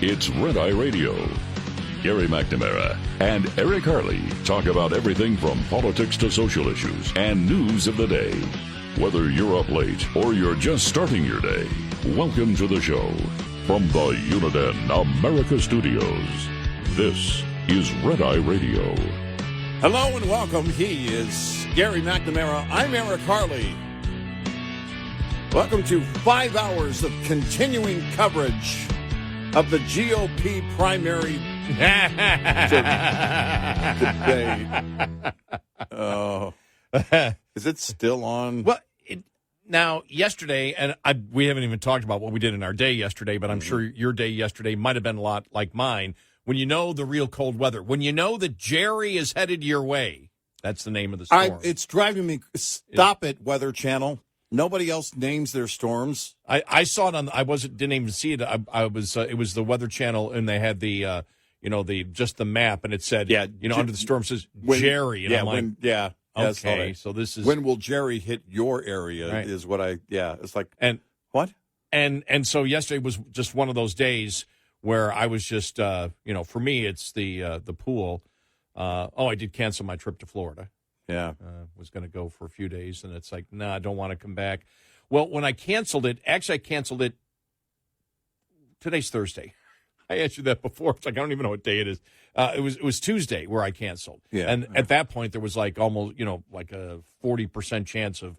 It's Red Eye Radio. Gary McNamara and Eric Harley talk about everything from politics to social issues and news of the day. Whether you're up late or you're just starting your day, welcome to the show. From the Uniden America Studios, this is Red Eye Radio. Hello and welcome. He is Gary McNamara. I'm Eric Harley. Welcome to 5 hours of continuing coverage of the GOP primary debate. Oh, is it still on? Well, now, yesterday, and we haven't even talked about what we did in our day yesterday, but I'm sure your day yesterday might have been a lot like mine. When you know the real cold weather, when you know that Jerry is headed your way, that's the name of the storm. It's driving me. Stop it, Weather Channel. Nobody else names their storms. I saw it on. Didn't even see it. I was. It was the Weather Channel, and they had the just the map, and it said under the storm says Jerry. And I'm like, okay, so this is when will Jerry hit your area? Right. Is what it's like. And what? And so yesterday was just one of those days where I was just for me it's the pool. I did cancel my trip to Florida. Yeah. Was going to go for a few days, and it's like, I don't want to come back. Well, when I canceled it, I canceled it. Today's Thursday. I asked you that before. It's like, I don't even know what day it is. It was Tuesday where I canceled. Yeah. And at that point, there was like almost, like a 40% chance of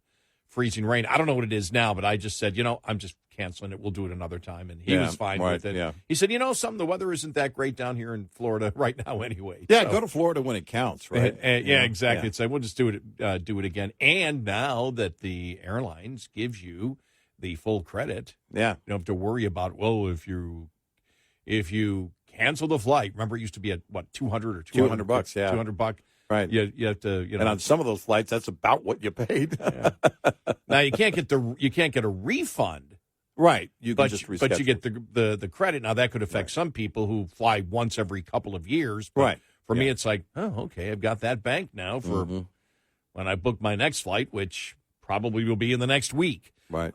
freezing rain. I don't know what it is now, but I just said, I'm just canceling it. We'll do it another time. And he was fine with it. Yeah. He said, the weather isn't that great down here in Florida right now anyway. Yeah, so, go to Florida when it counts, right? Exactly. Yeah. So we'll just do it again. And now that the airlines gives you the full credit, you don't have to worry about, if you cancel the flight, remember it used to be at what, $200 or $200, yeah. $200. Right. You have to, And on some of those flights, that's about what you paid. Yeah. Now you can't get a refund. Right. You can just reschedule. But you get the credit. Now that could affect some people who fly once every couple of years. But for me, it's like, okay, I've got that banked now for when I book my next flight, which probably will be in the next week. Right.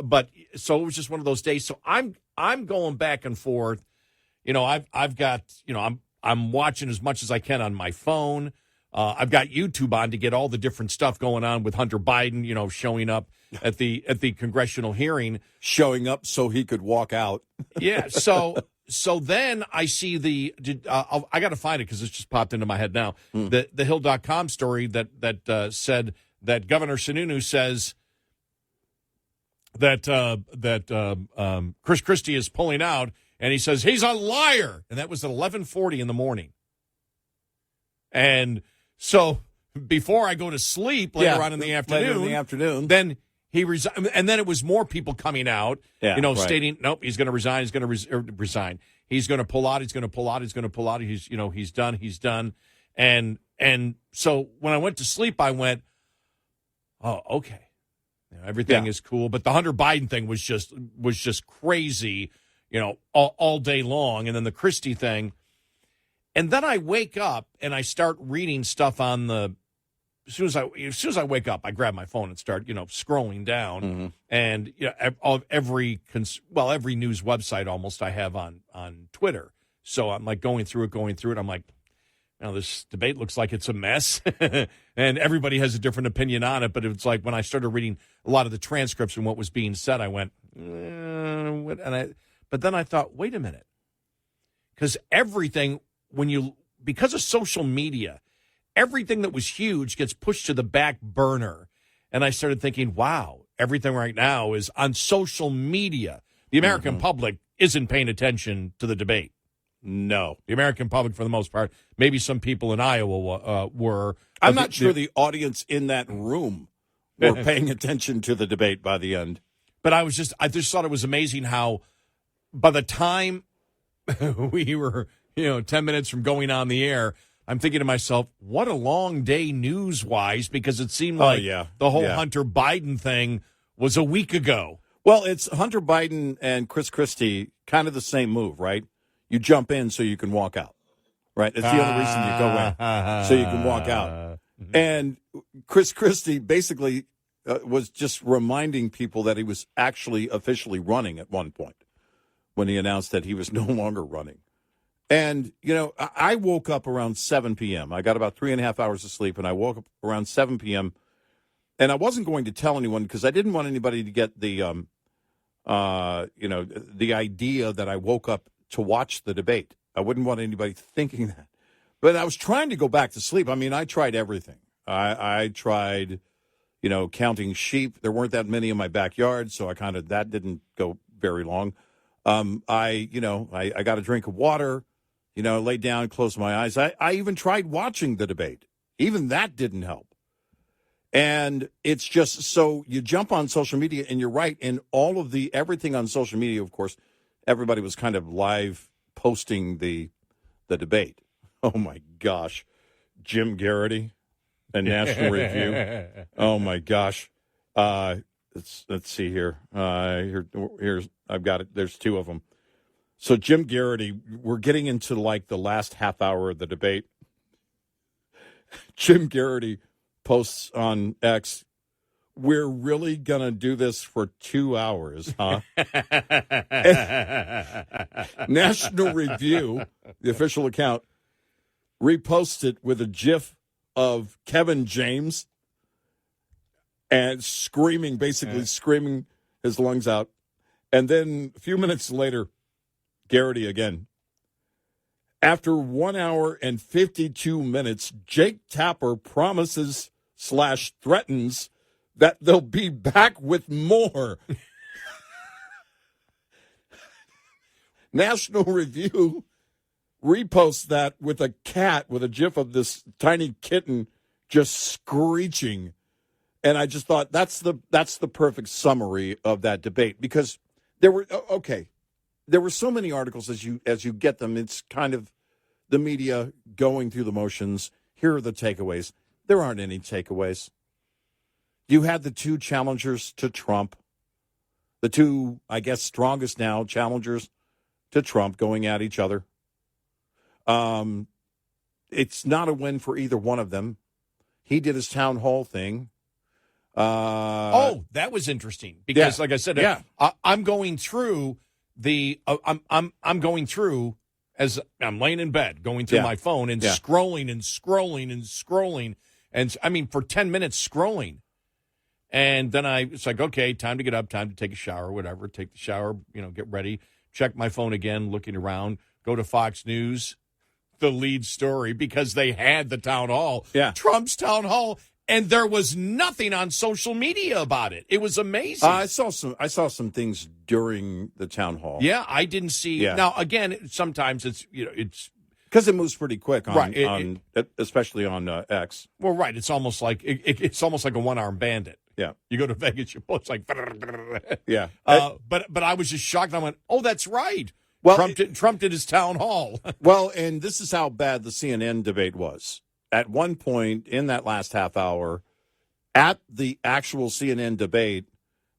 But so it was just one of those days. So I'm going back and forth. I've got, I'm watching as much as I can on my phone. I've got YouTube on to get all the different stuff going on with Hunter Biden, showing up at the congressional hearing. Showing up so he could walk out. Yeah. So then I see I got to find it because it's just popped into my head now. The Hill.com story that said that Governor Sununu says that Chris Christie is pulling out, and he says he's a liar, and that was at 11:40 in the morning. And so before I go to sleep later on in the afternoon, then he resigned, and then it was more people coming out, stating, nope, he's going to resign. He's going to resign. He's going to pull out. He's going to pull out. He's going to pull out. He's done. He's done. And so when I went to sleep, I went, oh, okay. Everything is cool, but the Hunter Biden thing was just crazy, all day long, and then the Christie thing, and then I wake up and I start reading stuff on the. As soon as I wake up, I grab my phone and start scrolling down, and every news website almost I have on Twitter. So I'm like going through it. I'm like, this debate looks like it's a mess, and everybody has a different opinion on it. But it's like when I started reading a lot of the transcripts and what was being said, I went, but then I thought, wait a minute, because everything because of social media, everything that was huge gets pushed to the back burner, and I started thinking, wow, everything right now is on social media. The American public isn't paying attention to the debate. No, the American public, for the most part, maybe some people in Iowa were. I'm not sure the audience in that room were paying attention to the debate by the end. But I just thought it was amazing how by the time we were, 10 minutes from going on the air, I'm thinking to myself, what a long day news-wise, because it seemed like the whole Hunter Biden thing was a week ago. Well, it's Hunter Biden and Chris Christie, kind of the same move, right? You jump in so you can walk out, right? It's the only reason you go in, so you can walk out. And Chris Christie basically was just reminding people that he was actually officially running at one point. when he announced that he was no longer running. And, I woke up around 7 p.m. I got about 3.5 hours of sleep, and I woke up around 7 p.m., and I wasn't going to tell anyone because I didn't want anybody to get the idea that I woke up to watch the debate. I wouldn't want anybody thinking that. But I was trying to go back to sleep. I mean, I tried everything. I tried, counting sheep. There weren't that many in my backyard, so that didn't go very long. I got a drink of water, laid down, closed my eyes. I even tried watching the debate. Even that didn't help. And it's just so you jump on social media, and you're right. And everything on social media, of course, everybody was kind of live posting the debate. Oh, my gosh. Jim Garrity and National Review. Oh, my gosh. Let's see here. Here's I've got it. There's two of them. So Jim Garrity, we're getting into like the last half hour of the debate. Jim Garrity posts on X, "We're really going to do this for 2 hours, huh?" National Review, the official account, reposts it with a GIF of Kevin James and screaming his lungs out. And then a few minutes later, Garrity again. "After 1 hour and 52 minutes, Jake Tapper promises/threatens that they'll be back with more." National Review reposts that with a GIF of this tiny kitten just screeching. And I just thought that's the perfect summary of that debate, because there were so many articles as you get them. It's kind of the media going through the motions. Here are the takeaways. There aren't any takeaways. You had the two challengers to Trump, the two, I guess, strongest now challengers to Trump going at each other. It's not a win for either one of them. He did his town hall thing. That was interesting because, like I said, I'm going through I'm going through as I'm laying in bed, going through my phone and scrolling and scrolling and scrolling, and I mean for 10 minutes scrolling, and then it's like, okay, time to get up, time to take a shower, whatever. Take the shower, get ready, check my phone again, looking around, go to Fox News, the lead story because they had the town hall, Trump's town hall. And there was nothing on social media about it. It was amazing. I saw some things during the town hall. Yeah, I didn't see. Yeah. Now again, sometimes it's because it moves pretty quick on especially on X. Well, right. It's almost like it's almost like a one-armed bandit. Yeah. You go to Vegas, it's like yeah. But I was just shocked. I went, oh, that's right. Well, Trump did his town hall. Well, and this is how bad the CNN debate was. At one point in that last half hour, at the actual CNN debate,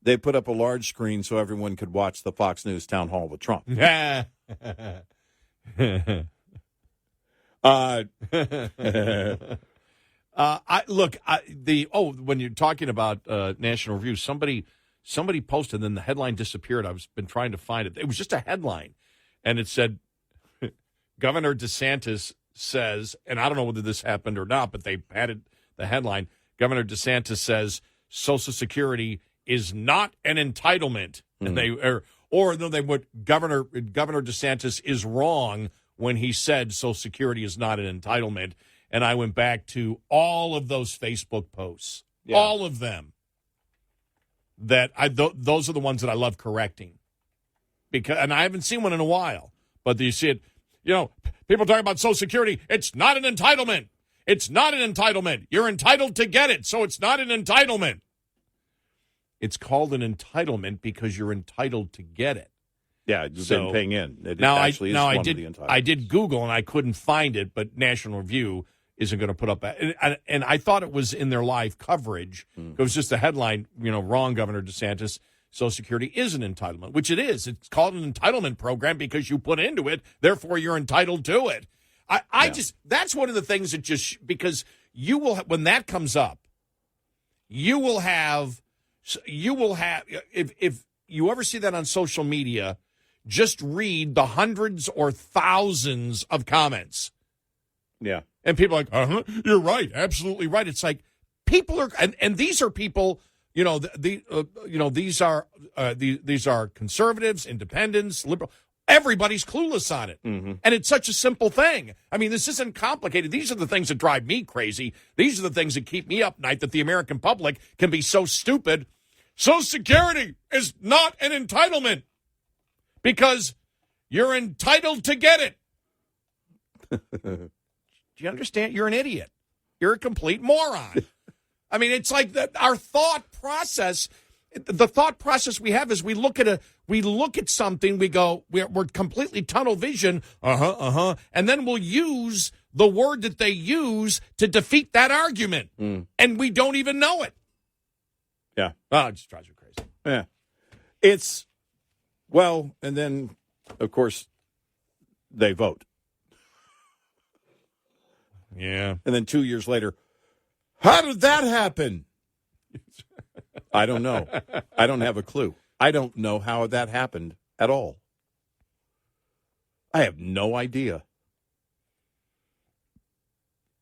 they put up a large screen so everyone could watch the Fox News town hall with Trump. Yeah. When you're talking about National Review, somebody posted, and then the headline disappeared. I've been trying to find it. It was just a headline, and it said, Governor DeSantis says, and I don't know whether this happened or not, but they added the headline, Governor DeSantis says Social Security is not an entitlement. And Governor DeSantis is wrong when he said Social Security is not an entitlement. And I went back to all of those Facebook posts, all of them. Those are the ones that I love correcting. And I haven't seen one in a while, but you see it, people talking about Social Security. It's not an entitlement. It's not an entitlement. You're entitled to get it, so it's not an entitlement. It's called an entitlement because you're entitled to get it. Yeah, you've been paying in. I did Google, and I couldn't find it, but National Review isn't going to put up that. And I thought it was in their live coverage. It was just a headline, wrong, Governor DeSantis. Social Security is an entitlement, which it is. It's called an entitlement program because you put into it, therefore you're entitled to it. That's one of the things that because you will, when that comes up, you will have, if you ever see that on social media, just read the hundreds or thousands of comments. Yeah. And people are like, you're right, absolutely right. It's like people are, and these are people, these are conservatives, independents, liberal. Everybody's clueless on it. Mm-hmm. And it's such a simple thing. I mean, this isn't complicated. These are the things that drive me crazy. These are the things that keep me up at night, that the American public can be so stupid. Social Security is not an entitlement because you're entitled to get it. Do you understand? You're an idiot. You're a complete moron. I mean, it's like our thought process. The thought process we have is we look at something, we go, we're completely tunnel vision, and then we'll use the word that they use to defeat that argument, and we don't even know it. Yeah. Oh, it just drives me crazy. Yeah. And then, of course, they vote. Yeah. And then 2 years later, how did that happen? I don't know. I don't have a clue. I don't know how that happened at all. I have no idea.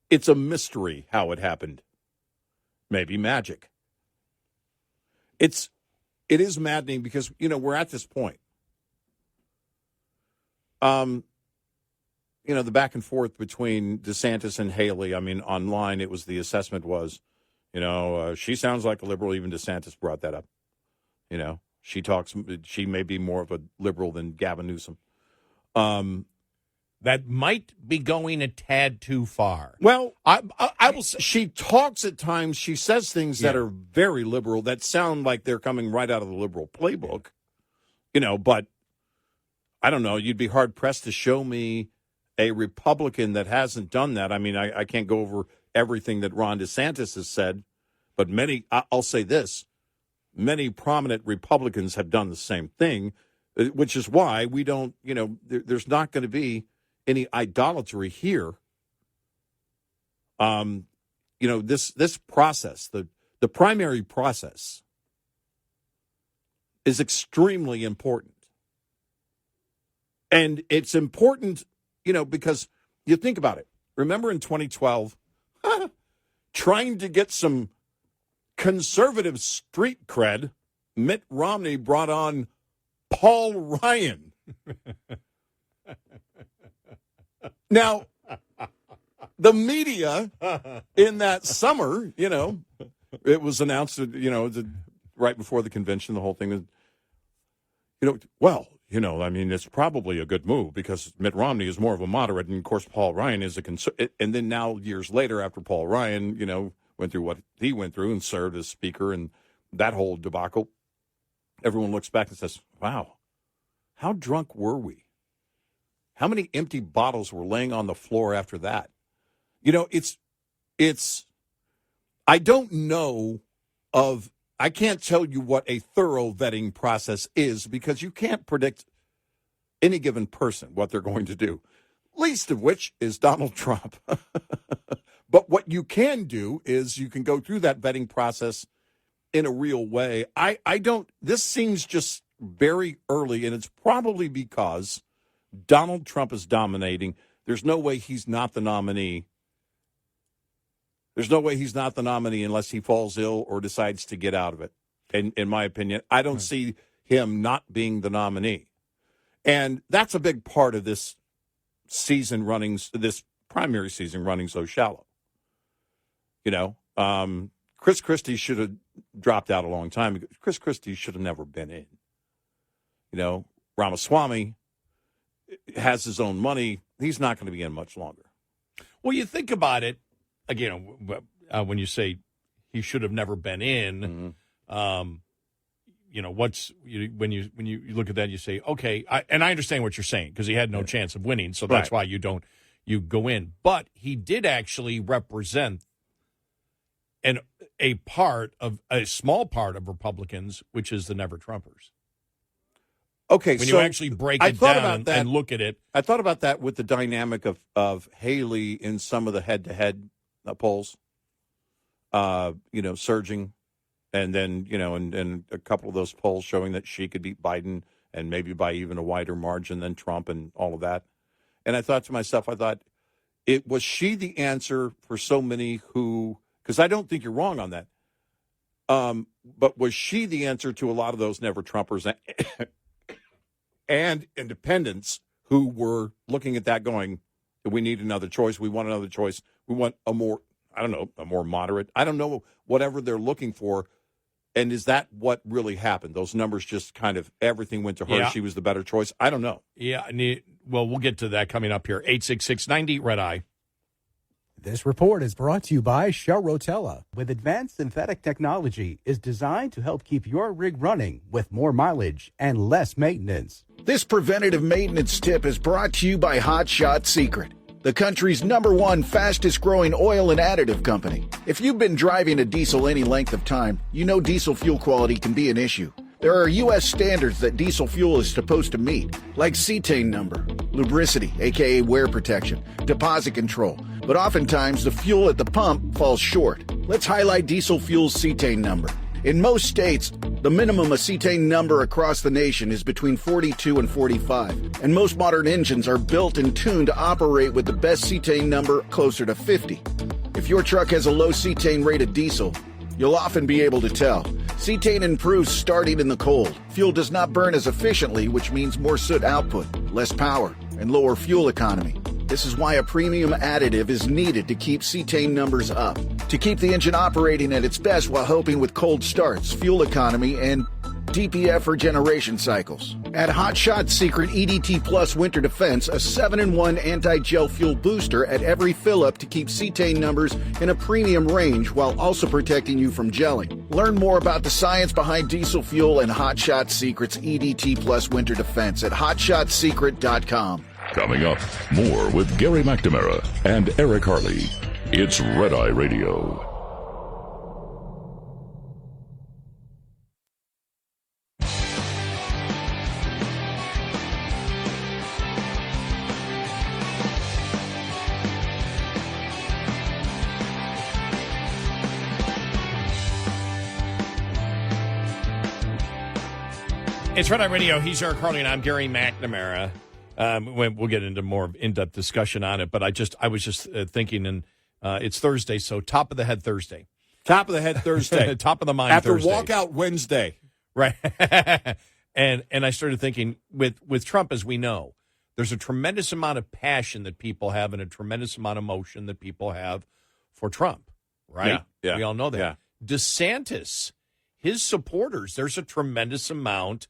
It's a mystery how it happened. Maybe magic. It is maddening because, we're at this point. The back and forth between DeSantis and Haley, I mean, online, the assessment was, she sounds like a liberal. Even DeSantis brought that up. She may be more of a liberal than Gavin Newsom. That might be going a tad too far. Well, I will say, she talks at times, she says things that are very liberal that sound like they're coming right out of the liberal playbook, but I don't know. You'd be hard-pressed to show me a Republican that hasn't done that. I mean, I can't go over everything that Ron DeSantis has said, but I'll say this, many prominent Republicans have done the same thing, which is why we don't, there's not going to be any idolatry here. This process, the primary process is extremely important. And it's important, because you think about it. Remember in 2012, trying to get some conservative street cred, Mitt Romney brought on Paul Ryan. Now, the media in that summer, it was announced, right before the convention, the whole thing was, it's probably a good move because Mitt Romney is more of a moderate, and of course Paul Ryan is a conservative. And then now, years later, after Paul Ryan, went through what he went through and served as speaker and that whole debacle, everyone looks back and says, wow, how drunk were we? How many empty bottles were laying on the floor after that? I don't know I can't tell you what a thorough vetting process is because you can't predict any given person what they're going to do, least of which is Donald Trump. But what you can do is you can go through that vetting process in a real way. This seems just very early, and it's probably because Donald Trump is dominating. There's no way he's not the nominee. There's no way he's not the nominee unless he falls ill or decides to get out of it. And in my opinion, I don't see him not being the nominee. And that's a big part of this primary season running so shallow. Chris Christie should have dropped out a long time ago. Chris Christie should have never been in. Ramaswamy has his own money. He's not going to be in much longer. Well, you think about it, again, when you say he should have never been in, when you look at that, you say, okay, and I understand what you're saying because he had no chance of winning, so that's why you go in. But he did actually represent a small part of Republicans, which is the Never Trumpers. Okay, when you actually break it down and look at it. I thought about that with the dynamic of Haley in some of the head-to-head polls, surging, and then, and a couple of those polls showing that she could beat Biden and maybe by even a wider margin than Trump and all of that. And I thought to myself, was she the answer for so many who, because I don't think you're wrong on that, but was she the answer to a lot of those never-Trumpers and independents who were looking at that going, we need another choice, we want another choice, we want a more moderate, I don't know, whatever they're looking for. And is that what really happened? Those numbers just kind of, everything went to her. Yeah. She was the better choice. I don't know. Yeah, well, we'll get to that coming up here. 866-90 Red Eye. This report is brought to you by Shell Rotella. With advanced synthetic technology, is designed to help keep your rig running with more mileage and less maintenance. This preventative maintenance tip is brought to you by Hot Shot Secret, the country's #1 fastest growing oil and additive company. If you've been driving a diesel any length of time, you know diesel fuel quality can be an issue. There are U.S. standards that diesel fuel is supposed to meet, like cetane number, lubricity, aka wear protection, deposit control. But oftentimes the fuel at the pump falls short. Let's highlight diesel fuel's cetane number. In most states, the minimum cetane number across the nation is between 42 and 45, and most modern engines are built and tuned to operate with the best cetane number closer to 50. If your truck has a low cetane rated diesel, you'll often be able to tell. Cetane improves starting in the cold. Fuel does not burn as efficiently, which means more soot output, less power, and lower fuel economy. This is why a premium additive is needed to keep cetane numbers up, to keep the engine operating at its best while helping with cold starts, fuel economy, and DPF regeneration cycles. Add Hot Shot Secret EDT Plus Winter Defense, a 7-in-1 anti-gel fuel booster at every fill-up to keep cetane numbers in a premium range while also protecting you from gelling. Learn more about the science behind diesel fuel and Hot Shot Secret's EDT Plus Winter Defense at hotshotsecret.com. Coming up, more with Gary McNamara and Eric Harley. It's Red Eye Radio. It's Red Eye Radio. He's Eric Harley, and I'm Gary McNamara. We'll get into more in-depth discussion on it, but I was just thinking, and it's Thursday, so top of the head Thursday. Top of the head Thursday. Top of the mind after Thursday. After walkout Wednesday. Right. and I started thinking, with Trump, as we know, there's a tremendous amount of passion that people have and a tremendous amount of emotion that people have for Trump, right? Yeah. We all know that. Yeah. DeSantis, his supporters, there's a tremendous amount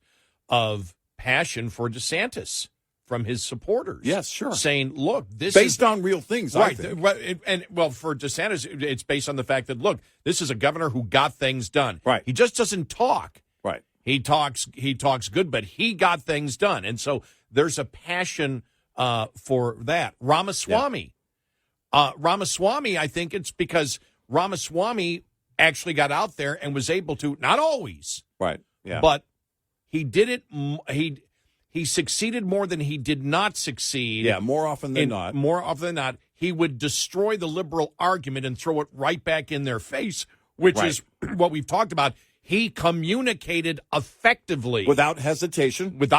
of passion for DeSantis from his supporters. Yes, sure. Saying, look, this based on real things, right? I think. For DeSantis, it's based on the fact that, look, this is a governor who got things done. Right. He just doesn't talk. Right. He talks good, but he got things done, and so there's a passion for that. Ramaswamy, I think it's because Ramaswamy actually got out there and was able to, not always, right? Yeah, but he did it. He succeeded more than he did not succeed. Yeah, more often than not. More often than not, he would destroy the liberal argument and throw it right back in their face, which is what we've talked about. He communicated effectively. Without hesitation. With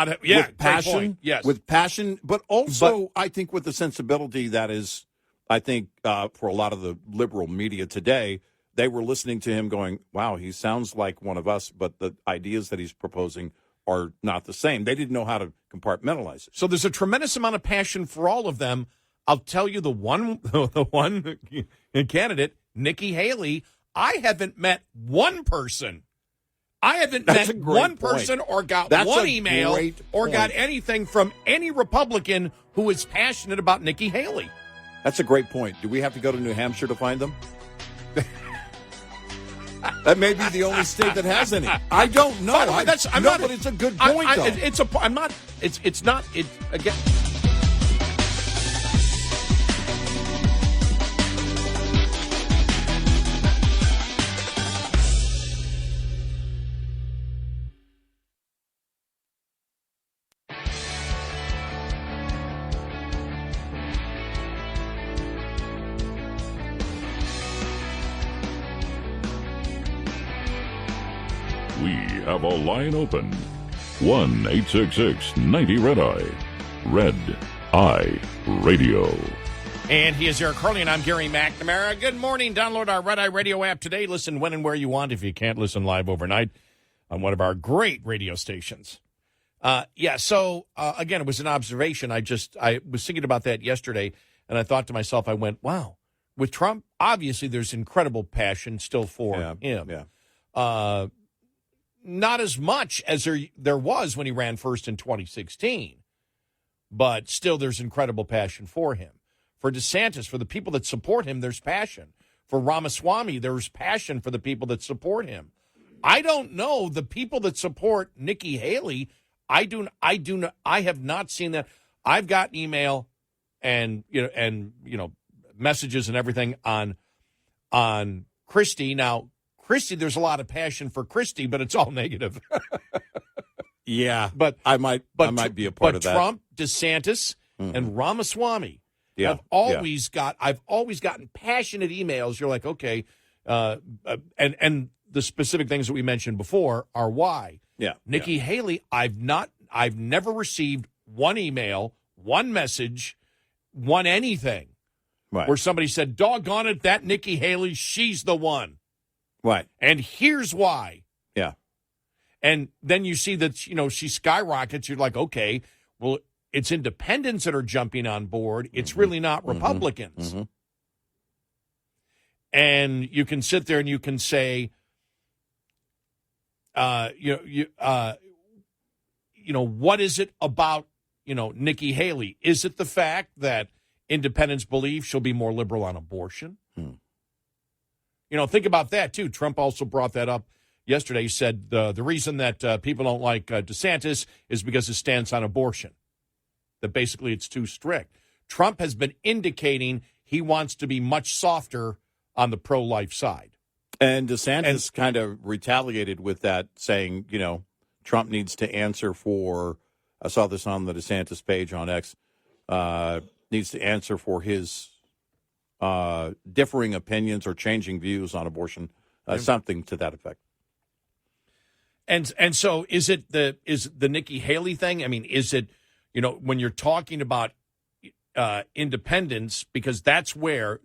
passion. Yes. With passion, but also, I think, with the sensibility that is, I think, for a lot of the liberal media today, they were listening to him going, wow, he sounds like one of us, but the ideas that he's proposing are not the same. They didn't know how to compartmentalize it. So there's a tremendous amount of passion for all of them. I'll tell you the one candidate, Nikki Haley, I haven't met one person. I haven't met one person or got one email or got anything from any Republican who is passionate about Nikki Haley. That's a great point. Do we have to go to New Hampshire to find them? That may be the only state that has any. I don't know. But it's a good point, though. It's not. Again. We have a line open. 1-866-90-RED-EYE. Red Eye Radio. And he is Eric Harley, and I'm Gary McNamara. Good morning. Download our Red Eye Radio app today. Listen when and where you want if you can't listen live overnight on one of our great radio stations. So again, it was an observation. I was thinking about that yesterday, and I thought to myself, I went, wow, with Trump, obviously there's incredible passion still for him. Yeah. Not as much as there was when he ran first in 2016, but still there's incredible passion for him. For DeSantis, for the people that support him, there's passion. For Ramaswamy, there's passion for the people that support him. I don't know the people that support Nikki Haley. I have not seen that. I've got email and messages and everything on Christie. Now, Christie, there's a lot of passion for Christie, but it's all negative. Yeah, but I might be a part of that. But Trump, DeSantis, and Ramaswamy. I've always gotten passionate emails. You're like, okay, and the specific things that we mentioned before are why. Yeah, Nikki Haley, I've never received one email, one message, one anything where somebody said, "Doggone it, that Nikki Haley, she's the one." Right, and here's why. Yeah, and then you see that she skyrockets. You're like, okay, well. It's independents that are jumping on board. It's really not Republicans. Mm-hmm. And you can sit there and you can say, what is it about, Nikki Haley? Is it the fact that independents believe she'll be more liberal on abortion? Think about that, too. Trump also brought that up yesterday. He said the reason that people don't like DeSantis is because his stance on abortion. That basically it's too strict. Trump has been indicating he wants to be much softer on the pro-life side. And DeSantis kind of retaliated with that, saying, Trump needs to answer for, I saw this on the DeSantis page on X, needs to answer for his differing opinions or changing views on abortion, something to that effect. And so is the Nikki Haley thing? I mean, is it, when you're talking about independence, because that's where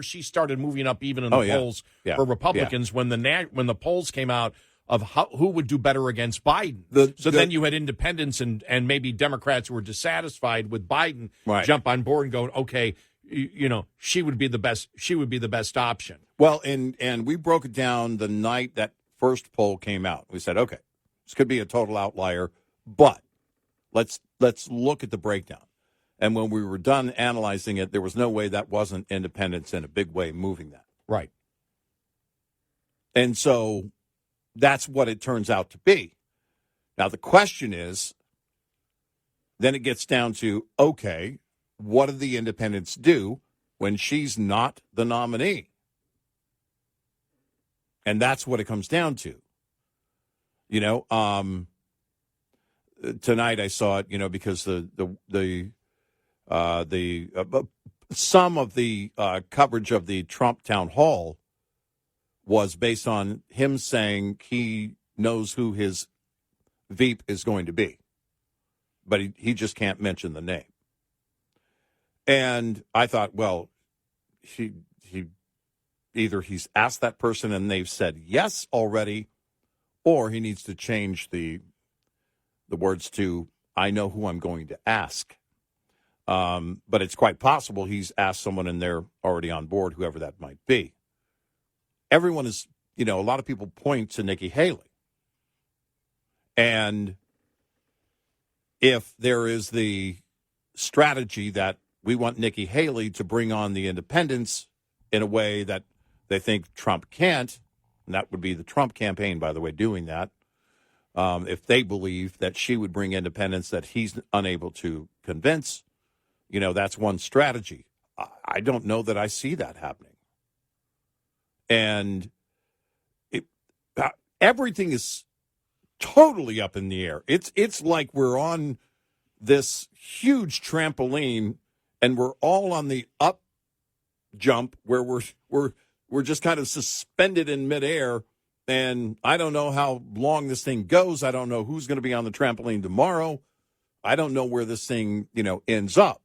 she started moving up even in the polls for Republicans when the polls came out of who would do better against Biden. Then you had independents and maybe Democrats who were dissatisfied with Biden jump on board and go, okay, she would be the best. She would be the best option. Well, and we broke it down the night that first poll came out. We said, okay, this could be a total outlier, but let's look at the breakdown. And when we were done analyzing it, there was no way that wasn't independents in a big way moving that. Right. And so that's what it turns out to be. Now, the question is, then it gets down to, okay, what do the independents do when she's not the nominee? And that's what it comes down to. Tonight I saw it, because some of the coverage of the Trump town hall was based on him saying he knows who his Veep is going to be, but he just can't mention the name. And I thought, well, he either he's asked that person and they've said yes already, or he needs to change the words to, I know who I'm going to ask. But it's quite possible he's asked someone and they're already on board, whoever that might be. Everyone is, a lot of people point to Nikki Haley. And if there is the strategy that we want Nikki Haley to bring on the independents in a way that they think Trump can't, and that would be the Trump campaign, by the way, doing that, if they believe that she would bring independents that he's unable to convince, that's one strategy. I don't know that I see that happening. And everything is totally up in the air. It's like we're on this huge trampoline and we're all on the up jump where we're just kind of suspended in midair And I don't know how long this thing goes. I don't know who's going to be on the trampoline tomorrow. I don't know where this thing, ends up.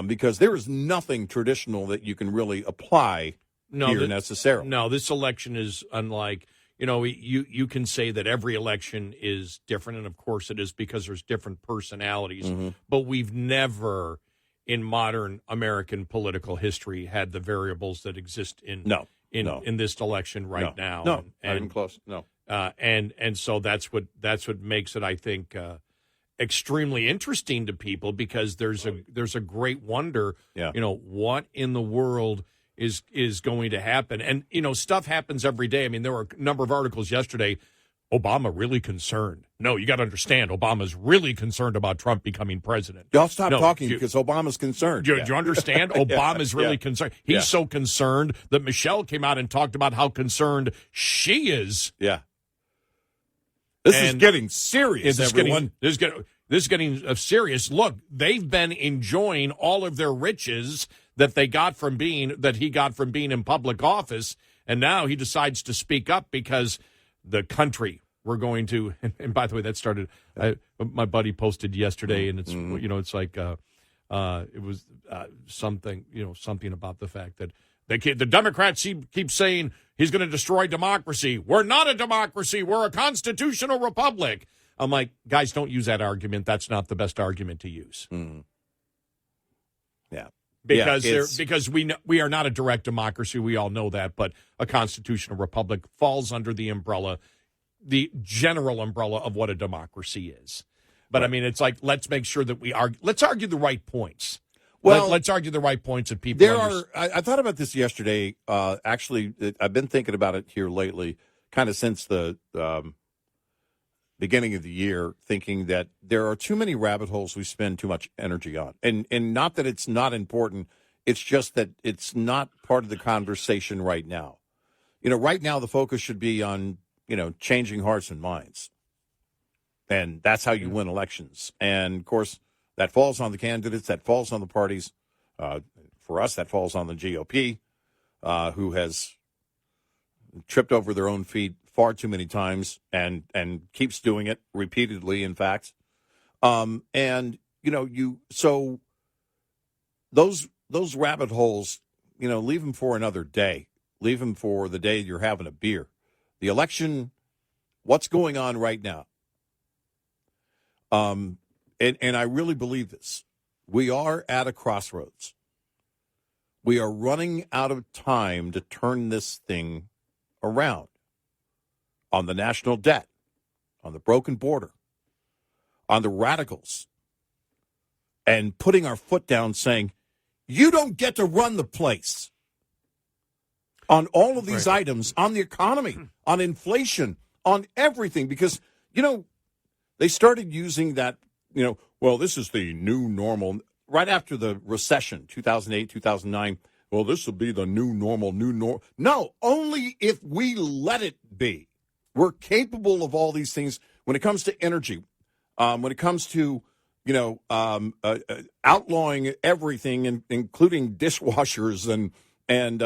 Because there is nothing traditional that you can really apply here necessarily. No, this election is unlike, you can say that every election is different, and of course it is because there's different personalities. Mm-hmm. But we've never, in modern American political history, had the variables that exist in this election now. No, not even close. No. And so that's what makes it, I think, extremely interesting to people, because there's a great wonder, what in the world is going to happen. And, stuff happens every day. I mean, there were a number of articles yesterday. Obama really concerned. No, you got to understand, Obama's really concerned about Trump becoming president. Y'all stop talking because Obama's concerned. Do you understand? Obama's really concerned. He's so concerned that Michelle came out and talked about how concerned she is. Yeah. This is getting serious, everyone. This is getting serious. Look, they've been enjoying all of their riches that he got from being in public office, and now he decides to speak up because the country, we're going to, and by the way, that started, my buddy posted yesterday, and it's, it's like, it was something about the fact that the Democrats keep saying he's going to destroy democracy. We're not a democracy. We're a constitutional republic. I'm like, guys, don't use that argument. That's not the best argument to use. Mm-hmm. Yeah. Because we are not a direct democracy. We all know that. But a constitutional republic falls under the general umbrella of what a democracy is. But, right. I mean, it's like, let's make sure that let's argue the right points. Well, let's argue the right points that people I thought about this yesterday. Actually, I've been thinking about it here lately, kind of since the beginning of the year, thinking that there are too many rabbit holes we spend too much energy on. And not that it's not important, it's just that it's not part of the conversation right now. Right now the focus should be on, changing hearts and minds. And that's how you win elections. And, of course, that falls on the candidates, that falls on the parties. For us, that falls on the GOP, who has tripped over their own feet far too many times and keeps doing it repeatedly, in fact. So those rabbit holes, leave them for another day. Leave them for the day you're having a beer. The election, what's going on right now? And I really believe this. We are at a crossroads. We are running out of time to turn this thing around. On the national debt, on the broken border, on the radicals, and putting our foot down saying, you don't get to run the place. On all of these items, on the economy, on inflation, on everything. Because, they started using that, this is the new normal. Right after the recession, 2008, 2009, well, this will be the new normal, No, only if we let it be. We're capable of all these things when it comes to energy, when it comes to, outlawing everything, including dishwashers and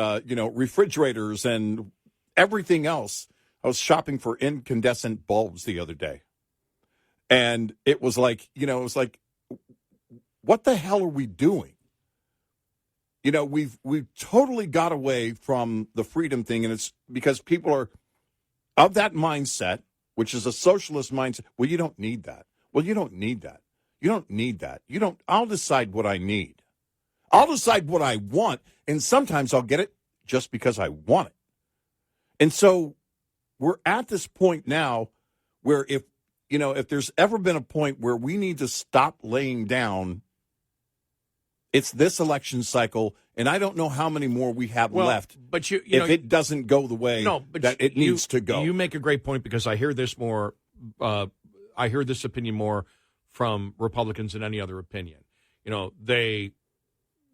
refrigerators and everything else. I was shopping for incandescent bulbs the other day. And it was like, what the hell are we doing? We've totally got away from the freedom thing, and it's because people are of that mindset, which is a socialist mindset. Well, you don't need that. Well, you don't need that. You don't need that. I'll decide what I need. I'll decide what I want, and sometimes I'll get it just because I want it. And so we're at this point now where if there's ever been a point where we need to stop laying down, it's this election cycle, and I don't know how many more we have left. But if it doesn't go the way that it needs to go. You make a great point, because I hear this more. I hear this opinion more from Republicans than any other opinion. They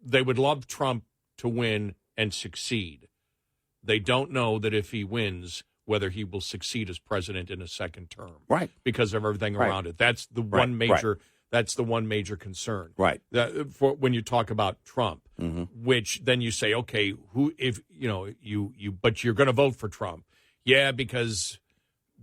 would love Trump to win and succeed. They don't know that if he wins, whether he will succeed as president in a second term, right? Because of everything around it. That's the one major. That's the one major concern, right? For when you talk about Trump, mm-hmm. which then you say, okay, but you're going to vote for Trump. Yeah, because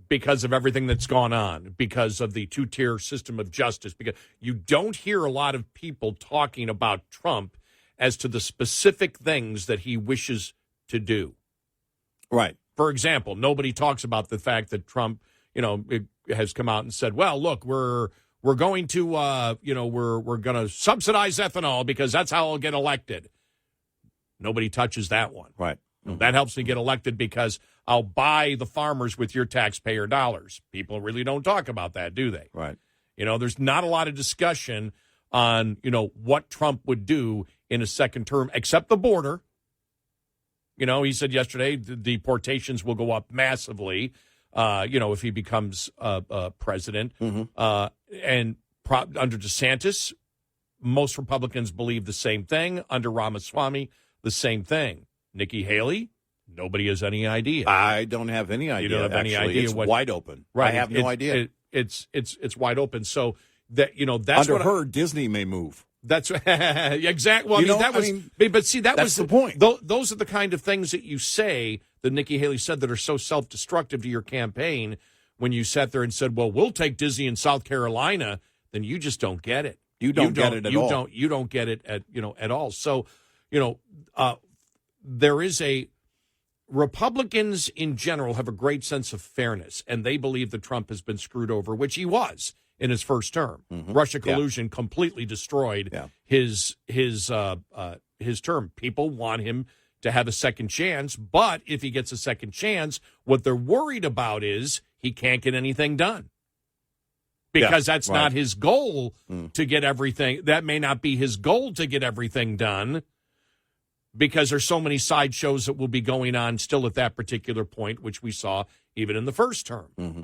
of everything that's gone on, because of the two-tier system of justice, because you don't hear a lot of people talking about Trump as to the specific things that he wishes to do. Right. For example, nobody talks about the fact that Trump, has come out and said, well, look, we're going to, we're going to subsidize ethanol because that's how I'll get elected. Nobody touches that one. Right. Mm-hmm. That helps me get elected because I'll buy the farmers with your taxpayer dollars. People really don't talk about that, do they? Right. There's not a lot of discussion on, what Trump would do in a second term, except the border. He said yesterday the deportations will go up massively, if he becomes president. Mm-hmm. And under DeSantis, most Republicans believe the same thing. Under Ramaswamy, the same thing. Nikki Haley, nobody has any idea. I don't have any idea. You don't have any idea. It's wide open. Right. I have no idea. It's wide open. So that that's under her, Disney may move. That's exactly. Well, but see, that was the point. Those are the kind of things that you say that Nikki Haley said that are so self-destructive to your campaign. When you sat there and said, "Well, we'll take Disney in South Carolina," then you just don't get it. You don't get it at all. You don't get it at all. So, there is Republicans in general have a great sense of fairness, and they believe that Trump has been screwed over, which he was in his first term. Mm-hmm. Russia collusion completely destroyed his term. People want him to have a second chance, but if he gets a second chance, what they're worried about is he can't get anything done. Because that's not his goal to get everything. That may not be his goal to get everything done, because there's so many sideshows that will be going on still at that particular point, which we saw even in the first term. Mm-hmm.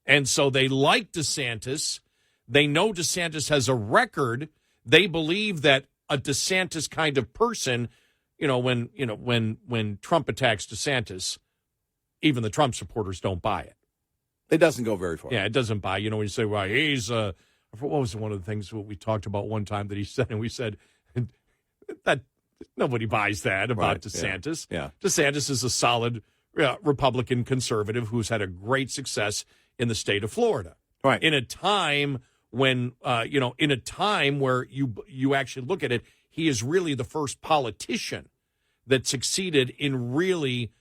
And so they like DeSantis. They know DeSantis has a record. They believe that a DeSantis kind of person, when Trump attacks DeSantis, even the Trump supporters don't buy it. It doesn't go very far. Yeah, it doesn't buy. When you say, well, he's what was one of the things what we talked about one time that he said, and we said that nobody buys that about DeSantis. Yeah. DeSantis is a solid Republican conservative who's had a great success in the state of Florida. Right. In a time when, in a time where you actually look at it, he is really the first politician that succeeded in really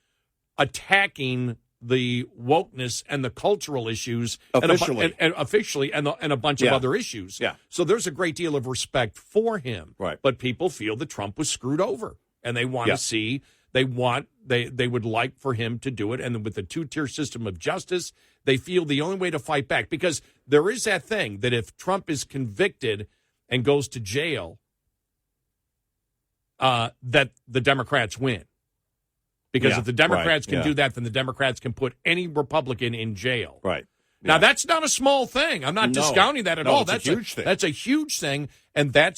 attacking the wokeness and the cultural issues officially and a bunch of other issues. Yeah. So there's a great deal of respect for him. Right. But people feel that Trump was screwed over, and they want to see. They would like for him to do it. And with the two-tier system of justice, they feel the only way to fight back, because there is that thing that if Trump is convicted and goes to jail, that the Democrats win. Because if the Democrats can do that, then the Democrats can put any Republican in jail. Right. Now, that's not a small thing. I'm not discounting that at all. That's a huge thing. That's a huge thing. And that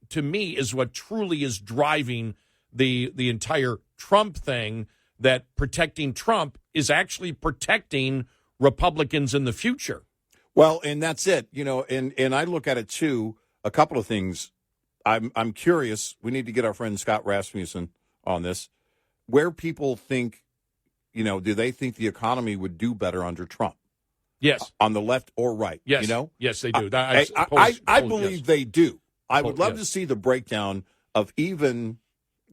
to me is what truly is driving the entire Trump thing, that protecting Trump is actually protecting Republicans in the future. Well, and that's it. And I look at it, too, a couple of things. I'm curious. We need to get our friend Scott Rasmussen on this. Where people think, do they think the economy would do better under Trump? Yes. On the left or right? Yes. Yes, they do. I believe they do. I would love to see the breakdown of even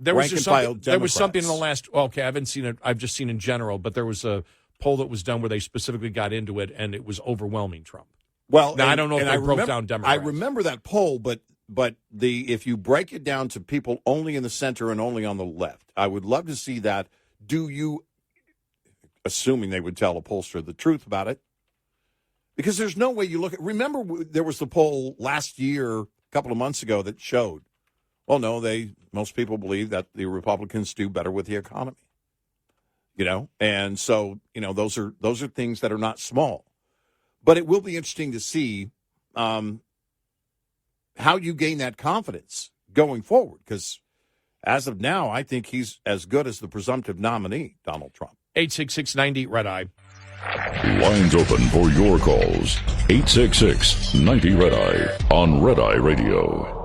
rank and file Democrats. There was something in the last, I haven't seen it. I've just seen in general, but there was a poll that was done where they specifically got into it, and it was overwhelming Trump. Well, now, I don't know if they broke down Democrats. I remember that poll, but if you break it down to people only in the center and only on the left, I would love to see that. Do you, assuming they would tell a pollster the truth about it? Because there's no way you look at. Remember, there was the poll last year, a couple of months ago, that showed. Well, no, most people believe that the Republicans do better with the economy. And so those are things that are not small, but it will be interesting to see how you gain that confidence going forward, because as of now, I think he's as good as the presumptive nominee, Donald Trump. 866-90 Red Eye. Lines open for your calls. 866-90 Red Eye on Red Eye Radio.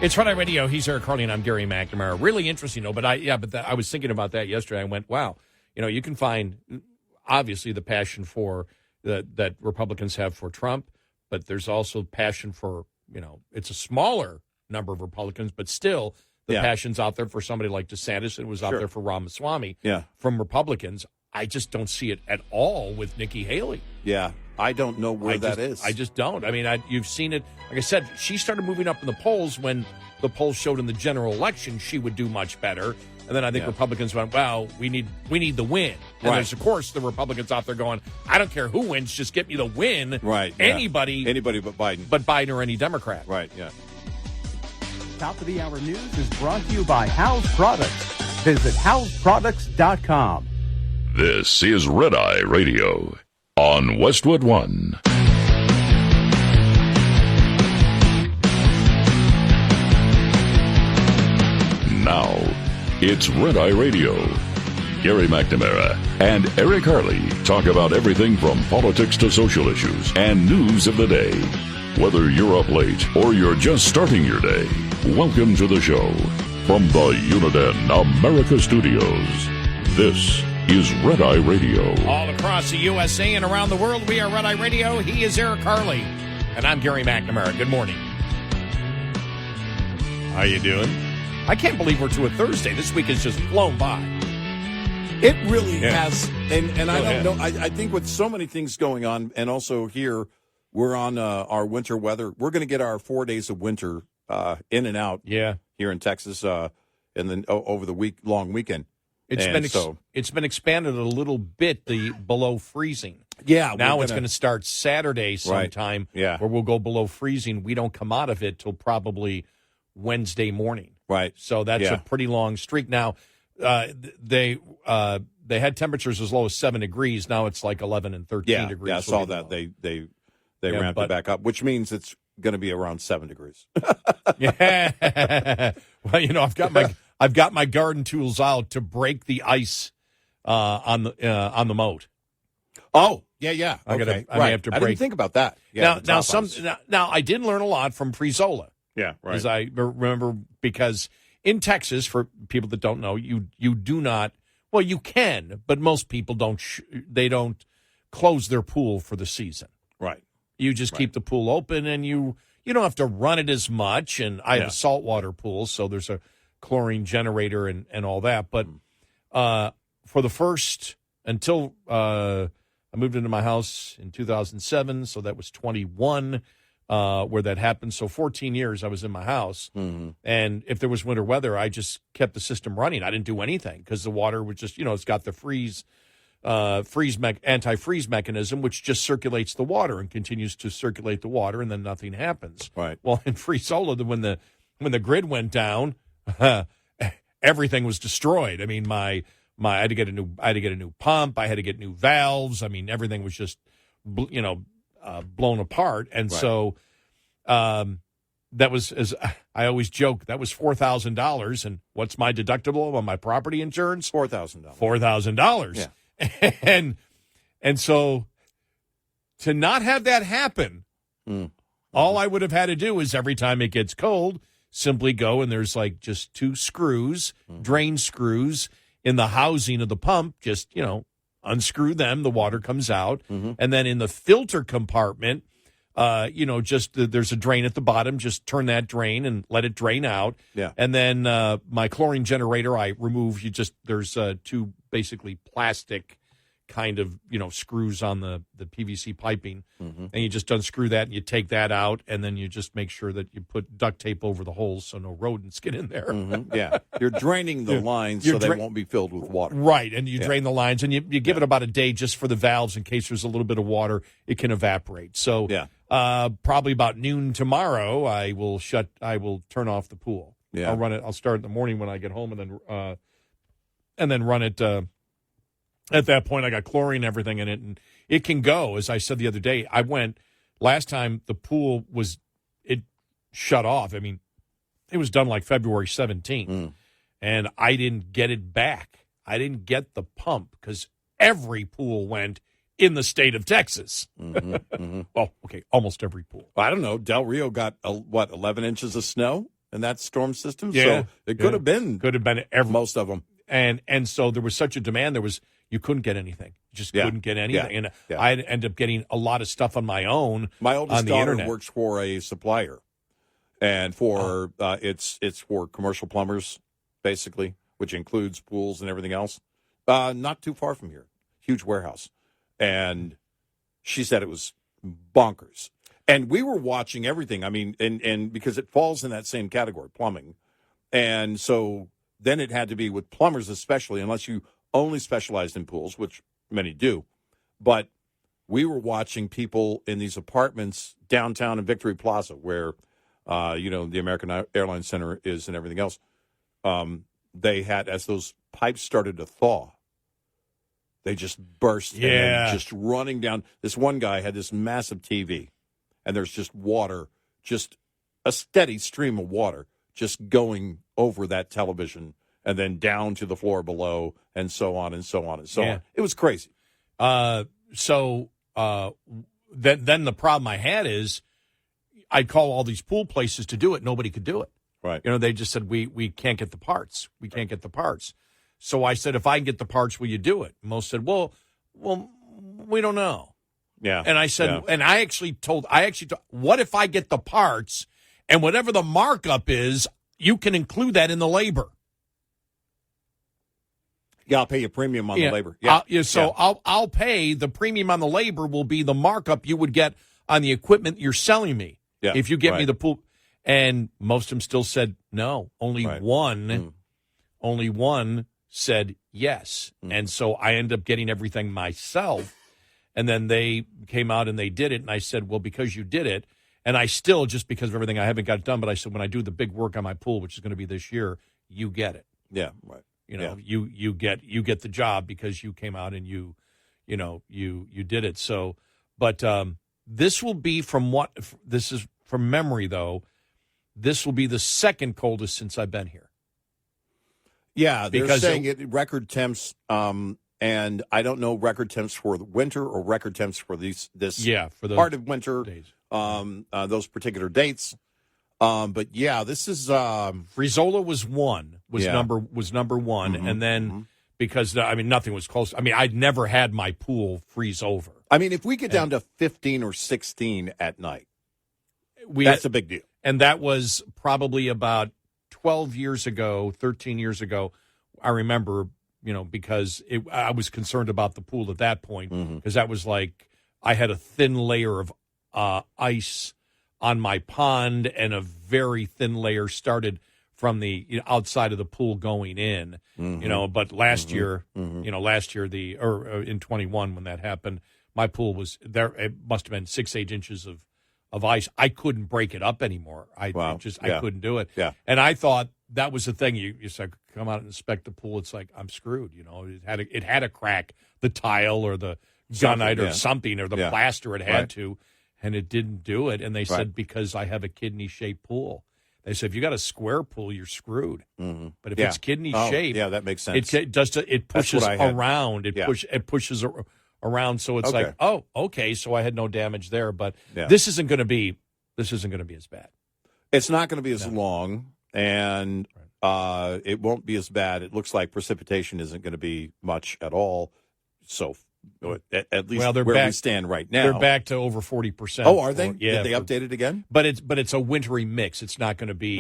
It's Red Eye Radio. He's Eric Carly, and I'm Gary McNamara. Really interesting, though. But I was thinking about that yesterday. I went, wow, you can find obviously the passion for that Republicans have for Trump, but there's also passion for it's a smaller number of Republicans, but still the passion's out there for somebody like DeSantis. It was out there for Ramaswamy. Yeah. From Republicans, I just don't see it at all with Nikki Haley. Yeah. I don't know where that is. I just don't. I mean, you've seen it. Like I said, she started moving up in the polls when the polls showed in the general election she would do much better. And then I think Republicans went, well, we need the win. And there's, of course, the Republicans out there going, I don't care who wins, just get me the win. Right. Yeah. Anybody but Biden. But Biden or any Democrat. Right, yeah. Top of the Hour News is brought to you by House Products. Visit houseproducts.com. This is Red Eye Radio on Westwood One. Now, it's Red Eye Radio. Gary McNamara and Eric Harley talk about everything from politics to social issues and news of the day. Whether you're up late or you're just starting your day, welcome to the show. From the Uniden America Studios, this is Red Eye Radio. All across the USA and around the world, we are Red Eye Radio. He is Eric Harley, and I'm Gary McNamara. Good morning. How you doing? I can't believe we're to a Thursday. This week has just flown by. It really has. And I don't know. I think with so many things going on, and also here, we're on our winter weather. We're going to get our 4 days of winter in and out here in Texas and then over the long weekend. It's been expanded a little bit, the below freezing. Yeah. Now it's going to start Saturday sometime where we'll go below freezing. We don't come out of it till probably Wednesday morning. Right. So that's a pretty long streak. Now, they had temperatures as low as 7 degrees. Now it's like 11 and 13 degrees. Yeah, I saw that. They ramped it back up, which means it's going to be around 7 degrees. Yeah. Well, I've got my garden tools out to break the ice on the moat. Oh, yeah. I may have to break. I didn't think about that. Yeah, now I did learn a lot from Frizola. Yeah, right. As I remember, because in Texas, for people that don't know, you do not. Well, you can, but most people don't. They don't close their pool for the season. Right. You just keep the pool open, and you don't have to run it as much. And I have a saltwater pool, so there's a chlorine generator and all that. But for the first until I moved into my house in 2007, so that was 21. Where that happened. So 14 years I was in my house. Mm-hmm. And if there was winter weather, I just kept the system running. I didn't do anything because the water would just, it's got the anti-freeze mechanism, which just circulates the water and continues to circulate the water, and then nothing happens. Right. Well, in Frizola, when the grid went down, everything was destroyed. I mean, I had to get a new pump. I had to get new valves. I mean, everything was just, blown apart. And so that was, as I always joke, that was $4,000. And what's my deductible on my property insurance? $4,000. $4,000. Yeah. And so to not have that happen, all I would have had to do is every time it gets cold, simply go and there's like just 2 screws, drain screws in the housing of the pump, just, unscrew them, the water comes out, and then in the filter compartment, there's a drain at the bottom, just turn that drain and let it drain out. Yeah. And then my chlorine generator, I remove, there's 2 basically plastic kind of, screws on the PVC piping, and you just unscrew that and you take that out, and then you just make sure that you put duct tape over the holes so no rodents get in there. Yeah, you're draining the lines so they won't be filled with water. Right, and you drain the lines, and you give it about a day just for the valves in case there's a little bit of water, it can evaporate. So probably about noon tomorrow, I will turn off the pool. Yeah. I'll start in the morning when I get home, and then run it. At that point, I got chlorine and everything in it, and it can go. As I said the other day, last time the pool it shut off. I mean, it was done like February 17th, and I didn't get it back. I didn't get the pump because every pool went in the state of Texas. Mm-hmm, mm-hmm. Well, okay, almost every pool. I don't know. Del Rio got, 11 inches of snow? in that storm system. Yeah, so it could have been most of them. And so there was such a demand. You couldn't get anything. You just couldn't get anything. And I ended up getting a lot of stuff on my own. My oldest on the daughter internet. works for a supplier, and for it's for commercial plumbers, basically, which includes pools and everything else. Not too far from here, huge warehouse, and she said it was bonkers. And we were watching everything. I mean, and because it falls in that same category, plumbing, and so then it had to be with plumbers, especially, unless you only specialized in pools, which many do. But we were watching people in these apartments downtown in Victory Plaza, where, the American Airlines Center is and everything else. They had, as those pipes started to thaw, they just burst and then just running down. This one guy had this massive TV, and there's just water, just a steady stream of water just going over that television and then down to the floor below, and so on and so on and so on. It was crazy. Then the problem I had is I'd call all these pool places to do it. Nobody could do it. Right. They just said, we can't get the parts. We can't get the parts. So I said, if I can get the parts, will you do it? Most said, well, we don't know. Yeah. And I said, and I actually told, what if I get the parts and whatever the markup is, you can include that in the labor? Yeah, I'll pay you a premium on the labor. I'll pay the premium on the labor will be the markup you would get on the equipment you're selling me. Yeah, if you get me the pool. And most of them still said no. Only one said yes. And so I ended up getting everything myself. And then they came out and they did it. And I said, well, because you did it, and I still, just because of everything, I haven't got it done. But I said, when I do the big work on my pool, which is going to be this year, you get it. Yeah, right. You get the job because you came out and you did it. So, but this will be this is from memory though. This will be the second coldest since I've been here. Yeah, they're saying it record temps, and I don't know record temps for the winter or record temps for this for the part of winter days. Those particular dates. But yeah, this is Frizola was number one, and then because nothing was close. I mean, I'd never had my pool freeze over. I mean, if we get down to 15 or 16 at night, that's a big deal. And that was probably about 13 years ago. I remember, because I was concerned about the pool at that point, because that was like I had a thin layer of ice on my pond, and a very thin layer started from the outside of the pool going in. But last year, in 21 when that happened, my pool was there. It must have been 6-8 inches of ice. I couldn't break it up anymore. I couldn't do it. Yeah. And I thought that was the thing. You said, come out and inspect the pool. It's like, I'm screwed. It had to crack the tile or the gunite or something, or the plaster. It had to, and it didn't do it. And they said, because I have a kidney-shaped pool. They said, if you got a square pool, you're screwed. But if it's kidney-shaped, that makes sense. It pushes around. It pushes around. So it's like, oh, okay. So I had no damage there. But this isn't going to be as bad. It's not going to be as long, and it won't be as bad. It looks like precipitation isn't going to be much at all. So at least where we stand right now, they're back to over 40%. Oh, are they? Did they update it again? But it's a wintry mix. It's not going to be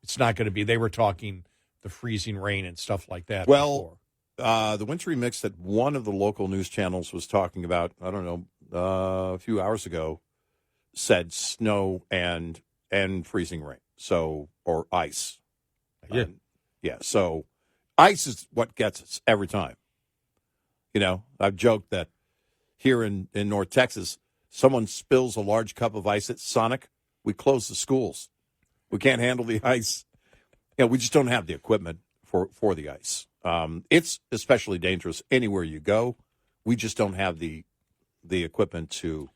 It's not going to be. They were talking the freezing rain and stuff like that. Well, the wintry mix that one of the local news channels was talking about, I don't know, a few hours ago, said snow and freezing rain. So, or ice. So ice is what gets us every time. I've joked that here in North Texas, someone spills a large cup of ice at Sonic, we close the schools. We can't handle the ice. We just don't have the equipment for the ice. It's especially dangerous anywhere you go. We just don't have the equipment to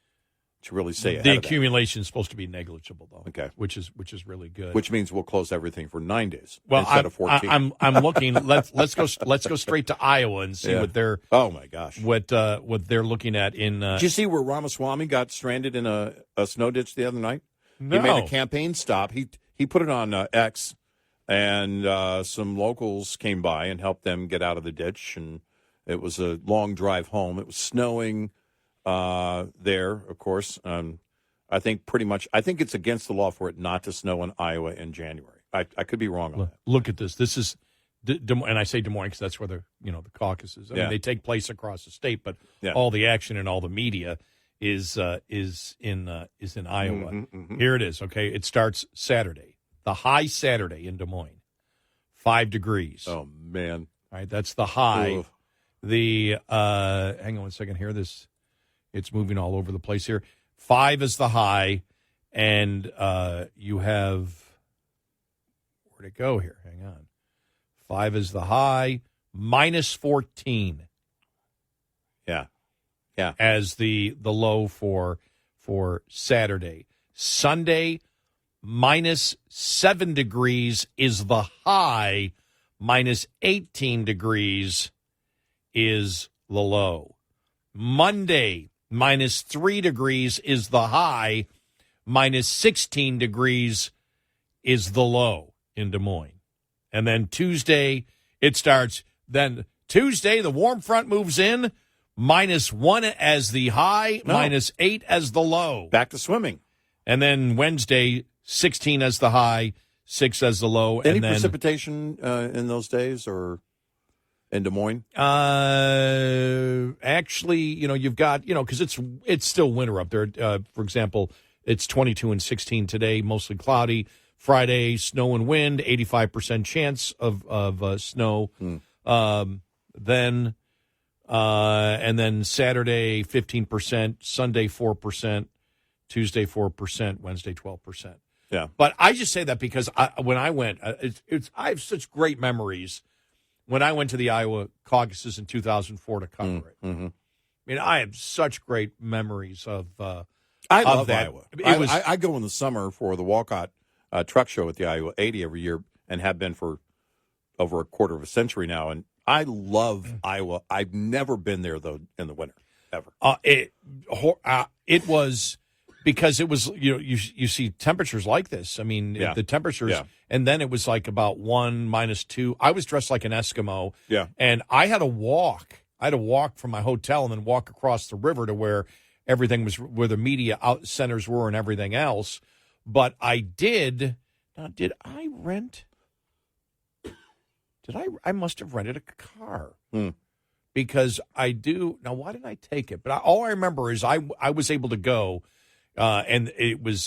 really stay ahead the of that. accumulation is supposed to be negligible, though. Okay, which is really good. Which means we'll close everything for 9 days instead of 14. I'm looking. Let's go straight to Iowa and see what they're. Oh my gosh, what they're looking at in. Did you see where Ramaswamy got stranded in a snow ditch the other night? No. He made a campaign stop. He he put it on X, and some locals came by and helped them get out of the ditch, and it was a long drive home. It was snowing there, of course. I think it's against the law for it not to snow in Iowa in January. I could be wrong on that. Look at this. This is, and I say Des Moines because that's where the caucuses. I mean, they take place across the state, but all the action and all the media is in Iowa. Mm-hmm. Here it is. Okay, it starts Saturday. The high Saturday in Des Moines, 5 degrees. Oh man! All right, that's the high. Ugh. The hang on one second here. It's moving all over the place here. 5 is the high, and you have, where'd it go here? Hang on. 5 is the high, minus 14. Yeah. As the low for Saturday. Sunday, minus 7 degrees is the high, minus 18 degrees is the low. Monday, minus 3 degrees is the high, minus 16 degrees is the low in Des Moines. And then Tuesday, it starts. Then Tuesday, the warm front moves in, minus 1 as the high, minus 8 as the low. Back to swimming. And then Wednesday, 16 as the high, 6 as the low. Any and then, precipitation in those days or in Des Moines? Actually, you've got, because it's still winter up there. For example, it's 22 and 16 today, mostly cloudy. Friday, snow and wind, 85% chance of snow. And then Saturday, 15%, Sunday, 4%, Tuesday, 4%, Wednesday, 12%. Yeah. But I just say that because when I went, I have such great memories when I went to the Iowa caucuses in 2004 to cover it. Mm-hmm. I mean, I have such great memories of I love that. Iowa. I go in the summer for the Walcott truck show at the Iowa 80 every year and have been for over a quarter of a century now. And I love Iowa. I've never been there, though, in the winter, ever. It was because it was, you see temperatures like this. I mean, the temperatures, and then it was like about 1, -2. I was dressed like an Eskimo. Yeah. And I had to walk. From my hotel and then walk across the river to where everything was, where the media out centers were and everything else. But I did. Now, did I rent? I must have rented a car because I do. Now, why didn't I take it? But all I remember is I was able to go, and it was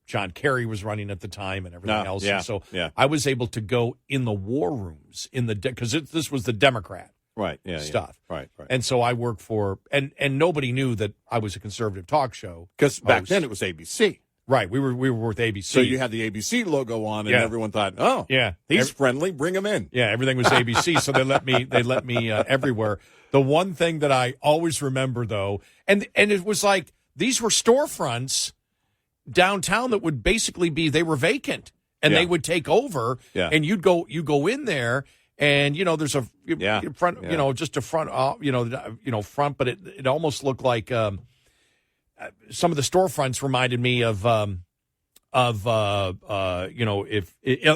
John Kerry was running at the time and everything else. Yeah, and so I was able to go in the war rooms because this was the Democrat stuff. Right. And so I worked for and nobody knew that I was a conservative talk show because back then it was ABC. Right, we were with ABC. So you had the ABC logo on, and everyone thought, "Oh, he's friendly. Bring him in." Yeah, everything was ABC, so they let me everywhere. The one thing that I always remember, though, and it was like these were storefronts downtown that would basically they were vacant, and they would take over, and you go in there, and there's a front, just a front, front, but it almost looked like. Some of the storefronts reminded me of if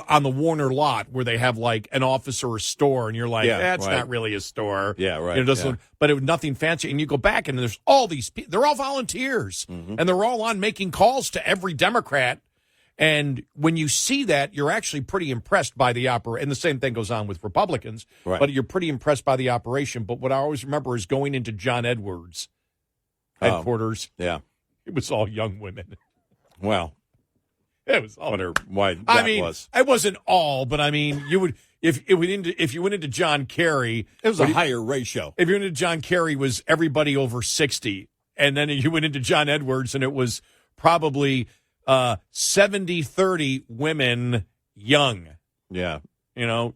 on the Warner lot where they have like an office or a store, and you're like, that's not really a store. Yeah, right. It doesn't, but it was nothing fancy. And you go back, and there's all these people. They're all volunteers, and they're all on making calls to every Democrat. And when you see that, you're actually pretty impressed by the operation. And the same thing goes on with Republicans, but you're pretty impressed by the operation. But what I always remember is going into John Edwards' headquarters. It was all young women. Well, it was all. I wonder why that was. It wasn't all, but I mean, you would if you went into John Kerry, it was a higher ratio. If you went into John Kerry, was everybody over 60, and then you went into John Edwards, and it was probably 70-30 women young. Yeah. And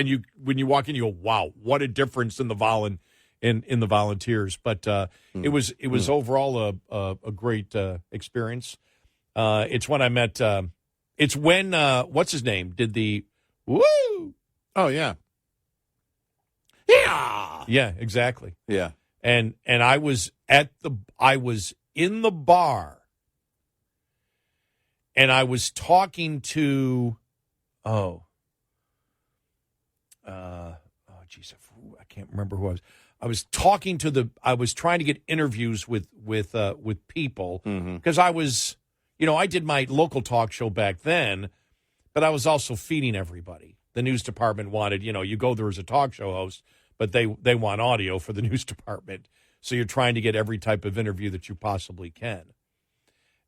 you when you walk in, you go, wow, what a difference in the in the volunteers. But it was overall a great experience. It's when I met. It's when what's his name did the woo. Oh yeah. Yeah, exactly. Yeah. And I was in the bar and I was talking to, I can't remember who I was. I was talking to I was trying to get interviews with people because I was, I did my local talk show back then, but I was also feeding everybody. The news department wanted, you go there as a talk show host, but they want audio for the news department. So you're trying to get every type of interview that you possibly can.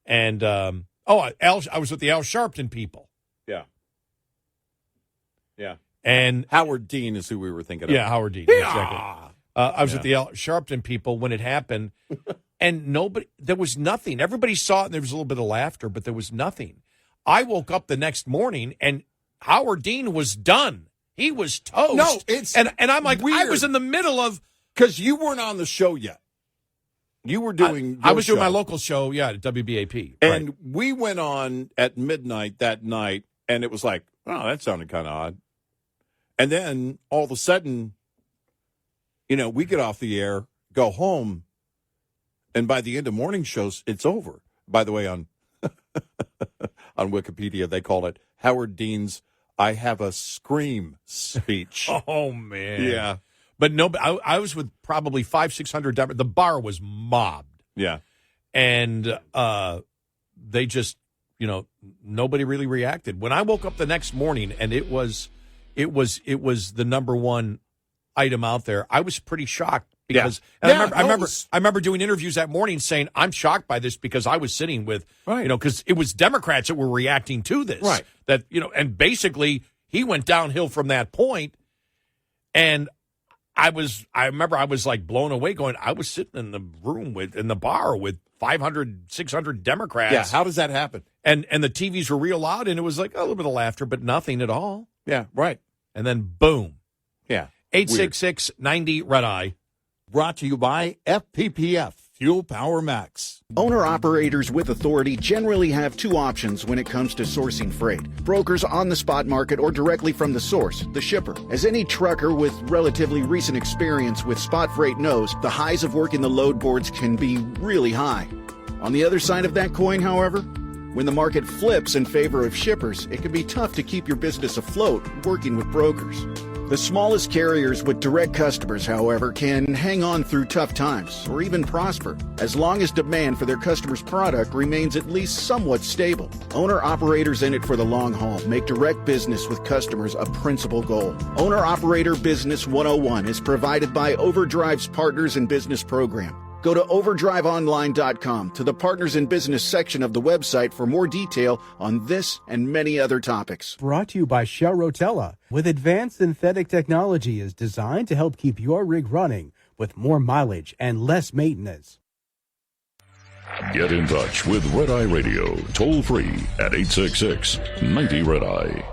And, I was with the Al Sharpton people. Yeah. Yeah. And Howard Dean is who we were thinking of. Yeah, Howard Dean. Exactly. I was with the Al Sharpton people when it happened, and there was nothing. Everybody saw it, and there was a little bit of laughter, but there was nothing. I woke up the next morning, and Howard Dean was done. He was toast. No, it's and I'm like, weird. I was in the middle of... Because you weren't on the show yet. You were doing I was doing my local show, at WBAP. And right. We went on at midnight that night, and it was like, oh, that sounded kind of odd. And then all of a sudden, we get off the air, go home, and by the end of morning shows, it's over. By the way, on on Wikipedia, they call it Howard Dean's I Have a Scream speech. Oh, man. Yeah. But no, I was with probably 500-600. The bar was mobbed. Yeah. And they just, nobody really reacted. When I woke up the next morning and it was the number one item out there, I was pretty shocked because I remember doing interviews that morning saying I'm shocked by this because I was sitting with because it was Democrats that were reacting to this. Right. That and basically he went downhill from that point, and I remember I was like blown away going, I was sitting in the room in the bar with 500, 600 Democrats. Yeah, how does that happen? And the TVs were real loud, and it was like a little bit of laughter, but nothing at all. Yeah, right. And then boom. Yeah. 866-90-RED-EYE. Brought to you by FPPF, Fuel Power Max. Owner-operators with authority generally have two options when it comes to sourcing freight. Brokers on the spot market or directly from the source, the shipper. As any trucker with relatively recent experience with spot freight knows, the highs of working the load boards can be really high. On the other side of that coin, however, when the market flips in favor of shippers, it can be tough to keep your business afloat working with brokers. The smallest carriers with direct customers, however, can hang on through tough times or even prosper as long as demand for their customers' product remains at least somewhat stable. Owner-operators in it for the long haul make direct business with customers a principal goal. Owner-Operator Business 101 is provided by Overdrive's Partners in Business program. Go to overdriveonline.com to the Partners in Business section of the website for more detail on this and many other topics. Brought to you by Shell Rotella. With advanced synthetic technology is designed to help keep your rig running with more mileage and less maintenance. Get in touch with Red Eye Radio, toll free at 866-90-RED-EYE.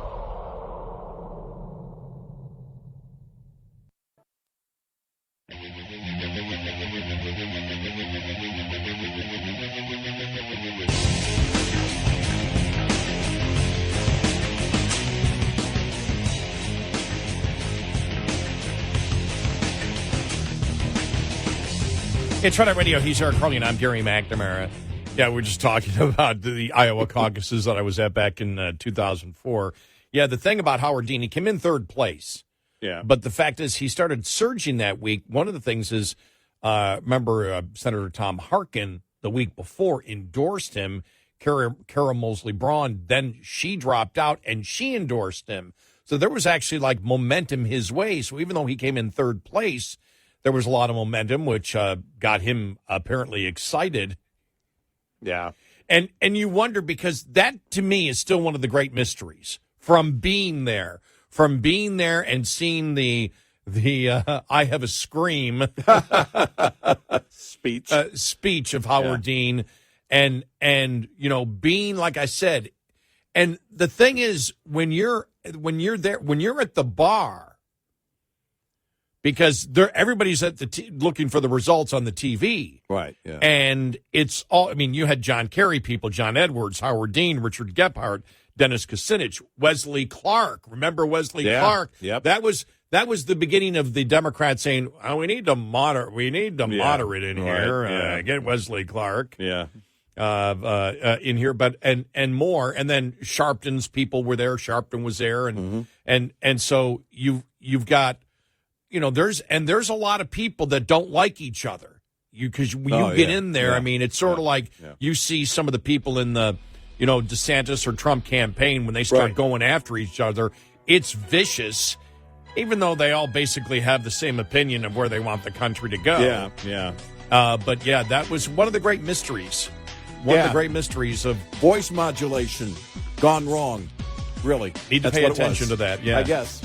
It's Red Eye Radio. He's Eric Carly, and I'm Gary McNamara. Yeah, we're just talking about the Iowa caucuses that I was at back in 2004. Yeah, the thing about Howard Dean, he came in third place. Yeah. But the fact is he started surging that week. One of the things is, remember Senator Tom Harkin the week before endorsed him, Kara Mosley Braun. Then she dropped out, and she endorsed him. So there was actually like momentum his way. So even though he came in third place, there was a lot of momentum, which got him apparently excited. Yeah. And you wonder, because that, to me, is still one of the great mysteries from being there and seeing the I Have a Scream speech of Howard Dean and being, like I said, and the thing is, when you're there, when you're at the bar, because everybody's at looking for the results on the TV. Right, yeah. And it's all, you had John Kerry people, John Edwards, Howard Dean, Richard Gephardt, Dennis Kucinich, Wesley Clark. Remember Wesley Clark? Yep. That was the beginning of the Democrats saying, oh, we need to moderate in here. Yeah. Get Wesley Clark. Yeah. in here, but and more, and then Sharpton's people were there. Sharpton was there, and so you've got, there's a lot of people that don't like each other. Because when you get in there, I mean, it's sort of like you see some of the people in the, DeSantis or Trump campaign when they start going after each other. It's vicious, even though they all basically have the same opinion of where they want the country to go. But that was one of the great mysteries. One of the great mysteries of voice modulation gone wrong. Really. Need to pay attention to that, I guess.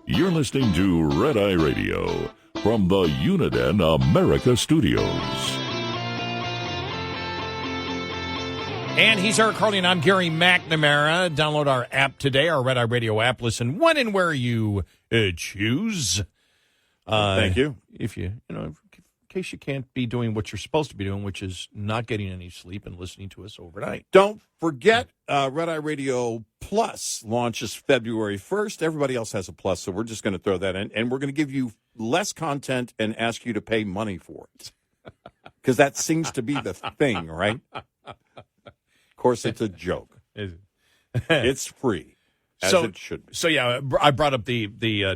You're listening to Red Eye Radio from the Uniden America Studios. And he's Eric Harley, and I'm Gary McNamara. Download our app today, our Red Eye Radio app. Listen when and where you choose. Thank you. If you, in case you can't be doing what you're supposed to be doing, which is not getting any sleep and listening to us overnight. Don't forget, Red Eye Radio Plus launches February 1st. Everybody else has a plus, so we're just going to throw that in. And we're going to give you less content and ask you to pay money for it. Because that seems to be the thing, right? Of course, it's a joke. It's free. As it should be. So, I brought up the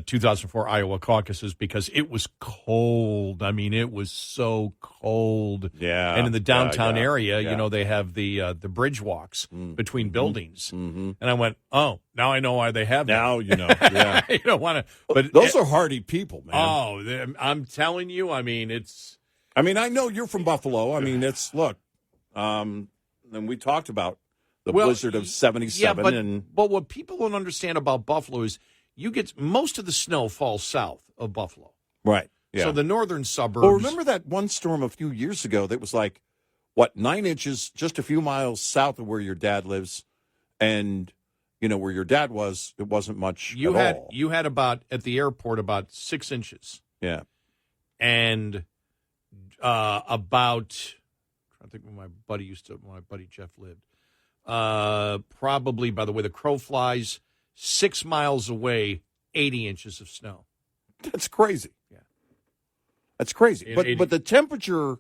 2004 Iowa caucuses because it was cold. I mean, it was so cold. Yeah. And in the downtown area, they have the bridge walks between buildings. Mm-hmm. And I went, oh, now I know why they have that. Now you know. Yeah. You don't want to. But those are hardy people, man. Oh, I'm telling you, I mean, it's. I mean, I know you're from Buffalo. I mean, look, and we talked about the blizzard of 77. But what people don't understand about Buffalo is you get most of the snow falls south of Buffalo. Right. Yeah. So the northern suburbs. Well, remember that one storm a few years ago that was 9 inches just a few miles south of where your dad lives, and where your dad was, it wasn't much at all. You had at the airport about 6 inches. Yeah. And about, I'm trying to think where my buddy Jeff lived. Probably, by the way the crow flies, 6 miles away, 80 inches of snow. That's crazy. Yeah. That's crazy. But the temperature,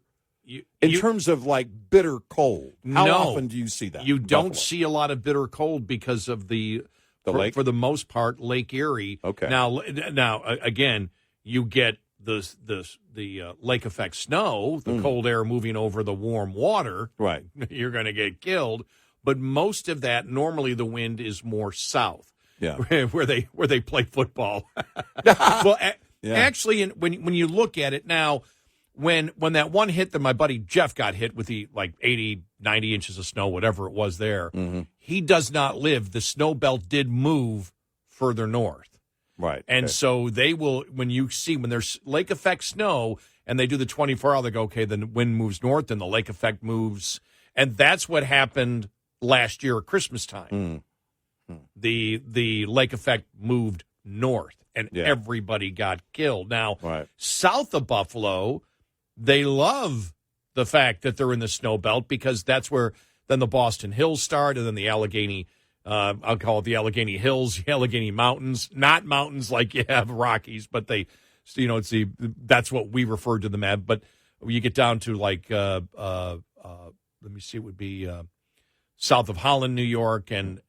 in terms of bitter cold, how often do you see that? You don't see a lot of bitter cold because of the lake? For the most part, Lake Erie. Okay. Now again, you get the lake effect snow, the cold air moving over the warm water. Right. You're going to get killed. But most of that, normally the wind is more south, where they play football. Well, actually, when you look at it now, when that one hit that my buddy Jeff got hit with the 80, 90 inches of snow, whatever it was there, he does not live. The snow belt did move further north. Right. And so they will, when there's lake effect snow and they do the 24-hour, they go, okay, the wind moves north and the lake effect moves. And that's what happened last year at Christmas time. The lake effect moved north, and everybody got killed. Now, south of Buffalo, they love the fact that they're in the snow belt because that's where then the Boston Hills start, and then the Allegheny, I'll call it the Allegheny Hills, the Allegheny Mountains. Not mountains like you have Rockies, but that's what we refer to them as. But you get down to let me see, it would be south of Holland, New York, and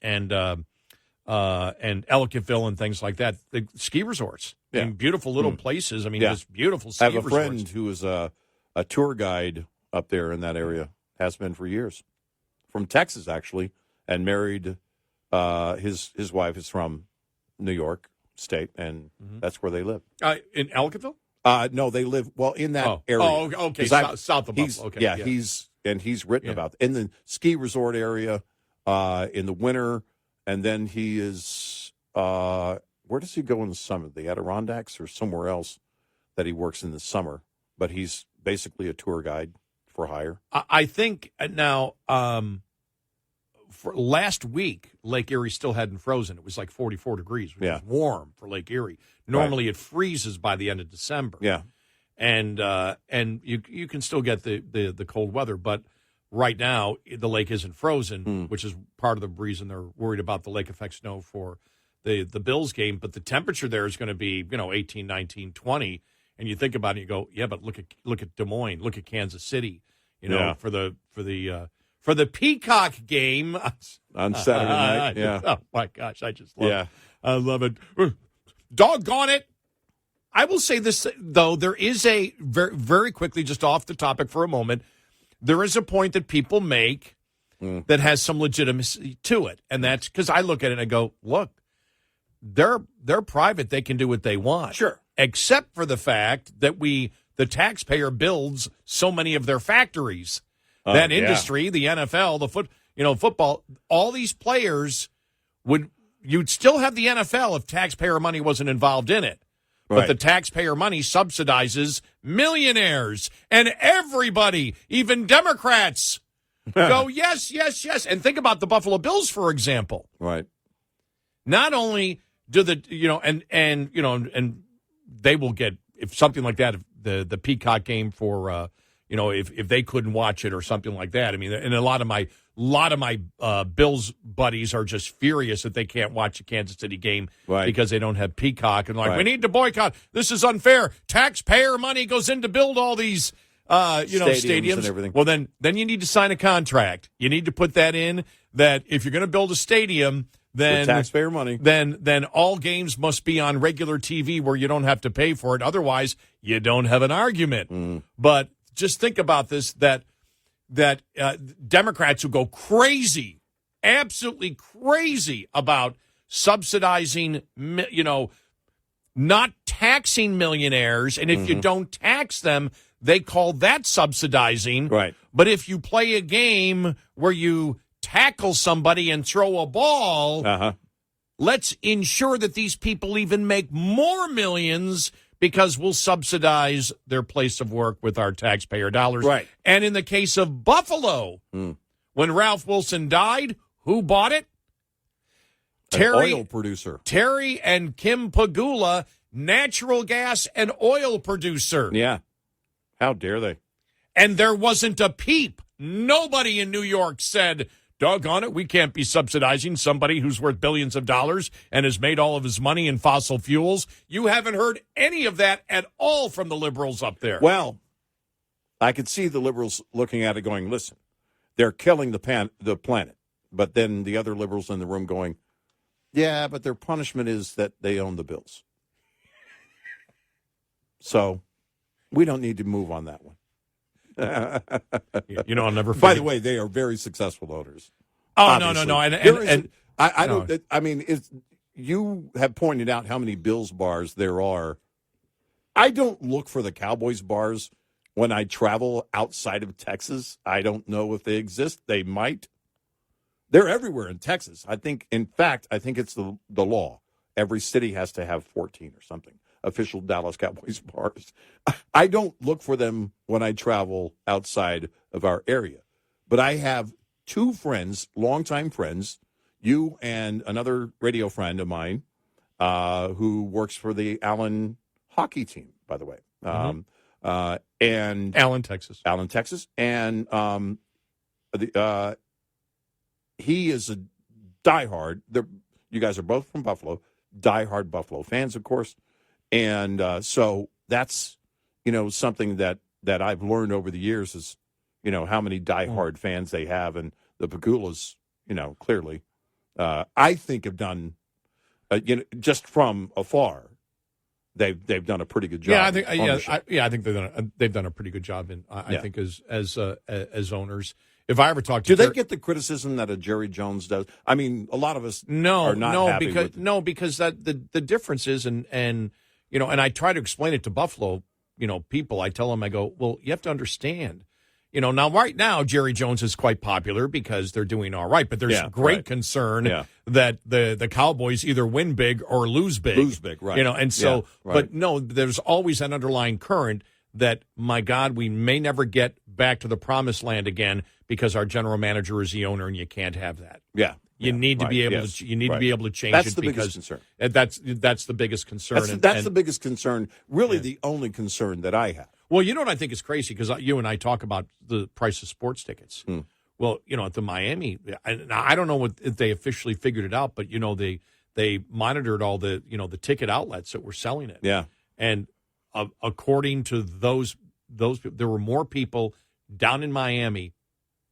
Ellicottville and things like that. The ski resorts, beautiful little places. I mean, just beautiful ski resorts. I have a friend who is a tour guide up there in that area, has been for years, from Texas actually, and married. His wife is from New York State, and that's where they live. In Ellicottville? No, they live in that area. Oh, okay, south of Buffalo. Okay, he's written about in the ski resort area in the winter, and then he is where does he go in the summer? The Adirondacks or somewhere else that he works in the summer, but he's basically a tour guide for hire. I think now for last week, Lake Erie still hadn't frozen. It was like 44 degrees, which is warm for Lake Erie. Normally it freezes by the end of December. Yeah. And you can still get the cold weather, but right now the lake isn't frozen, which is part of the reason they're worried about the lake effect snow for the Bills game. But the temperature there is going to be 18, 19, 20, and you think about it, you go, yeah, but look at Des Moines, look at Kansas City, for the Peacock game on Saturday night. Yeah. Oh my gosh, I just love it. I love it. Doggone it. I will say this, though, there is a, very, very quickly, just off the topic for a moment, there is a point that people make that has some legitimacy to it. And that's because I look at it and I go, look, they're private. They can do what they want. Sure. Except for the fact that the taxpayer builds so many of their factories. That industry, the NFL, the football, all these players you'd still have the NFL if taxpayer money wasn't involved in it. But the taxpayer money subsidizes millionaires and everybody, even Democrats, go, yes, yes, yes. And think about the Buffalo Bills, for example. Right. Not only do and they will get, if something like that, if the Peacock game for, if they couldn't watch it or something like that. I mean, and a lot of my Bills buddies are just furious that they can't watch a Kansas City game because they don't have Peacock. And we need to boycott. This is unfair. Taxpayer money goes in to build all these, stadiums and everything. Well, then you need to sign a contract. You need to put that in that if you're going to build a stadium, then with taxpayer money, then all games must be on regular TV where you don't have to pay for it. Otherwise, you don't have an argument. But just think about this, that Democrats who go crazy, absolutely crazy about subsidizing, not taxing millionaires. And if you don't tax them, they call that subsidizing. Right. But if you play a game where you tackle somebody and throw a ball, let's ensure that these people even make more millions because we'll subsidize their place of work with our taxpayer dollars. Right. And in the case of Buffalo, when Ralph Wilson died, who bought it? An oil producer. Terry and Kim Pagula, natural gas and oil producer. Yeah. How dare they? And there wasn't a peep. Nobody in New York said, doggone it, we can't be subsidizing somebody who's worth billions of dollars and has made all of his money in fossil fuels. You haven't heard any of that at all from the liberals up there. Well, I could see the liberals looking at it going, listen, they're killing the planet. But then the other liberals in the room going, yeah, but their punishment is that they own the bills. So we don't need to move on that one. I'll never forget. By the way, they are very successful owners. Oh, obviously. no. I don't. I mean, you have pointed out how many Bills bars there are. I don't look for the Cowboys bars when I travel outside of Texas. I don't know if they exist. They might. They're everywhere in Texas. In fact, I think it's the law. Every city has to have 14 or something. Official Dallas Cowboys bars. I don't look for them when I travel outside of our area. But I have two friends, longtime friends, you and another radio friend of mine who works for the Allen hockey team, by the way. And Allen, Texas. And he is a diehard. You guys are both from Buffalo, diehard Buffalo fans, of course. And so that's, something that I've learned over the years is, how many diehard fans they have. And the Pagulas, clearly, I think have done, just from afar, they've done a pretty good job. Yeah, I think they've done a pretty good job. I think as owners. If I ever talk to, do they get the criticism that a Jerry Jones does? I mean, a lot of us are not happy with it. Because that the difference is, and I try to explain it to Buffalo, people. I tell them, I go, well, you have to understand, now right now Jerry Jones is quite popular because they're doing all right, but there's great concern that the Cowboys either win big or lose big. Right. And so, but no, there's always an underlying current that, my God, we may never get back to the promised land again because our general manager is the owner, and you can't have that. Yeah. You need to be able to. You need to be able to change it because that's the biggest concern. That's the biggest concern. Really, the only concern that I have. Well, you know what I think is crazy, because you and I talk about the price of sports tickets. Well, at the Miami, I don't know if they officially figured it out, but they monitored all the the ticket outlets that were selling it. Yeah, and according to those there were more people down in Miami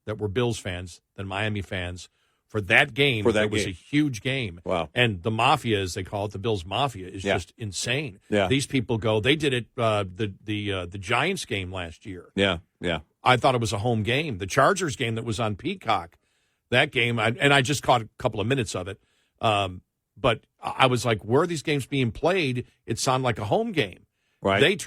that were Bills fans than Miami fans for that game. It was a huge game. Wow. And the Mafia, as they call it, the Bills Mafia, is just insane. Yeah. These people go. They did it the Giants game last year. Yeah, yeah. I thought it was a home game. The Chargers game that was on Peacock, that game, I just caught a couple of minutes of it. But I was like, where are these games being played? It sounded like a home game. Right.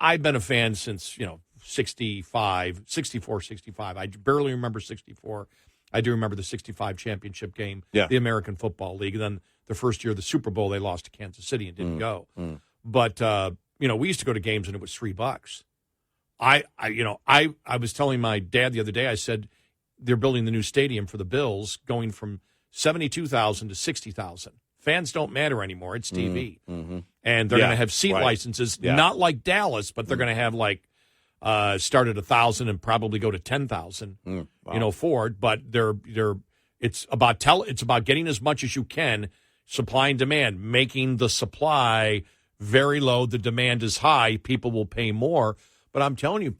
I've been a fan since 64, 65. I barely remember 64. I do remember the 65 championship game, the American Football League. And then the first year of the Super Bowl, they lost to Kansas City and didn't go. But, we used to go to games and it was $3. I was telling my dad the other day, I said, they're building the new stadium for the Bills, going from 72,000 to 60,000. Fans don't matter anymore. It's TV. And they're going to have seat licenses, not like Dallas, but they're going to have start at 1,000 and probably go to 10,000. For it. But it's about getting as much as you can, supply and demand, making the supply very low. The demand is high. People will pay more. But I'm telling you,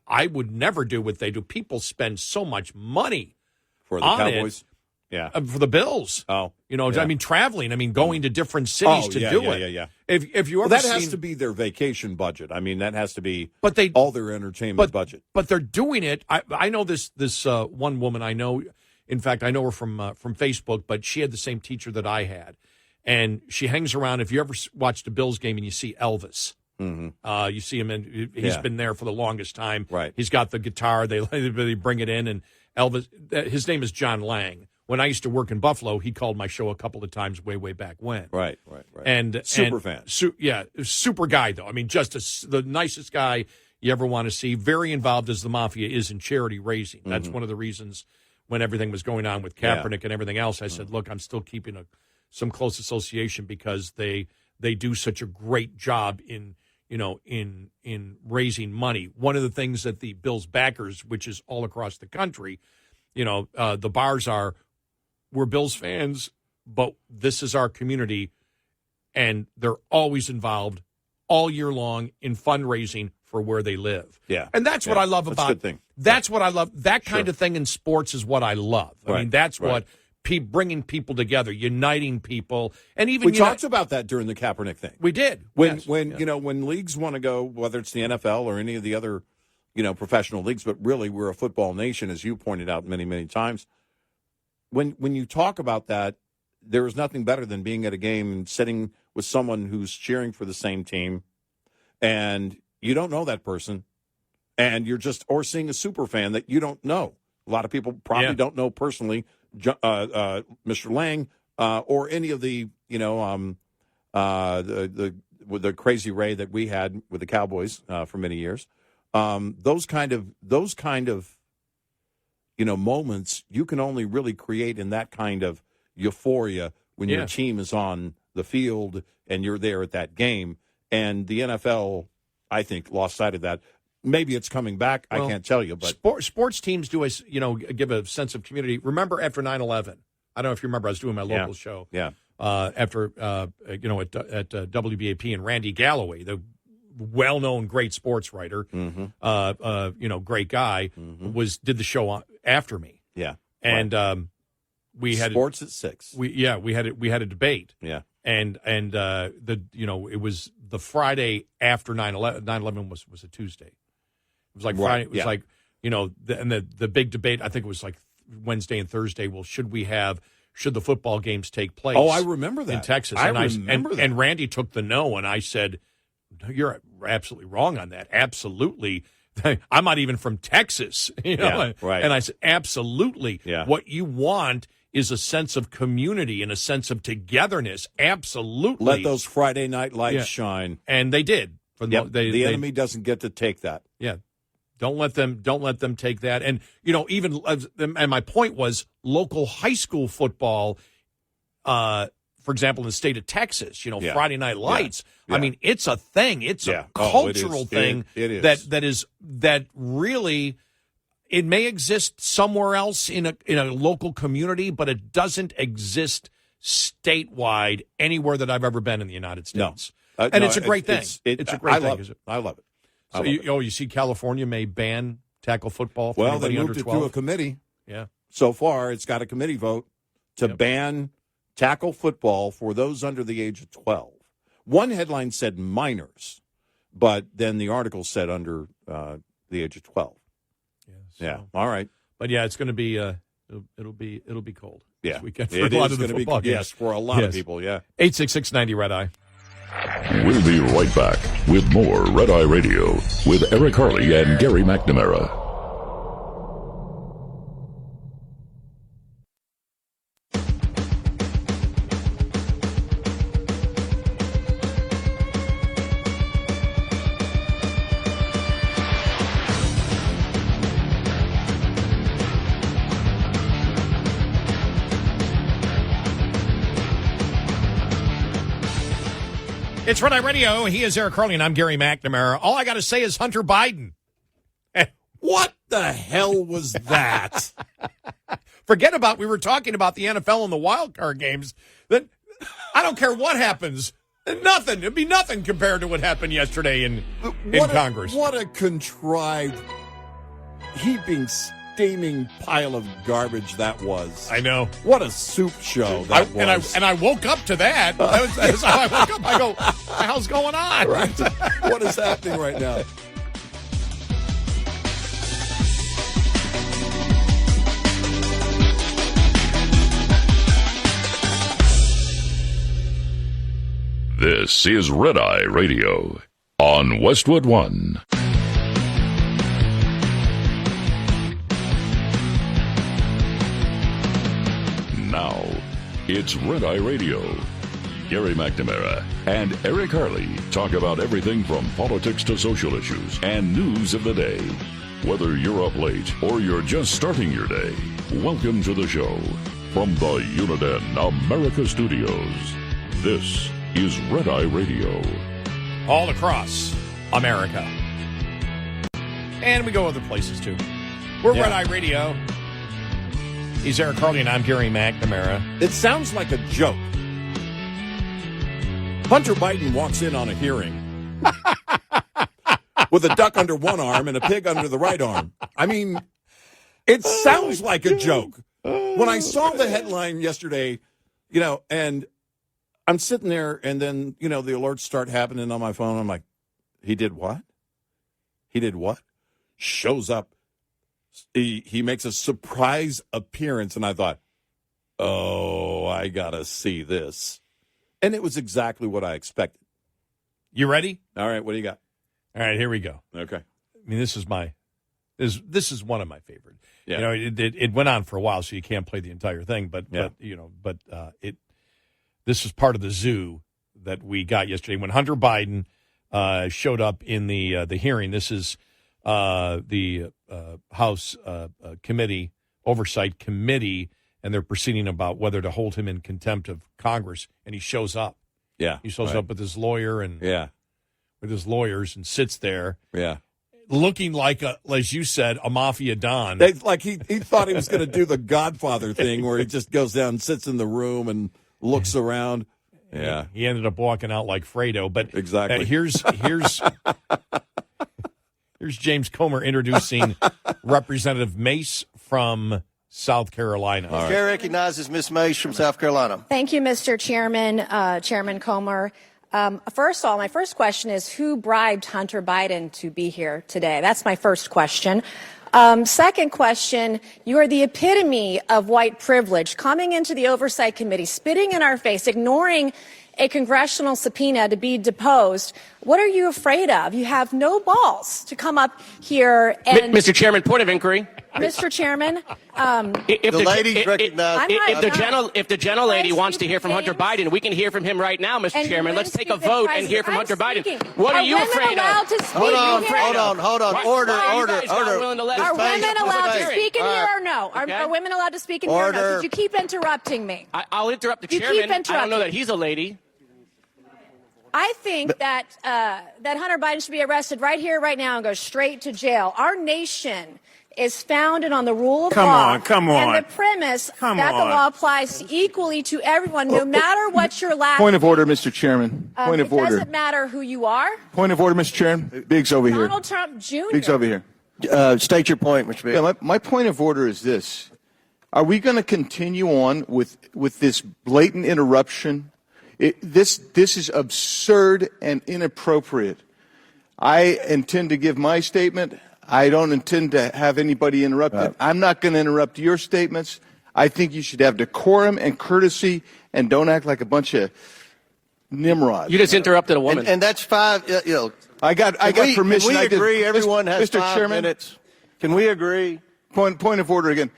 I would never do what they do. People spend so much money for the Cowboys. For the Bills. Oh. I mean, traveling. Going to different cities to do it. Yeah. If you ever that has to be their vacation budget. I mean, that has to be all their entertainment budget. But they're doing it. I know this one woman I know. In fact, I know her from Facebook, but she had the same teacher that I had. And she hangs around. If you ever watched a Bills game and you see Elvis, you see him, and he's been there for the longest time. Right. He's got the guitar. They bring it in, and Elvis. His name is John Lang. When I used to work in Buffalo, he called my show a couple of times way back when. Right. And super fan. Super guy though. I mean, just the nicest guy you ever want to see. Very involved as the Mafia is in charity raising. That's one of the reasons when everything was going on with Kaepernick and everything else. I said, look, I'm still keeping some close association because they do such a great job in raising money. One of the things that the Bills backers, which is all across the country, the bars are, we're Bills fans, but this is our community, and they're always involved all year long in fundraising for where they live. Yeah. And that's what I love about that's a good thing. That's what I love. That kind of thing in sports is what I love. I mean, that's what bringing people together, uniting people, and even we talked about that during the Kaepernick thing. We did when leagues want to go, whether it's the NFL or any of the other professional leagues, but really we're a football nation, as you pointed out many times. When you talk about that, there is nothing better than being at a game and sitting with someone who's cheering for the same team, and you don't know that person, and you're or seeing a super fan that you don't know. A lot of people probably don't know personally Mr. Lang or any of the the Crazy Ray that we had with the Cowboys for many years. Those kind of moments you can only really create in that kind of euphoria when your team is on the field and you're there at that game. And the NFL, I think, lost sight of that. Maybe it's coming back. Well, I can't tell you. But sports teams do give a sense of community. Remember after 9/11, I don't know if you remember, I was doing my local show. Yeah. At WBAP, and Randy Galloway, the well-known great sports writer, great guy, did the show after me. Yeah. And we had sports at 6. We had a debate. Yeah. And it was the Friday after 9/11. 9/11 was a Tuesday. It was like Friday. It was like, the big debate, I think it was like Wednesday and Thursday. Well, should the football games take place? Oh, I remember that. In Texas. I remember that. And Randy took the no, and I said, no, you're absolutely wrong on that. Absolutely. I'm not even from Texas. Right. And I said, absolutely. Yeah. What you want is a sense of community and a sense of togetherness. Absolutely. Let those Friday night lights shine. And they did. The enemy doesn't get to take that. Yeah. Don't let them take that. And, and my point was local high school football, for example, in the state of Texas, Friday Night Lights. Yeah. I mean, it's a thing. It's a cultural thing it is. that really, it may exist somewhere else in a local community, but it doesn't exist statewide anywhere that I've ever been in the United States. No. It's a great thing. It's a great thing. I love it. So you see California may ban tackle football for anybody under 12? Well, they moved it through a committee. Yeah. So far, it's got a committee vote to ban tackle football for those under the age of 12. One headline said minors, but then the article said under the age of 12. Yeah. All right. But it's going to be it'll be cold. Yeah. This weekend for a lot of the football games. Yes, for a lot of people. Yeah. 866-90 Red Eye. We'll be right back with more Red Eye Radio with Eric Harley and Gary McNamara. It's Red Eye Radio. He is Eric Harley, and I'm Gary McNamara. All I got to say is Hunter Biden. What the hell was that? Forget about, we were talking about the NFL and the wild card games. That I don't care what happens. Nothing. It'd be nothing compared to what happened yesterday in Congress. What a contrived, heaping, steaming pile of garbage that was. I know. What a soup show that was. And I woke up to that. That's how I woke up. I go, what the hell's going on? Right. What is happening right now? This is Red Eye Radio on Westwood One. Now, it's Red Eye Radio. Gary McNamara and Eric Harley talk about everything from politics to social issues and news of the day. Whether you're up late or you're just starting your day, welcome to the show. From the Uniden America Studios, this is Red Eye Radio. All across America. And we go other places, too. We're Red Eye Radio. He's Eric Harley, and I'm Gary McNamara. It sounds like a joke. Hunter Biden walks in on a hearing with a duck under one arm and a pig under the right arm. I mean, it sounds like a joke. When I saw the headline yesterday, and I'm sitting there, and then, the alerts start happening on my phone. I'm like, he did what? He did what? Shows up. He makes a surprise appearance, and I thought, oh, I got to see this. And it was exactly what I expected. You ready? All right, what do you got? All right, here we go. Okay. I mean, this is one of my favorite. Yeah. It went on for a while, so you can't play the entire thing, but this is part of the zoo that we got yesterday when Hunter Biden showed up in the hearing. This is the House Committee Oversight Committee, and they're proceeding about whether to hold him in contempt of Congress. And he shows up. Yeah, he shows up with his lawyer and with his lawyers and sits there. Yeah, looking like as you said, a mafia don. He thought he was going to do the Godfather thing, where he just goes down, and sits in the room, and looks around. Yeah, he ended up walking out like Fredo. But exactly. Here's James Comer introducing Representative Mace from South Carolina. The chair recognizes Ms. Mace from South Carolina. Thank you, Mr. Chairman, Chairman Comer. First of all, my first question is, who bribed Hunter Biden to be here today? That's my first question. Second question, you are the epitome of white privilege, coming into the Oversight Committee, spitting in our face, ignoring a congressional subpoena to be deposed. What are you afraid of? You have no balls to come up here and... Mr. Chairman, point of inquiry. Mr. Chairman, if the ladies recognize, if the gentlelady wants to hear from Hunter Biden, we can hear from him right now, Mr. Chairman. Let's take a vote and hear from Hunter Biden. What are you afraid of? Hold on. Order. Are women allowed to speak in here or no? Are women allowed to speak in here or no? Because you keep interrupting me. I'll interrupt the chairman. I don't know that he's a lady. I think that Hunter Biden should be arrested right here, right now, and go straight to jail. Our nation is founded on the rule of law. Come on. And the premise that the law applies equally to everyone, no matter what your last Point of order, Mr. Chairman. Point of order. It doesn't matter who you are. Point of order, Mr. Chairman. Biggs over here. Donald Trump Jr. Biggs over here. State your point, Mr. Biggs. Yeah, my point of order is this. Are we going to continue on with this blatant interruption? This is absurd and inappropriate. I intend to give my statement. I don't intend to have anybody interrupted. I'm not going to interrupt your statements. I think you should have decorum and courtesy and don't act like a bunch of nimrods. You just interrupted a woman. And that's 5, I got permission. Can we agree everyone has Mr. 5 Chairman, minutes? Can we agree? Point of order again.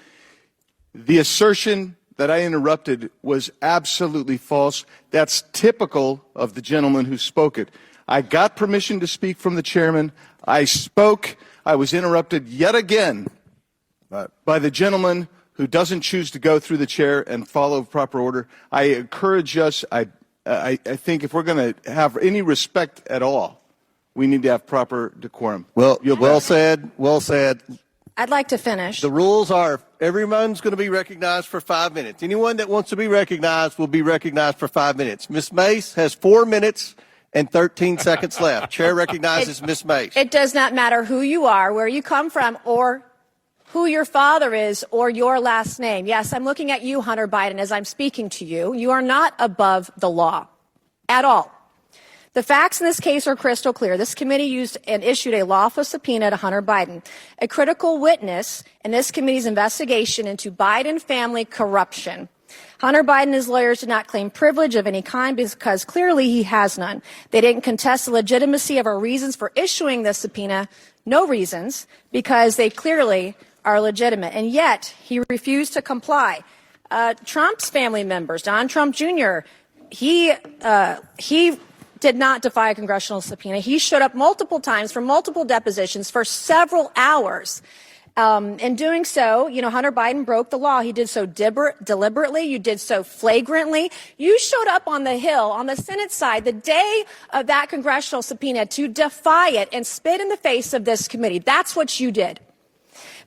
The assertion that I interrupted was absolutely false. That's typical of the gentleman who spoke it. I got permission to speak from the chairman. I spoke. I was interrupted yet again by the gentleman who doesn't choose to go through the chair and follow proper order. I encourage us. I think if we're going to have any respect at all, we need to have proper decorum. Well said. Well said. I'd like to finish. The rules are everyone's going to be recognized for 5 minutes. Anyone that wants to be recognized will be recognized for 5 minutes. Ms. Mace has 4 minutes and 13 seconds left. Chair recognizes Ms. Mace. It does not matter who you are, where you come from, or who your father is, or your last name. Yes, I'm looking at you, Hunter Biden, as I'm speaking to you. You are not above the law at all. The facts in this case are crystal clear. This committee used and issued a lawful subpoena to Hunter Biden, a critical witness in this committee's investigation into Biden family corruption. Hunter Biden and his lawyers did not claim privilege of any kind because clearly he has none. They didn't contest the legitimacy of our reasons for issuing this subpoena, no reasons, because they clearly are legitimate. And yet he refused to comply. Trump's family members, Don Trump Jr., he did not defy a congressional subpoena. He showed up multiple times for multiple depositions for several hours. In doing so, Hunter Biden broke the law. He did so deliberately. You did so flagrantly. You showed up on the Hill, on the Senate side, the day of that congressional subpoena to defy it and spit in the face of this committee. That's what you did.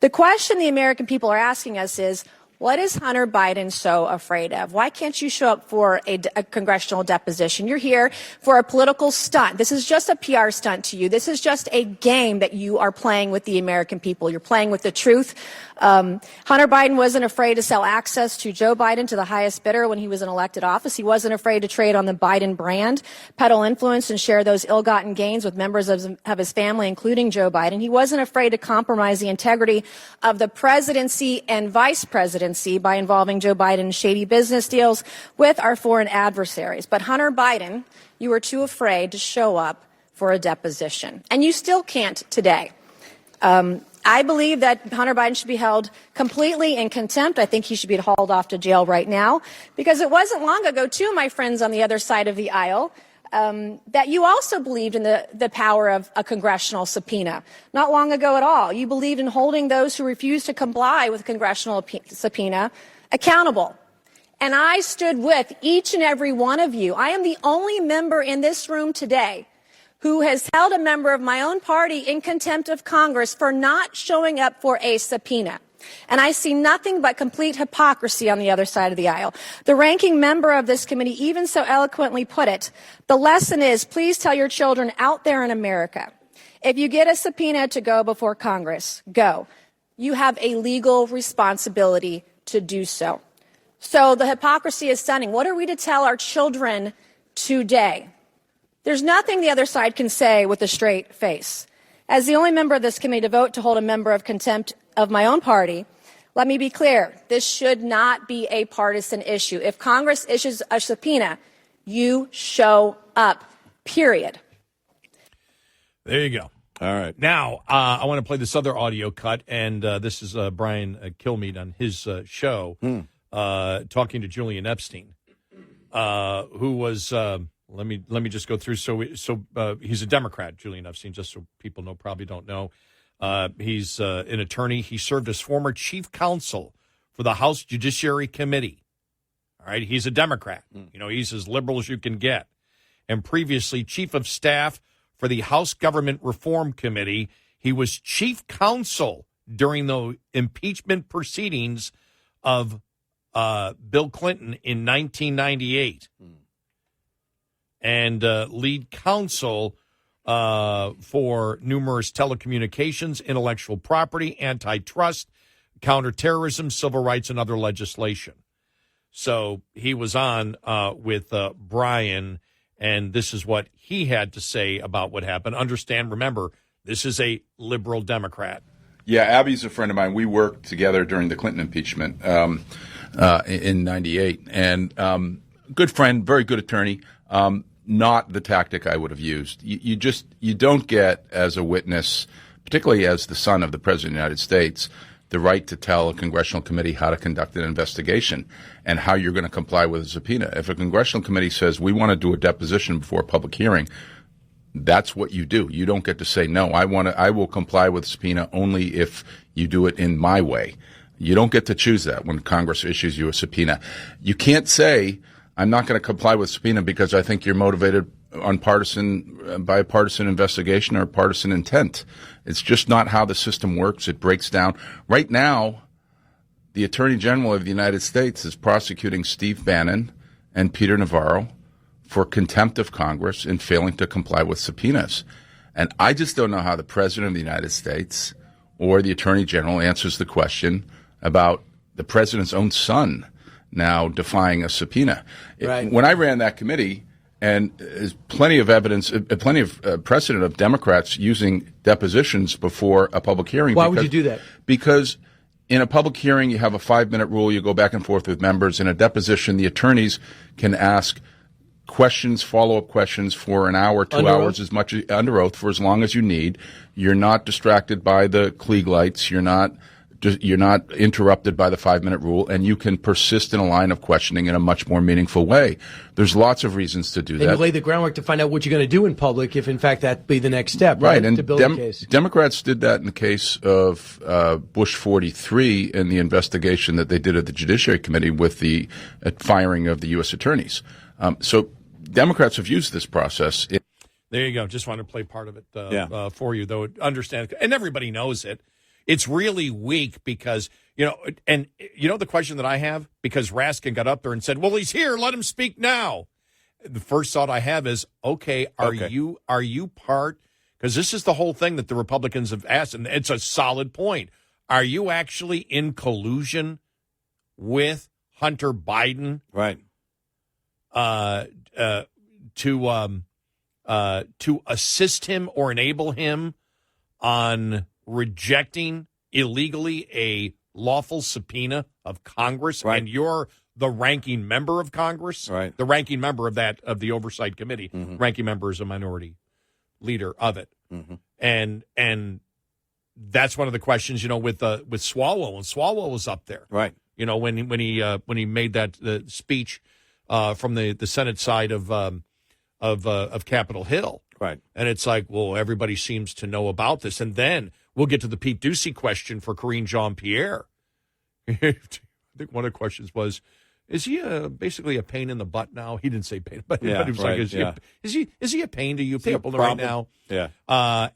The question the American people are asking us is, what is Hunter Biden so afraid of? Why can't you show up for a congressional deposition? You're here for a political stunt. This is just a PR stunt to you. This is just a game that you are playing with the American people. You're playing with the truth. Hunter Biden wasn't afraid to sell access to Joe Biden to the highest bidder when he was in elected office. He wasn't afraid to trade on the Biden brand, peddle influence, and share those ill-gotten gains with members of his family, including Joe Biden. He wasn't afraid to compromise the integrity of the presidency and vice presidency by involving Joe Biden in shady business deals with our foreign adversaries. But Hunter Biden, you were too afraid to show up for a deposition. And you still can't today. I believe that Hunter Biden should be held completely in contempt. I think he should be hauled off to jail right now, because it wasn't long ago, too, my friends on the other side of the aisle, that you also believed in the power of a congressional subpoena. Not long ago at all. You believed in holding those who refuse to comply with a congressional subpoena accountable. And I stood with each and every one of you. I am the only member in this room today who has held a member of my own party in contempt of Congress for not showing up for a subpoena. And I see nothing but complete hypocrisy on the other side of the aisle. The ranking member of this committee even so eloquently put it, the lesson is, please tell your children out there in America, if you get a subpoena to go before Congress, go. You have a legal responsibility to do so. So the hypocrisy is stunning. What are we to tell our children today? There's nothing the other side can say with a straight face. As the only member of this committee to vote to hold a member of contempt of my own party, let me be clear. This should not be a partisan issue. If Congress issues a subpoena, you show up, period. There you go. All right. Now, I want to play this other audio cut, and this is Brian Kilmeade on his show talking to Julian Epstein, who was let me just go through. So he's a Democrat, Julian Epstein, just so people probably don't know. He's an attorney. He served as former chief counsel for the House Judiciary Committee. All right, he's a Democrat. He's as liberal as you can get, and previously chief of staff for the House Government Reform Committee. He was chief counsel during the impeachment proceedings of Bill Clinton in 1998 and lead counsel for numerous telecommunications, intellectual property, antitrust, counterterrorism, civil rights, and other legislation. So he was on with Brian, and this is what he had to say about what happened. Understand, remember, this is a liberal Democrat. Yeah, Abby's a friend of mine. We worked together during the Clinton impeachment in 98. And good friend, very good attorney. Not the tactic I would have used. You don't get, as a witness, particularly as the son of the President of the United States, the right to tell a congressional committee how to conduct an investigation and how you're going to comply with a subpoena. If a congressional committee says, we want to do a deposition before a public hearing, that's what you do. You don't get to say, no, I will comply with subpoena only if you do it in my way. You don't get to choose that when Congress issues you a subpoena. You can't say, I'm not going to comply with subpoena because I think you're motivated by a partisan investigation or partisan intent. It's just not how the system works. It breaks down. Right now, the Attorney General of the United States is prosecuting Steve Bannon and Peter Navarro for contempt of Congress and failing to comply with subpoenas. And I just don't know how the President of the United States or the Attorney General answers the question about the President's own son now defying a subpoena. Right. When I ran that committee, and there's plenty of evidence, plenty of precedent of Democrats using depositions before a public hearing. Why would you do that? Because in a public hearing, you have a 5-minute rule. You go back and forth with members. In a deposition, the attorneys can ask questions, follow-up questions for an hour, 2 hours, as much under oath for as long as you need. You're not distracted by the Klieg lights. You're not interrupted by the 5-minute rule, and you can persist in a line of questioning in a much more meaningful way. There's lots of reasons to do that. And you lay the groundwork to find out what you're going to do in public if, in fact, that be the next step, right? And to build a case. Democrats did that in the case of Bush 43 and the investigation that they did at the Judiciary Committee with the firing of the U.S. attorneys. So Democrats have used this process. There you go. Just wanted to play part of it for you, though. Understand, and everybody knows it. It's really weak because, the question that I have, because Raskin got up there and said, well, he's here, let him speak now. The first thought I have is, are you part, because this is the whole thing that the Republicans have asked, and it's a solid point. Are you actually in collusion with Hunter Biden? Right. To assist him or enable him on rejecting illegally a lawful subpoena of Congress, right. And you're the ranking member of Congress, right? The ranking member of the Oversight Committee. Mm-hmm. Ranking member is a minority leader of it, mm-hmm. and that's one of the questions, with Swalwell, and Swalwell was up there, right? When he made that speech from the Senate side of Capitol Hill. Right. And it's like, well, everybody seems to know about this. And then we'll get to the Pete Ducey question for Karine Jean-Pierre. I think one of the questions was, is he basically a pain in the butt now? He didn't say pain, but he was right, like, is he a pain to you people right now? Yeah.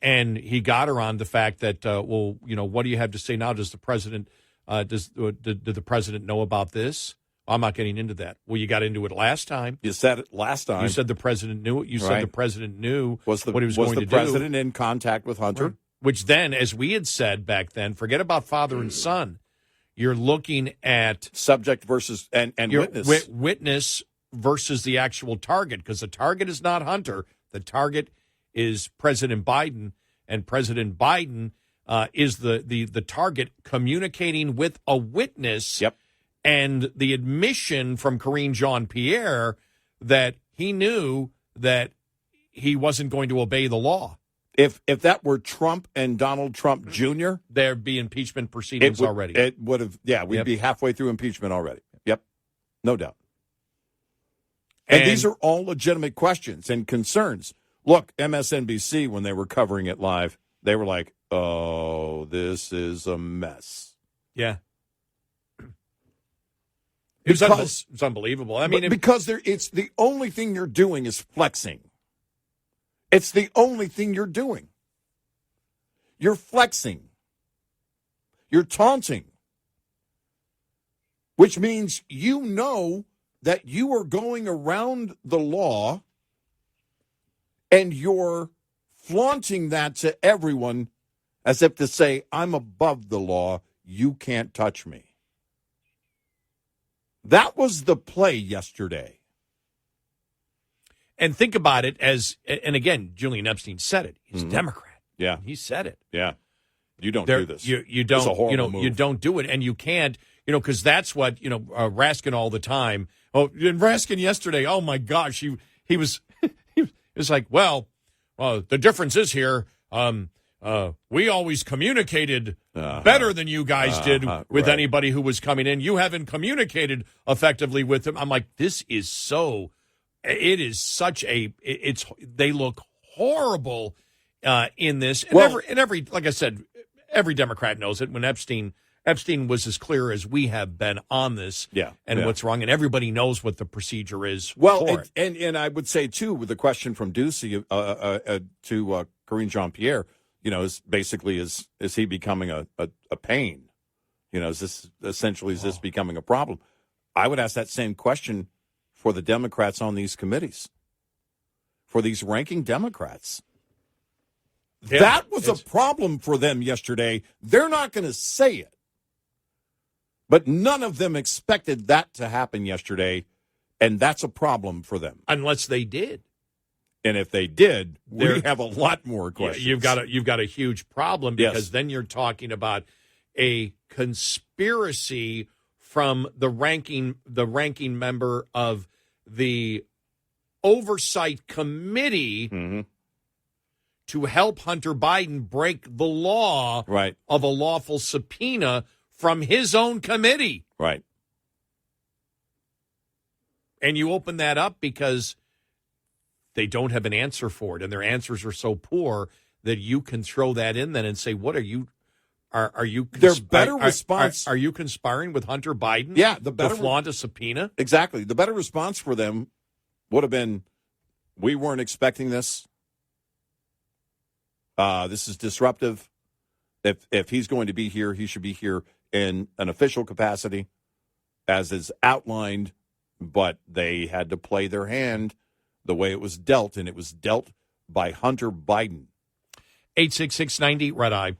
And he got her on the fact that, what do you have to say now? Does the president, did the president know about this? I'm not getting into that. Well, you got into it last time. You said it last time. You said the president knew it. You said the president knew what he was going to do. Was the president in contact with Hunter? Right. Which then, as we had said back then, forget about father and son. You're looking at subject versus and witness. Witness versus the actual target, because the target is not Hunter. The target is President Biden, and President Biden is the target communicating with a witness. Yep. And the admission from Karine Jean-Pierre that he knew that he wasn't going to obey the law. If that were Trump and Donald Trump Jr., there'd be impeachment proceedings already. It would have, we'd be halfway through impeachment already. Yep, no doubt. And these are all legitimate questions and concerns. Look, MSNBC, when they were covering it live, they were like, oh, this is a mess. Yeah. It was unbelievable. I mean, because it's the only thing you're doing is flexing. It's the only thing you're doing. You're flexing. You're taunting. Which means you know that you are going around the law and you're flaunting that to everyone as if to say, I'm above the law, you can't touch me. That was the play yesterday. And think about it and again, Julian Epstein said it. He's a Democrat. Yeah. He said it. Yeah. You don't do this. You don't, it's a horrible move. You don't do it, and you can't, because that's what, Raskin all the time. Oh, and Raskin yesterday, oh my gosh, he was like, well, the difference is here, we always communicated better than you guys did with anybody who was coming in. You haven't communicated effectively with them. I'm like, it is such they look horrible in this. And every, like I said, every Democrat knows it. When Epstein was as clear as we have been on this what's wrong, and everybody knows what the procedure is for it. And I would say, too, with the question from Ducey to Karine Jean-Pierre, is basically, is he becoming a pain? Is this becoming a problem? I would ask that same question for the Democrats on these committees, for these ranking Democrats. Yeah, that was a problem for them yesterday. They're not going to say it. But none of them expected that to happen yesterday, and that's a problem for them. Unless they did. And if they did, we have a lot more questions. You've got a huge problem because then you're talking about a conspiracy from the ranking member of the Oversight Committee to help Hunter Biden break the law of a lawful subpoena from his own committee. Right. And you open that up because they don't have an answer for it, and their answers are so poor that you can throw that in then and say, what are you... Are you their better response? Are you conspiring with Hunter Biden? Yeah, the better to flaunt a subpoena. Exactly. The better response for them would have been, "We weren't expecting this. This is disruptive. If he's going to be here, he should be here in an official capacity, as is outlined." But they had to play their hand the way it was dealt, and it was dealt by Hunter Biden. 866-90 Red Eye.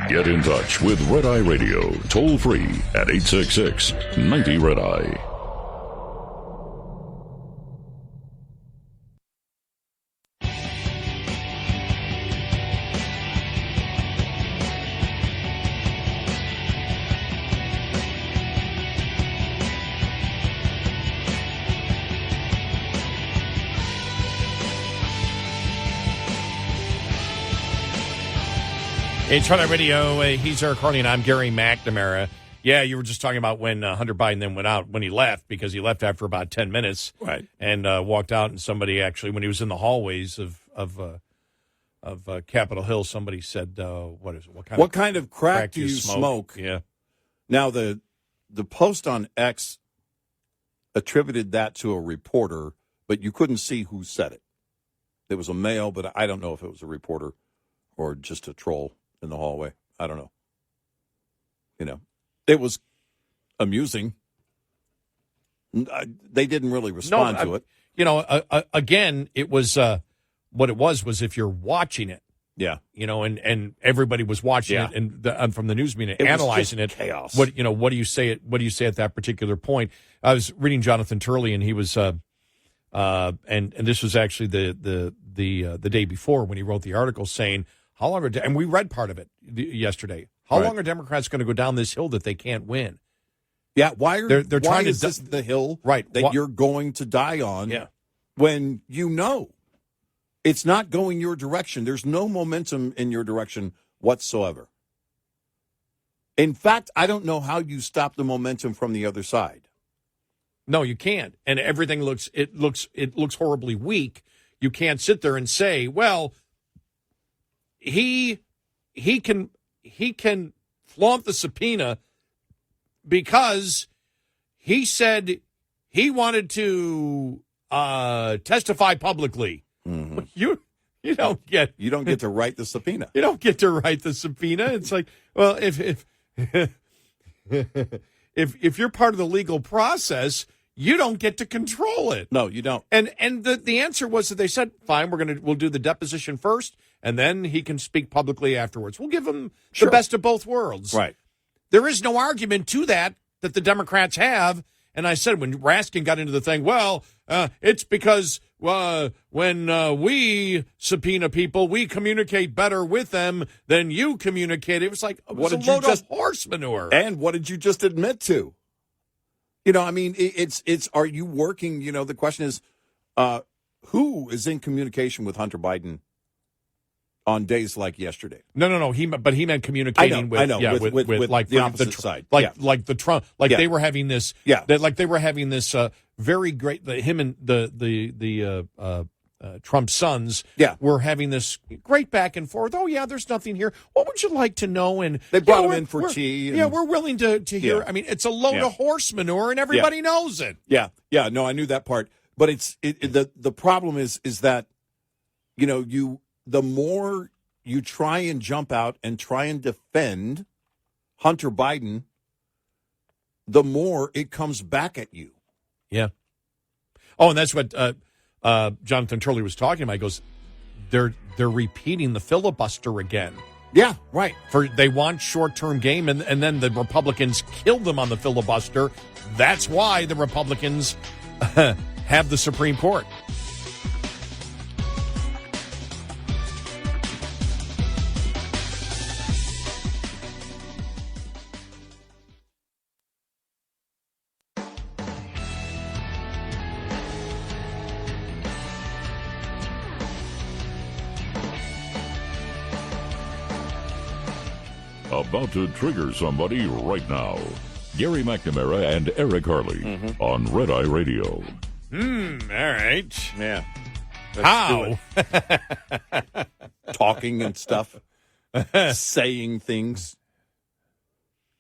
Get in touch with Red Eye Radio, toll free at 866-90 Red Eye. It's Red Eye Radio. He's Eric Carly, and I'm Gary McNamara. Yeah, you were just talking about when Hunter Biden then went out, when he left, because he left after about 10 minutes. Right. And walked out, and somebody actually, when he was in the hallways of Capitol Hill, somebody said, what kind of crack do you smoke? Yeah. Now, the post on X attributed that to a reporter, but you couldn't see who said it. It was a male, but I don't know if it was a reporter or just a troll in the hallway. I don't know. It was amusing. They didn't really respond to it. Again, it was what it was if you're watching it. Yeah. And everybody was watching it and from the news media analyzing it. Chaos. What do you say at that particular point? I was reading Jonathan Turley, and he was and this was actually the day before when he wrote the article saying, how long and we read part of it yesterday. How long are Democrats going to go down this hill that they can't win? Yeah, why they're trying is to this the hill that you're going to die on? Yeah. When you know It's not going your direction. There's no momentum in your direction whatsoever. In fact, I don't know how you stop the momentum from the other side. No, you can't. And everything looks horribly weak. You can't sit there and say, well, he can flaunt the subpoena because he said he wanted to testify publicly. Mm-hmm. You don't get to write the subpoena. You don't get to write the subpoena. It's like, well, if you're part of the legal process, you don't get to control it. No, you don't. And the answer was that they said, fine, we'll do the deposition first, and then he can speak publicly afterwards. We'll give him the best of both worlds. Right. There is no argument to that the Democrats have. And I said, when Raskin got into the thing, well, it's because when we subpoena people, we communicate better with them than you communicate. It was like, it was a load of horse manure. And what did you just admit to? You know, I mean, it's are you working? You know, the question is, who is in communication with Hunter Biden on days like yesterday? No. He meant communicating with like the opposite side, like the Trump, they were having this, very great. Him and the Trump sons, were having this great back and forth. Oh yeah, there's nothing here. What would you like to know? And they brought him in for tea. We're willing to hear. Yeah. I mean, it's a load of horse manure, and everybody knows it. Yeah. No, I knew that part, but the problem is that, you know, the more you try and jump out and try and defend Hunter Biden, the more it comes back at you. Yeah. Oh, and that's what Jonathan Turley was talking about. He goes, they're repeating the filibuster again. Yeah, right. They want short-term game, and then the Republicans killed them on the filibuster. That's why the Republicans have the Supreme Court. About to trigger somebody right now. Gary McNamara and Eric Harley on Red Eye Radio. All right. Yeah. How? Talking and stuff. Saying things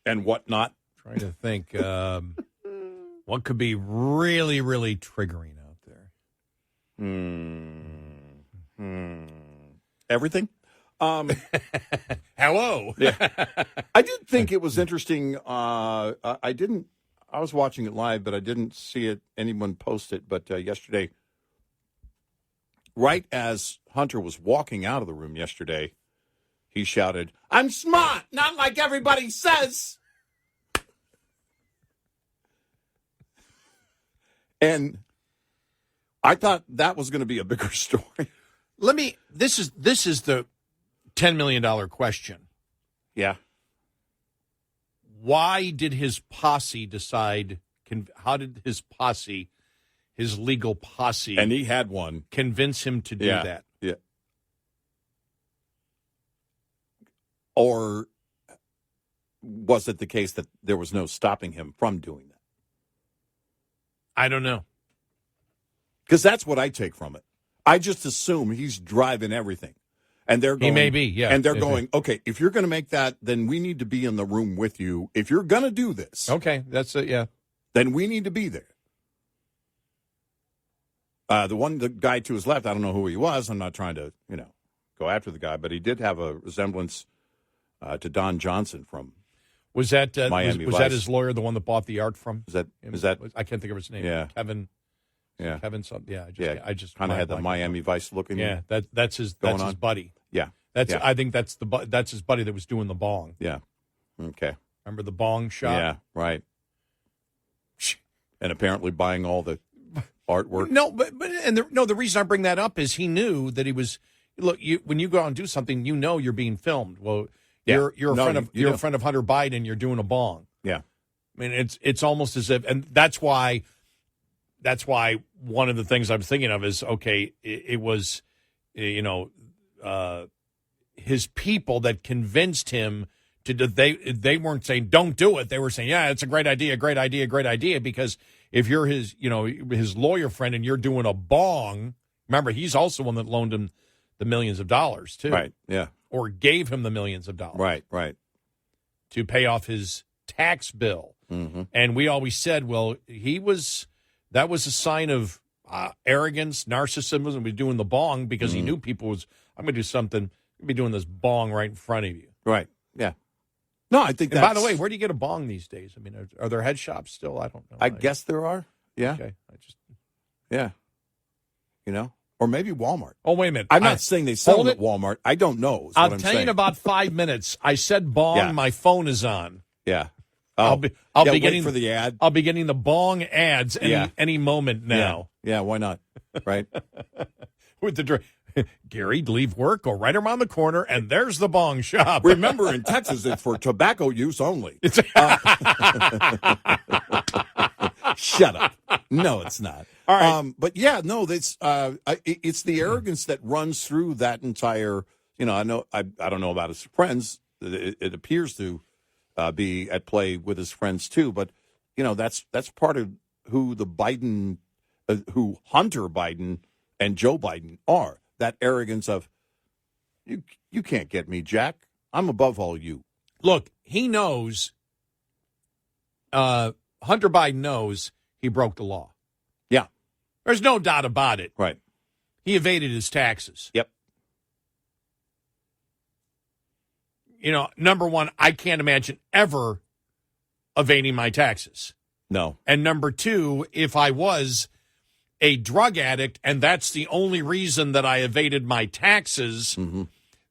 and whatnot. Trying to think what could be really, really triggering out there. Everything? Hello. Yeah. I did think it was interesting. I was watching it live, but I didn't see anyone post it. But yesterday, right as Hunter was walking out of the room yesterday, he shouted, "I'm smart, not like everybody says." And I thought that was going to be a bigger story. This is the $10 million question. Yeah. Why did his posse decide? How did his posse, his legal posse, and he had one, convince him to do that? Yeah. Or was it the case that there was no stopping him from doing that? I don't know. Because that's what I take from it. I just assume he's driving everything. And they're going, he may be, yeah. And they're going, okay, if you're going to make that, then we need to be in the room with you. If you're going to do this. Okay, that's it, yeah. Then we need to be there. The guy to his left, I don't know who he was. I'm not trying to, go after the guy, but he did have a resemblance to Don Johnson from Was that Miami was Vice. that his lawyer, the one that bought the art from? Is that I can't think of his name. Yeah. Kevin. Yeah. Kevin something. Yeah. I just kind of had the Miami Vice looking. Yeah. That's his buddy. Yeah. I think that's his buddy that was doing the bong. Yeah. Okay. Remember the bong shop? Yeah. Right. And apparently buying all the artwork. No, the reason I bring that up is he knew that he was. Look, when you go out and do something, you're being filmed. Well, you're a friend of Hunter Biden. You're doing a bong. Yeah. I mean, it's almost as if, and that's why one of the things I'm thinking of is, okay, it was his people that convinced him to they weren't saying don't do it. They were saying, yeah, it's a great idea, because if you're his lawyer friend and you're doing a bong, remember he's also one that loaned him the millions of dollars too. Right. Yeah. Or gave him the millions of dollars. Right. To pay off his tax bill. Mm-hmm. And we always said, well, that was a sign of arrogance, narcissism, was doing the bong because he knew people I'm going to do something, I'm going to be doing this bong right in front of you. Right. Yeah. No, I think and by the way, where do you get a bong these days? I mean, are there head shops still? I don't know. I guess there are. Yeah. Okay. Yeah. Or maybe Walmart. Oh, wait a minute. I'm not saying they sell them at Walmart. I don't know. I'll tell you in about 5 minutes. I said bong. Yeah. My phone is on. Yeah. I'll be getting for the ad. I'll be getting the bong ads any moment now. Yeah. Why not? Right. With the Gary, leave work, go right around the corner, and there's the bong shop. Remember, in Texas, it's for tobacco use only. Shut up. No, it's not. All right. But yeah, no, it's the arrogance that runs through that entire. I don't know about his friends. It appears to be at play with his friends too. But that's part of who the Biden, who Hunter Biden and Joe Biden are. That arrogance of you can't get me, Jack. I'm above all you. Look, he knows. Hunter Biden knows he broke the law. Yeah. There's no doubt about it. Right. He evaded his taxes. Yep. Number one, I can't imagine ever evading my taxes. No. And number two, if I was a drug addict and that's the only reason that I evaded my taxes,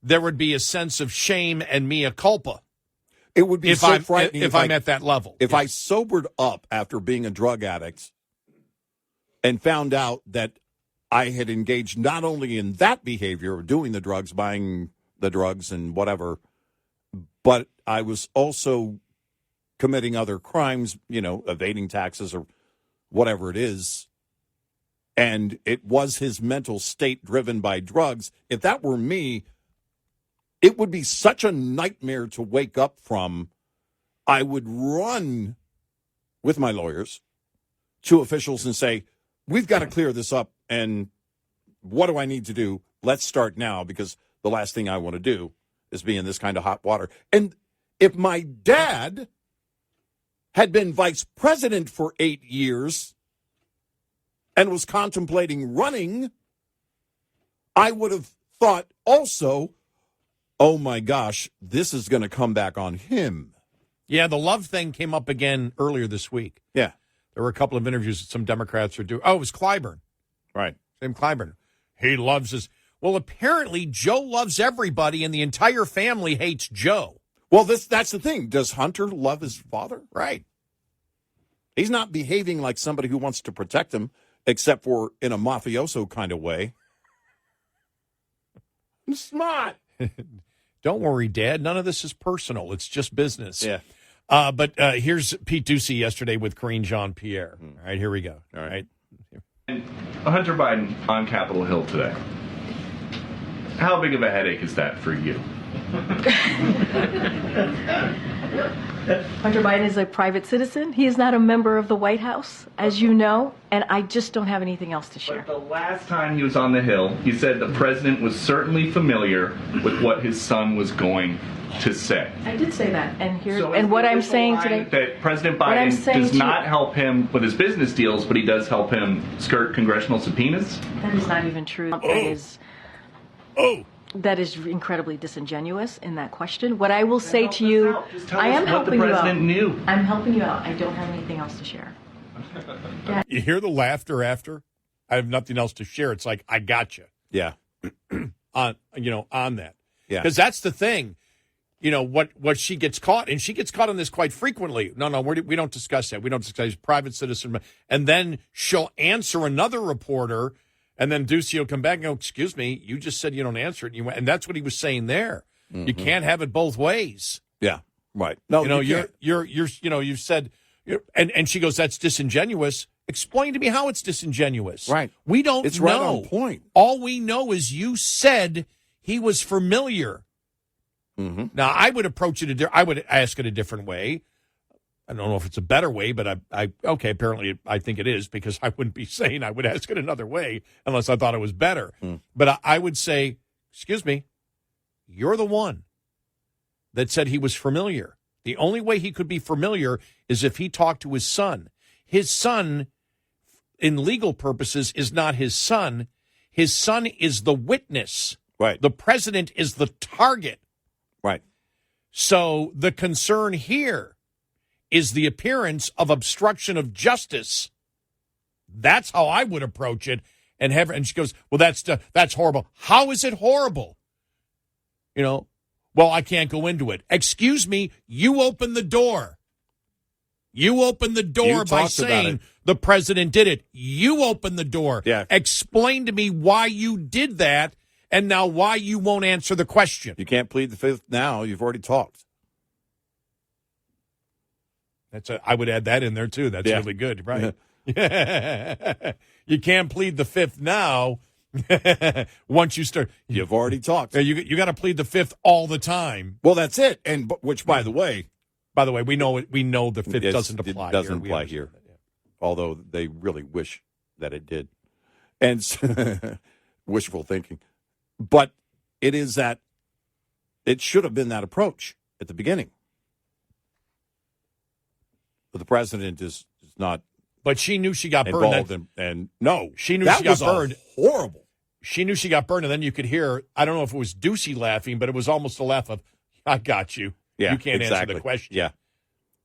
there would be a sense of shame and mea culpa. It would be so frightening if I'm at that level. If I sobered up after being a drug addict and found out that I had engaged not only in that behavior of doing the drugs, buying the drugs and whatever, but I was also committing other crimes, evading taxes or whatever it is, and it was his mental state driven by drugs. If that were me, it would be such a nightmare to wake up from. I would run with my lawyers to officials and say, we've got to clear this up, and what do I need to do? Let's start now, because the last thing I want to do is be in this kind of hot water. And if my dad had been vice president for 8 years and was contemplating running, I would have thought also, oh my gosh, this is going to come back on him. Yeah, the love thing came up again earlier this week. Yeah. There were a couple of interviews that some Democrats are doing. Oh, it was Clyburn. Right. Same Clyburn. He loves his. Well, apparently Joe loves everybody and the entire family hates Joe. Well, that's the thing. Does Hunter love his father? Right. He's not behaving like somebody who wants to protect him, except for in a mafioso kind of way. It's not. Don't worry, Dad. None of this is personal. It's just business. Yeah. But here's Pete Ducey yesterday with Karine Jean-Pierre. All right, here we go. All right. And Hunter Biden on Capitol Hill today. How big of a headache is that for you? Hunter Biden is a private citizen. He is not a member of the White House, as you know, and I just don't have anything else to share. But the last time he was on the Hill, he said the president was certainly familiar with what his son was going to say. I did say that, and what I'm saying today, that President Biden does not help him with his business deals, but he does help him skirt congressional subpoenas. That is not even true. That is incredibly disingenuous in that question. What I will say to you, I am helping you out. What the president knew. I'm helping you out. I don't have anything else to share. You hear the laughter after? I have nothing else to share. It's like, I got you. Yeah. on that. Yeah. Because that's the thing. What she gets caught, and she gets caught on this quite frequently. No, we don't discuss that. We don't discuss private citizen. And then she'll answer another reporter, and then Ducey will come back and go, excuse me, you just said you don't answer it. And that's what he was saying there. Mm-hmm. You can't have it both ways. Yeah, right. No, you've said, and she goes, that's disingenuous. Explain to me how it's disingenuous. Right. We don't It's know. right on point. All we know is you said he was familiar. Mm-hmm. Now, I would approach it, I would ask it a different way. I don't know if it's a better way, but okay, apparently I think it is, because I wouldn't be saying I would ask it another way unless I thought it was better. But I would say, excuse me, you're the one that said he was familiar. The only way he could be familiar is if he talked to his son. His son, in legal purposes, is not his son. His son is the witness. Right. The president is the target. Right. So the concern here is the appearance of obstruction of justice. That's how I would approach it. And she goes, well, that's horrible. How is it horrible? Well, I can't go into it. Excuse me, you opened the door. You opened the door by saying the president did it. You opened the door. Yeah. Explain to me why you did that, and now why you won't answer the question. You can't plead the fifth now. You've already talked. I would add that in there, too. That's really good, right? You can't plead the fifth now. Once you start. You've already talked. You got to plead the fifth all the time. Well, that's it. And which, by the way, we know the fifth doesn't apply. It doesn't apply here. Although they really wish that it did. And wishful thinking. But it is that it should have been that approach at the beginning. But the president is not. But she knew she got burned. And no, she knew she got burned. Horrible. She knew she got burned, and then you could hear, I don't know if it was Ducey laughing, but it was almost a laugh of, I got you. Yeah, you can't answer the question. Yeah.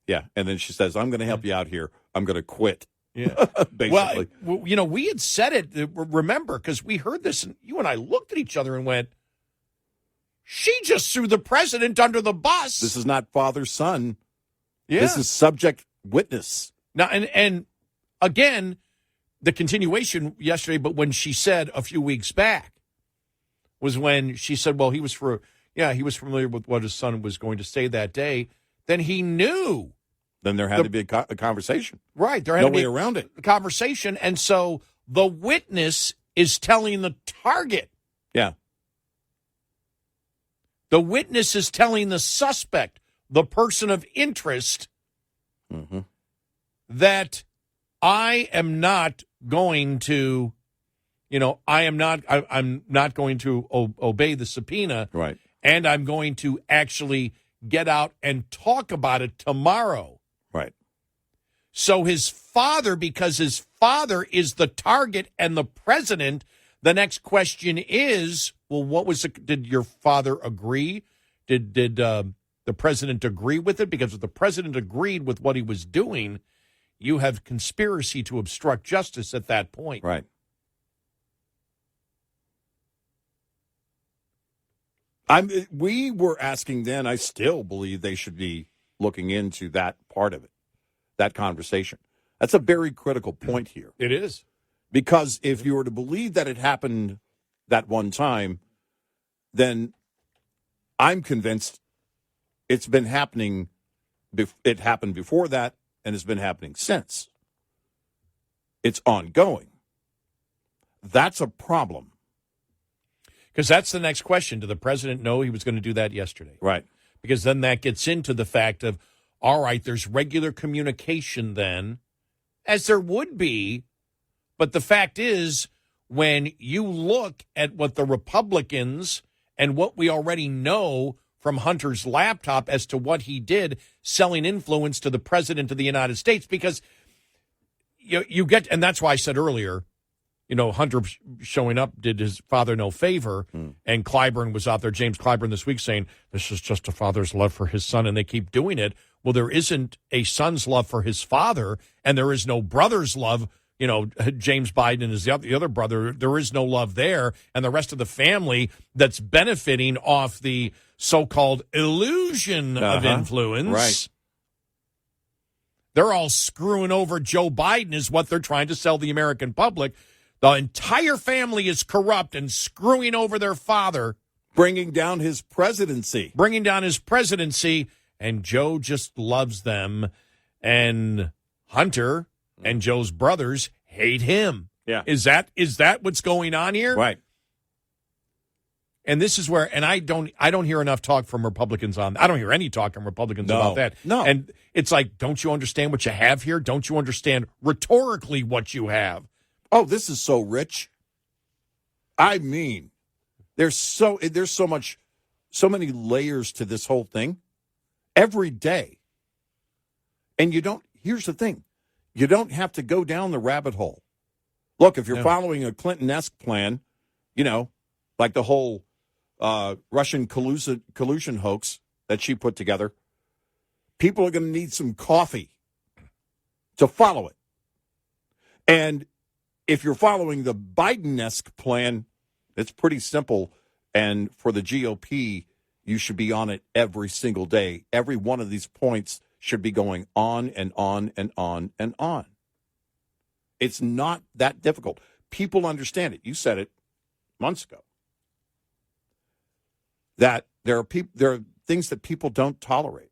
Yeah. And then she says, I'm going to help you out here. I'm going to quit. Yeah. Basically. Well, we had said it, remember, because we heard this, and you and I looked at each other and went, she just threw the president under the bus. This is not father-son. Yeah. This is subject-witness. Now, and again, the continuation yesterday, but when she said a few weeks back, was when she said, well, he was familiar with what his son was going to say that day. Then he knew. Then there had to be a conversation. Right. There had no to be way around it. A conversation. And so the witness is telling the target. Yeah. The witness is telling the suspect, the person of interest, that I am not going to, I'm not going to obey the subpoena. Right. And I'm going to actually get out and talk about it tomorrow. Right. So his father, because his father is the target and the president, the next question is, well, did your father agree? Did the president agree with it? Because if the president agreed with what he was doing, you have conspiracy to obstruct justice at that point. Right. We were asking then, I still believe they should be looking into that part of it, that conversation. That's a very critical point here. It is. Because if you were to believe that it happened that one time, then I'm convinced it's been happening. It happened before that, and it's been happening since. It's ongoing. That's a problem. Because that's the next question. Did the president know he was going to do that yesterday? Right. Because then that gets into the fact of, all right, there's regular communication then, as there would be. But the fact is, when you look at what the Republicans and what we already know from Hunter's laptop as to what he did, selling influence to the president of the United States, because you get, and that's why I said earlier, Hunter showing up did his father no favor, and Clyburn was out there, James Clyburn this week, saying this is just a father's love for his son, and they keep doing it. Well, there isn't a son's love for his father, and there is no brother's love. James Biden is the other brother. There is no love there, and the rest of the family that's benefiting off the so-called illusion of influence. Right. They're all screwing over Joe Biden is what they're trying to sell the American public. The entire family is corrupt and screwing over their father. Bringing down his presidency. And Joe just loves them. And Hunter, and Joe's brothers hate him. Yeah. Is that what's going on here? Right. And this is where, and I don't hear enough talk from Republicans on. I don't hear any talk from Republicans about that. No. And it's like, don't you understand what you have here? Don't you understand rhetorically what you have? Oh, this is so rich. I mean, there's so many layers to this whole thing every day. And here's the thing. You don't have to go down the rabbit hole. Look, if you're following a Clinton-esque plan, like the whole Russian collusion hoax that she put together, people are going to need some coffee to follow it. And if you're following the Biden-esque plan, it's pretty simple. And for the GOP, you should be on it every single day. Every one of these points should be going on and on and on and on. It's not that difficult. People understand it. You said it months ago. That there are things that people don't tolerate.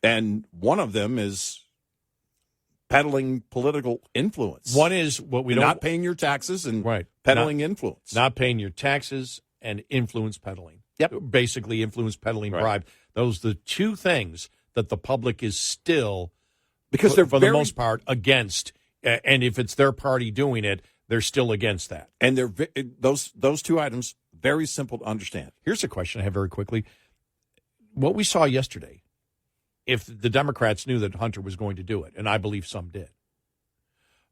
And one of them is peddling political influence. One is what we don't... Not paying your taxes and peddling influence. Not paying your taxes and influence peddling. Yep. Basically, influence peddling, bribe. Those are the two things that the public is still, because they're for the most part, against. And if it's their party doing it, they're still against that. And those two items, very simple to understand. Here's a question I have very quickly. What we saw yesterday, if the Democrats knew that Hunter was going to do it, and I believe some did,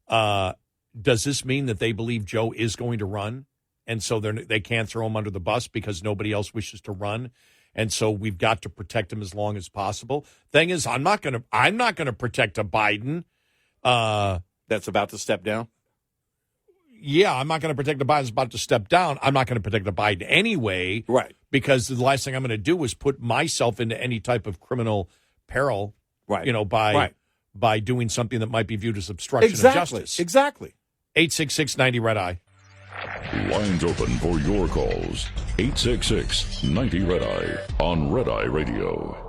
does this mean that they believe Joe is going to run? And so they can't throw him under the bus because nobody else wishes to run. And so we've got to protect him as long as possible. Thing is, I'm not going to protect a Biden that's about to step down. Yeah, I'm not going to protect the Biden that's about to step down. I'm not going to protect the Biden anyway. Right. Because the last thing I'm going to do is put myself into any type of criminal peril, by doing something that might be viewed as obstruction of justice. Exactly. 866-90-RED-I. Lines open for your calls. 866-90-RED-I on Red Eye Radio.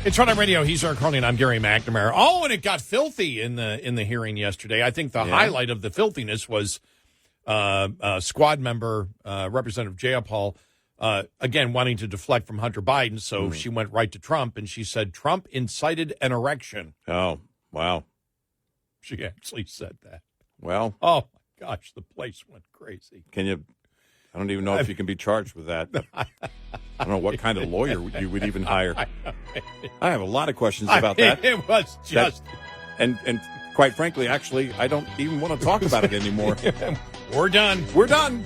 It's Red Eye Radio. He's Eric Carly, and I'm Gary McNamara. Oh, and it got filthy in the hearing yesterday. I think the highlight of the filthiness was squad member Representative Jayapal again wanting to deflect from Hunter Biden. So she went right to Trump, and she said Trump incited an erection. Oh, wow! She actually said that. Well, oh my gosh, the place went crazy. Can you? I don't even know if you can be charged with that. I don't know what kind of lawyer you would even hire. I have a lot of questions about that. It was just... And quite frankly, actually, I don't even want to talk about it anymore. We're done. We're done.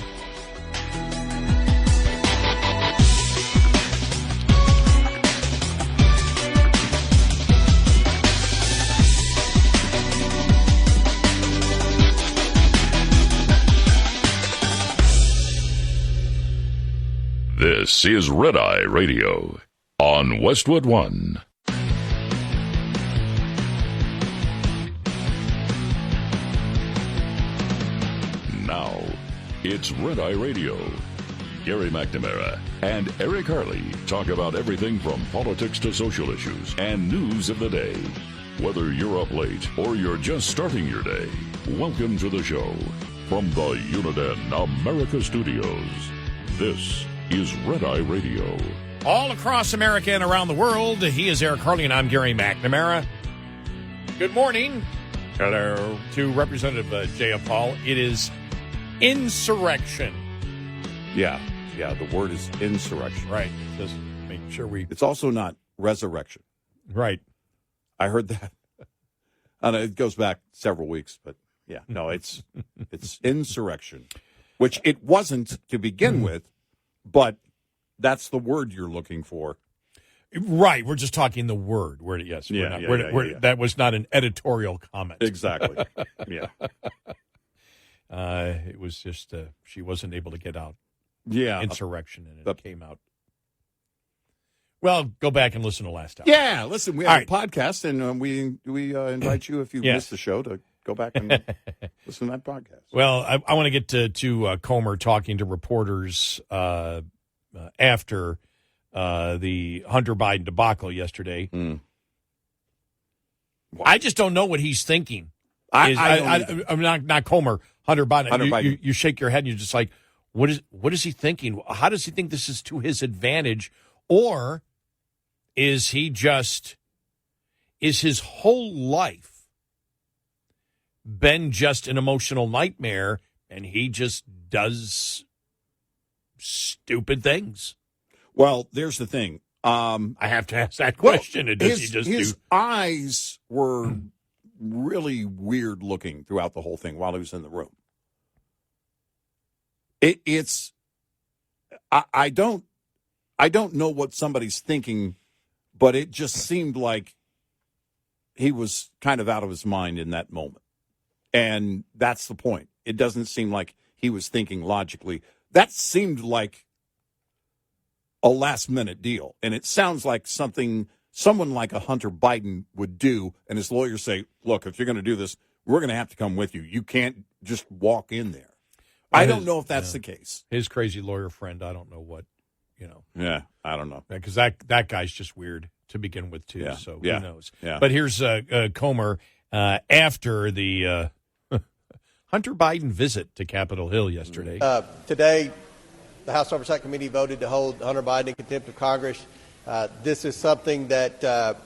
This is Red Eye Radio on Westwood One. Now, it's Red Eye Radio. Gary McNamara and Eric Harley talk about everything from politics to social issues and news of the day. Whether you're up late or you're just starting your day, welcome to the show. From the Uniden America Studios, this is Red Eye Radio. All across America and around the world, he is Eric Harley, and I'm Gary McNamara. Good morning. Hello. To Representative Jayapal. It is insurrection. Yeah, the word is insurrection. Right. Just make sure It's also not resurrection. Right. I heard that. And it goes back several weeks, but yeah, no, it's insurrection, which it wasn't to begin with. But that's the word you're looking for. Right. We're just talking the word. Yes. That was not an editorial comment. Exactly. Yeah. It was just she wasn't able to get out. Yeah. Insurrection, and it came out. Well, go back and listen to last time. Yeah, listen, we have a podcast, and we invite you, if you missed the show, to go back and listen to that podcast. Well, I want to get to Comer talking to reporters after the Hunter Biden debacle yesterday. I just don't know what he's thinking. I'm not Comer, Hunter Biden. You shake your head and you're just like, what is he thinking? How does he think this is to his advantage? Or is his whole life been just an emotional nightmare and he just does stupid things? Well, there's the thing. I have to ask that question. His eyes were really weird looking throughout the whole thing while he was in the room. I don't know what somebody's thinking, but it just seemed like he was kind of out of his mind in that moment. And that's the point. It doesn't seem like he was thinking logically. That seemed like a last-minute deal. And it sounds like something someone like a Hunter Biden would do, and his lawyers say, look, if you're going to do this, we're going to have to come with you. You can't just walk in there. I don't know if that's the case. His crazy lawyer friend, I don't know what, Yeah, I don't know. Because that guy's just weird to begin with, too, so who knows. Yeah. But here's Comer after the Hunter Biden visit to Capitol Hill yesterday. Today, the House Oversight Committee voted to hold Hunter Biden in contempt of Congress. This is something that,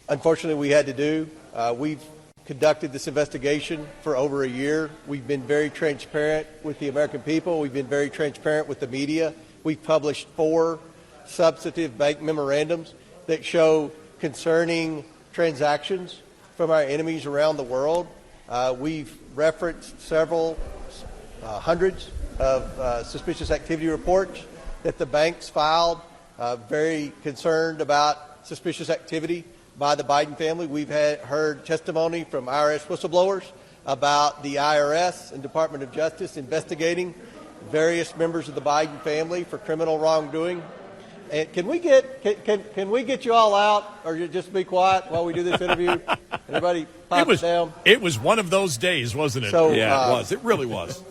unfortunately, we had to do. We've conducted this investigation for over a year. We've been very transparent with the American people. We've been very transparent with the media. We've published 4 substantive bank memorandums that show concerning transactions from our enemies around the world. We've referenced several hundreds of suspicious activity reports that the banks filed, very concerned about suspicious activity by the Biden family. We've heard testimony from IRS whistleblowers about the IRS and Department of Justice investigating various members of the Biden family for criminal wrongdoing. And can we get you all out, or you just be quiet while we do this interview? Everybody, pop it down. It was one of those days, wasn't it? So, it was. It really was.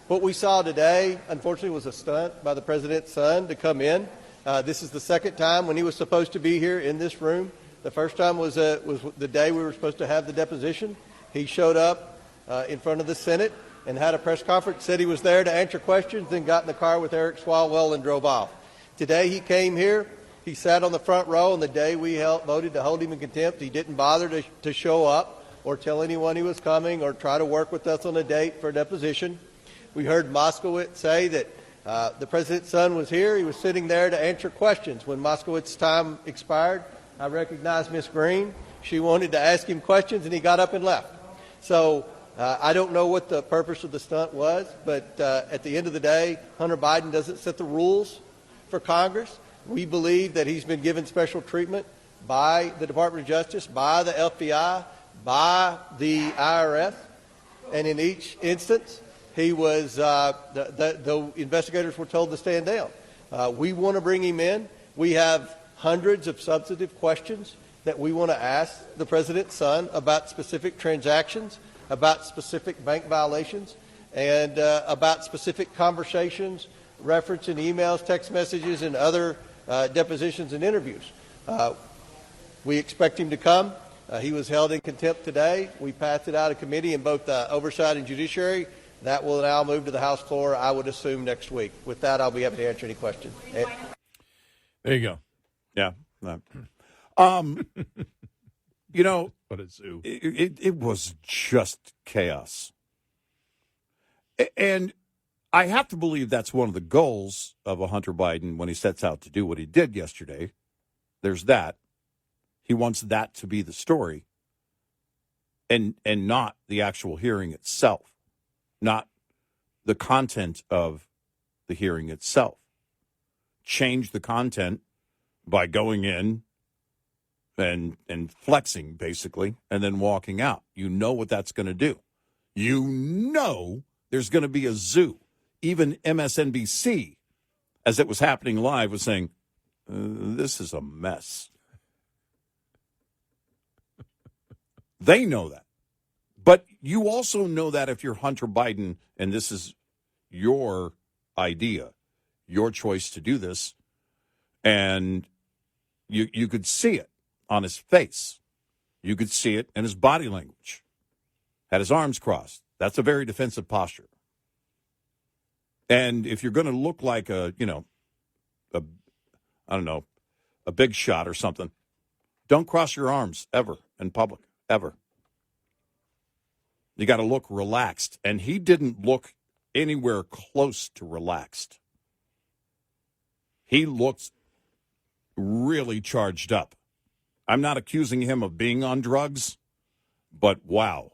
What we saw today, unfortunately, was a stunt by the president's son to come in. This is the second time when he was supposed to be here in this room. The first time was the day we were supposed to have the deposition. He showed up in front of the Senate and had a press conference, said he was there to answer questions, then got in the car with Eric Swalwell and drove off. Today he came here. He sat on the front row, and the day we voted to hold him in contempt, he didn't bother to show up or tell anyone he was coming or try to work with us on a date for a deposition. We heard Moskowitz say that the president's son was here. He was sitting there to answer questions. When Moskowitz's time expired, I recognized Miss Green. She wanted to ask him questions, and he got up and left. So I don't know what the purpose of the stunt was, but at the end of the day, Hunter Biden doesn't set the rules for Congress. We believe that he's been given special treatment by the Department of Justice, by the FBI, by the IRS, and in each instance, he was the investigators were told to stand down. We want to bring him in. We have hundreds of substantive questions that we want to ask the president's son about specific transactions, about specific bank violations, and about specific conversations, referencing emails, text messages, and other depositions and interviews. We expect him to come. He was held in contempt today. We passed it out of committee in both Oversight and Judiciary. That will now move to the House floor, I would assume, next week. With that, I'll be happy to answer any questions. There you go. Yeah. What a zoo. It was just chaos. And I have to believe that's one of the goals of a Hunter Biden when he sets out to do what he did yesterday. There's that. He wants that to be the story and not the actual hearing itself, not the content of the hearing itself. Change the content by going in and flexing, basically, and then walking out. You know what that's going to do. You know there's going to be a zoo. Even MSNBC, as it was happening live, was saying, This is a mess. They know that. But you also know that if you're Hunter Biden, and this is your idea, your choice to do this, and you could see it on his face. You could see it in his body language. Had his arms crossed. That's a very defensive posture. And if you're going to look like a big shot or something, don't cross your arms ever in public, ever. You got to look relaxed. And he didn't look anywhere close to relaxed. He looked really charged up. I'm not accusing him of being on drugs, but wow.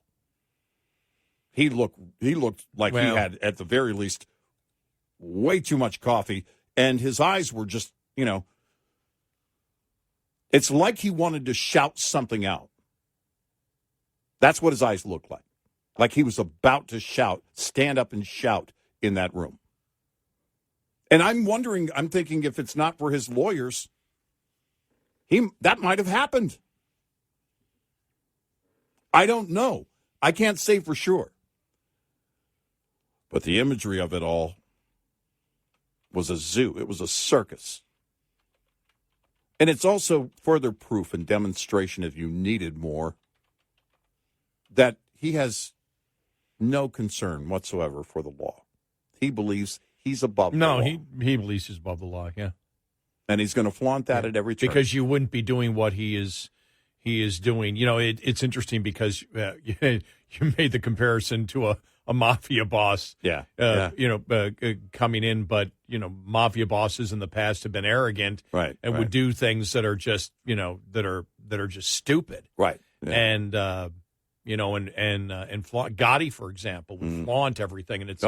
He looked like he had, at the very least, way too much coffee, and his eyes were just, it's like he wanted to shout something out. That's what his eyes looked like. Like he was about to shout, stand up and shout in that room. And I'm thinking if it's not for his lawyers, that might have happened. I don't know. I can't say for sure. But the imagery of it all was a zoo. It was a circus. And it's also further proof and demonstration, if you needed more, that he has no concern whatsoever for the law. He believes he's above the law. No, he believes he's above the law, yeah. And he's going to flaunt that at every turn. Because you wouldn't be doing what he is doing. It's interesting because you made the comparison to a mafia boss. Yeah. Coming in, but mafia bosses in the past have been arrogant, right, and would do things that are just that are just stupid, right, yeah. And flaunt. Gotti, for example, would flaunt everything, and it's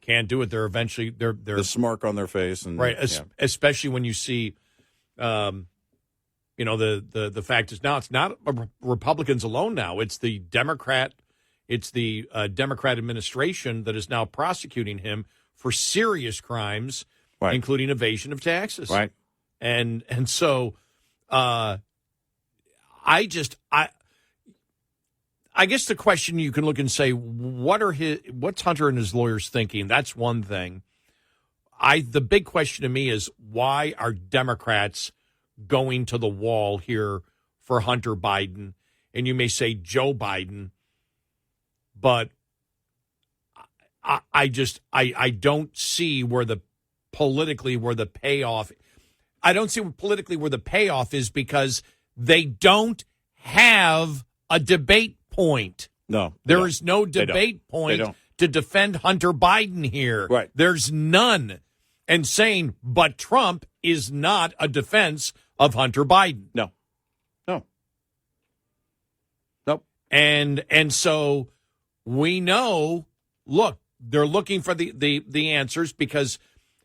can't do it. They're eventually they're the smirk on their face, and right, especially when you see. The fact is now it's not Republicans alone. Now it's the Democrat administration that is now prosecuting him for serious crimes, right, including evasion of taxes. Right, and so I guess the question you can look and say, what's Hunter and his lawyers thinking? That's one thing. The big question to me is, why are Democrats going to the wall here for Hunter Biden? And you may say Joe Biden, but I don't see where the payoff. I don't see politically where the payoff is, because they don't have a debate point. No, there is no debate point to defend Hunter Biden here. Right, there's none. And saying, but Trump is not a defense of Hunter Biden. No. And so we know, look, they're looking for the answers, because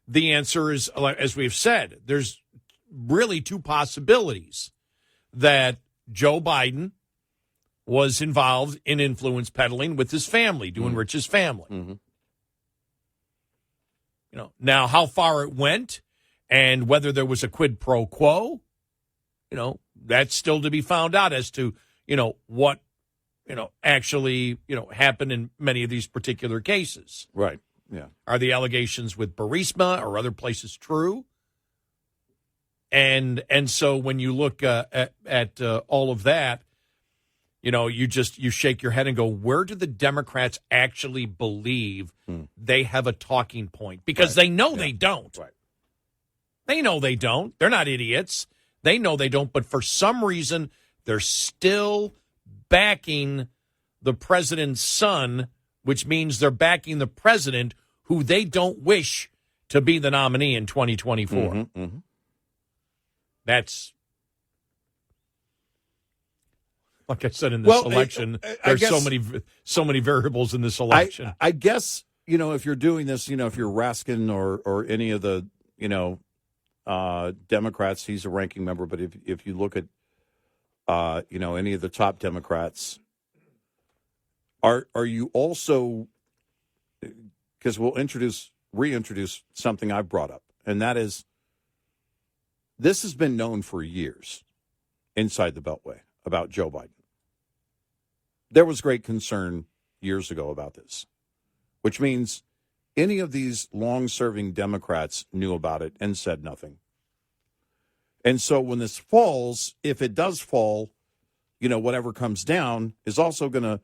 the answer is, as we've said, there's really two possibilities: that Joe Biden was involved in influence peddling with his family, to enrich his family. Mm-hmm. Now how far it went and whether there was a quid pro quo, that's still to be found out as to, what, actually, happened in many of these particular cases. Right. Yeah. Are the allegations with Burisma or other places true? And so when you look at all of that, you shake your head and go, where do the Democrats actually believe they have a talking point? Because they know they don't. Right. They know they don't. They're not idiots. They know they don't. But for some reason, they're still backing the president's son, which means they're backing the president who they don't wish to be the nominee in 2024. Mm-hmm, mm-hmm. That's... Like I said, in this election, there's so many variables in this election. I guess, if you're doing this, if you're Raskin or any of the, Democrats, he's a ranking member. But if you look at, any of the top Democrats, are you also, because we'll reintroduce something I've brought up, and that is this has been known for years inside the Beltway about Joe Biden. There was great concern years ago about this, which means any of these long-serving Democrats knew about it and said nothing. And so when this falls, if it does fall, whatever comes down is also going to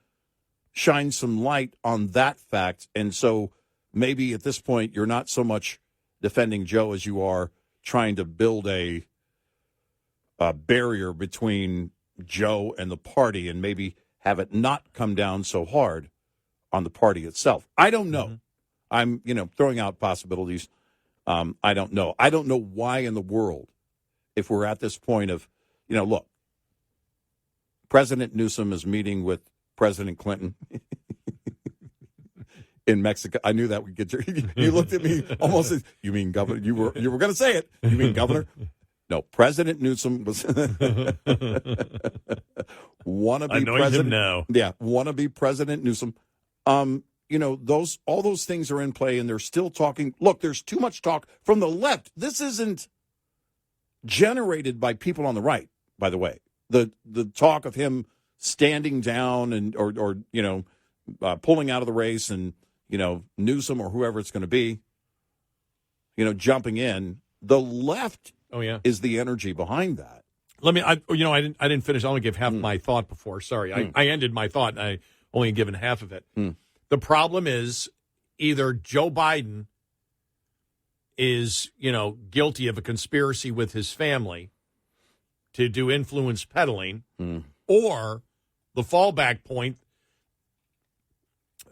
shine some light on that fact. And so maybe at this point, you're not so much defending Joe as you are trying to build a barrier between Joe and the party and maybe have it not come down so hard on the party itself. I don't know. I'm, throwing out possibilities. I don't know. I don't know why in the world, if we're at this point of, look, President Newsom is meeting with President Clinton in Mexico. I knew that would get you looked at me almost as, you mean governor? You were going to say it. You mean governor? No, President Newsom was wanna be president now. Yeah, wanna be President Newsom. All those things are in play, and they're still talking. Look, there's too much talk from the left. This isn't generated by people on the right, by the way. The talk of him standing down and or pulling out of the race, and Newsom or whoever it's going to be, jumping in. The left is the energy behind that. I didn't finish. I only gave half my thought before. Sorry, I ended my thought, and I only given half of it. The problem is either Joe Biden is, guilty of a conspiracy with his family to do influence peddling, or the fallback point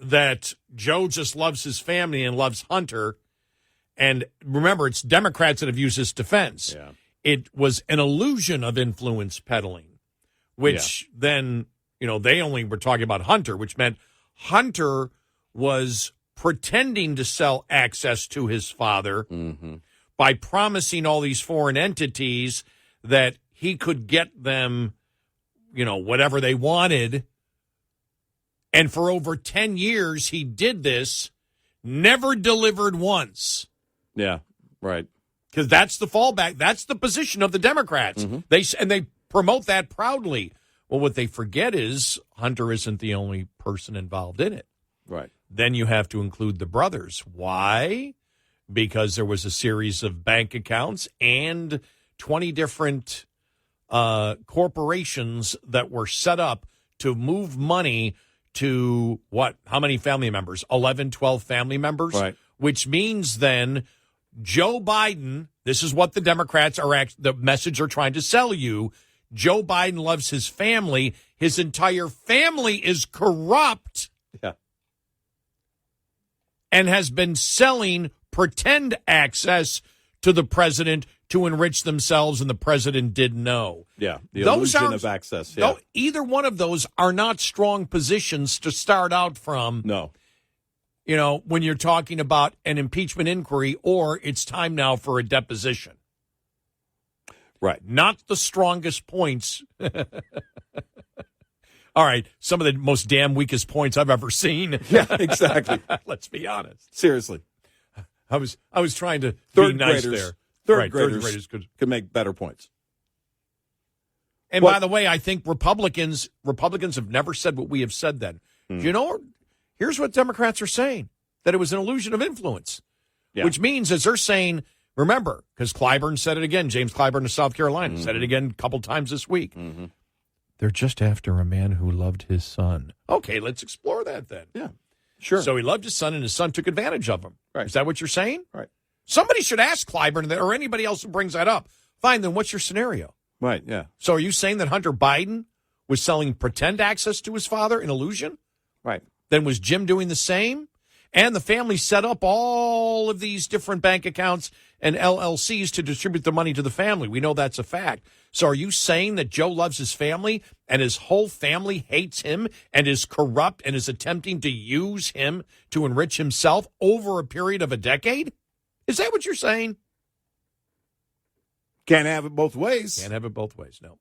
that Joe just loves his family and loves Hunter. And remember, it's Democrats that have used this defense. Yeah. It was an illusion of influence peddling, which then, they only were talking about Hunter, which meant Hunter was pretending to sell access to his father by promising all these foreign entities that he could get them, whatever they wanted. And for over 10 years, he did this, never delivered once. Yeah, right. Because that's the fallback. That's the position of the Democrats. They promote that proudly. Well, what they forget is Hunter isn't the only person involved in it. Right. Then you have to include the brothers. Why? Because there was a series of bank accounts and 20 different corporations that were set up to move money to what? How many family members? 11, 12 family members? Right. Which means then Joe Biden, this is what the Democrats the message are trying to sell you. Joe Biden loves his family. His entire family is corrupt. Yeah. And has been selling pretend access to the president to enrich themselves, and the president didn't know. Yeah, the illusion of access. Yeah. Either one of those are not strong positions to start out from. No. When you're talking about an impeachment inquiry or it's time now for a deposition. Right. Not the strongest points. All right, some of the most damn weakest points I've ever seen. Yeah, exactly. Let's be honest. Seriously. I was trying to be nice graders, there. Third graders could make better points. And by the way, I think Republicans have never said what we have said then. Here's what Democrats are saying, that it was an illusion of influence, which means as they're saying, remember, because Clyburn said it again, James Clyburn of South Carolina said it again a couple times this week. They're just after a man who loved his son. Okay, let's explore that then. Yeah, sure. So he loved his son, and his son took advantage of him. Right. Is that what you're saying? Right. Somebody should ask Clyburn or anybody else who brings that up. Fine, then what's your scenario? Right, yeah. So are you saying that Hunter Biden was selling pretend access to his father, an illusion? Right. Then was Jim doing the same? And the family set up all of these different bank accounts and LLCs to distribute the money to the family. We know that's a fact. So are you saying that Joe loves his family and his whole family hates him and is corrupt and is attempting to use him to enrich himself over a period of a decade? Is that what you're saying? Can't have it both ways. Can't have it both ways, no.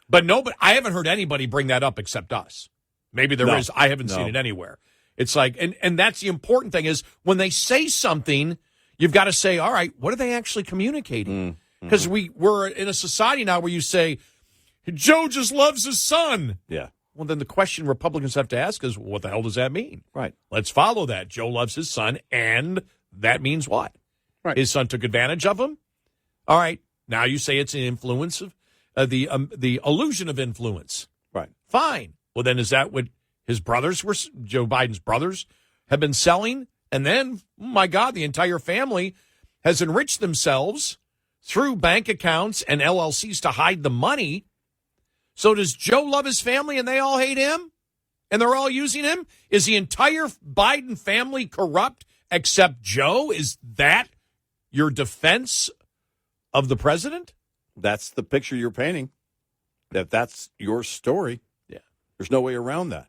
But I haven't heard anybody bring that up except us. Maybe there is. I haven't seen it anywhere. It's like, and that's the important thing is when they say something, You've got to say, all right, what are they actually communicating? Because we're in a society now where you say, Joe just loves his son. Yeah. Well, then the question Republicans have to ask is, what the hell does that mean? Right. Let's follow that. Joe loves his son, and that means what? Right. His son took advantage of him? All right. Now you say it's an influence of the illusion of influence. Right. Fine. Well, then is that what his brothers were, Joe Biden's brothers, have been selling? And then, oh my God, the entire family has enriched themselves through bank accounts and LLCs to hide the money. So does Joe love his family and they all hate him? And they're all using him? Is the entire Biden family corrupt except Joe? Is that your defense of the president? That's the picture you're painting. That's your story. Yeah. There's no way around that.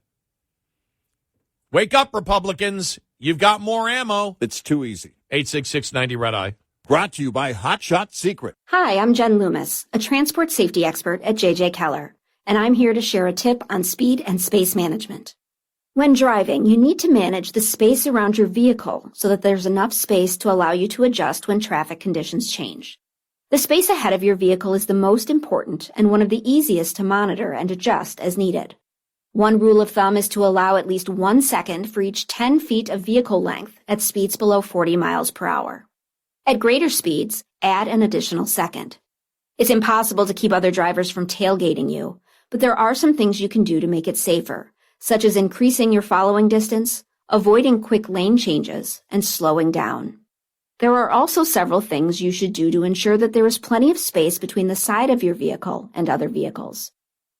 Wake up, Republicans. You've got more ammo. It's too easy. 866-90 Red Eye. Brought to you by Hot Shot Secret. Hi, I'm Jen Loomis, a transport safety expert at JJ Keller, and I'm here to share a tip on speed and space management. When driving, you need to manage the space around your vehicle so that there's enough space to allow you to adjust when traffic conditions change. The space ahead of your vehicle is the most important and one of the easiest to monitor and adjust as needed. One rule of thumb is to allow at least 1 second for each 10 feet of vehicle length at speeds below 40 miles per hour. At greater speeds, add an additional second. It's impossible to keep other drivers from tailgating you, but there are some things you can do to make it safer, such as increasing your following distance, avoiding quick lane changes, and slowing down. There are also several things you should do to ensure that there is plenty of space between the side of your vehicle and other vehicles.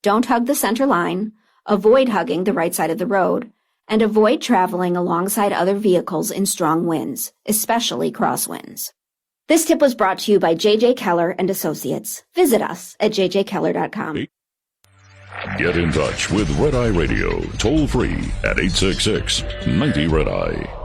Don't hug the center line, avoid hugging the right side of the road, and avoid traveling alongside other vehicles in strong winds, especially crosswinds. This tip was brought to you by JJ Keller and Associates. Visit us at jjkeller.com. Get in touch with Red Eye Radio, toll free at 866-90 Red Eye.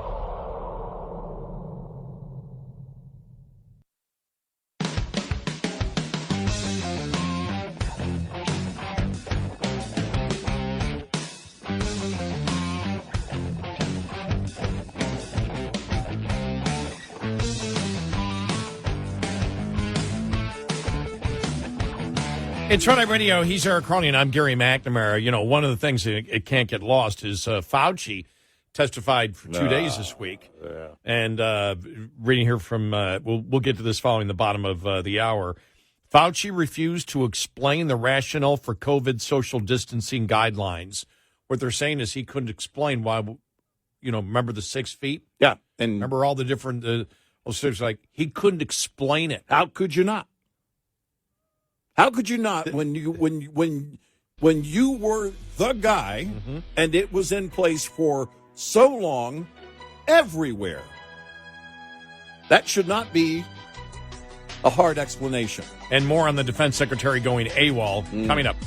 It's Red Eye Radio. He's Eric Carney, and I'm Gary McNamara. You know, one of the things that it can't get lost is Fauci testified for 2 days this week. Yeah. And reading here from, we'll get to this following the bottom of the hour. Fauci refused to explain the rationale for COVID social distancing guidelines. What they're saying is he couldn't explain why, remember the 6 feet? Yeah. And remember all the different, he couldn't explain it. How could you not? How could you not when you were the guy and it was in place for so long everywhere? That should not be a hard explanation. And more on the defense secretary going AWOL coming up.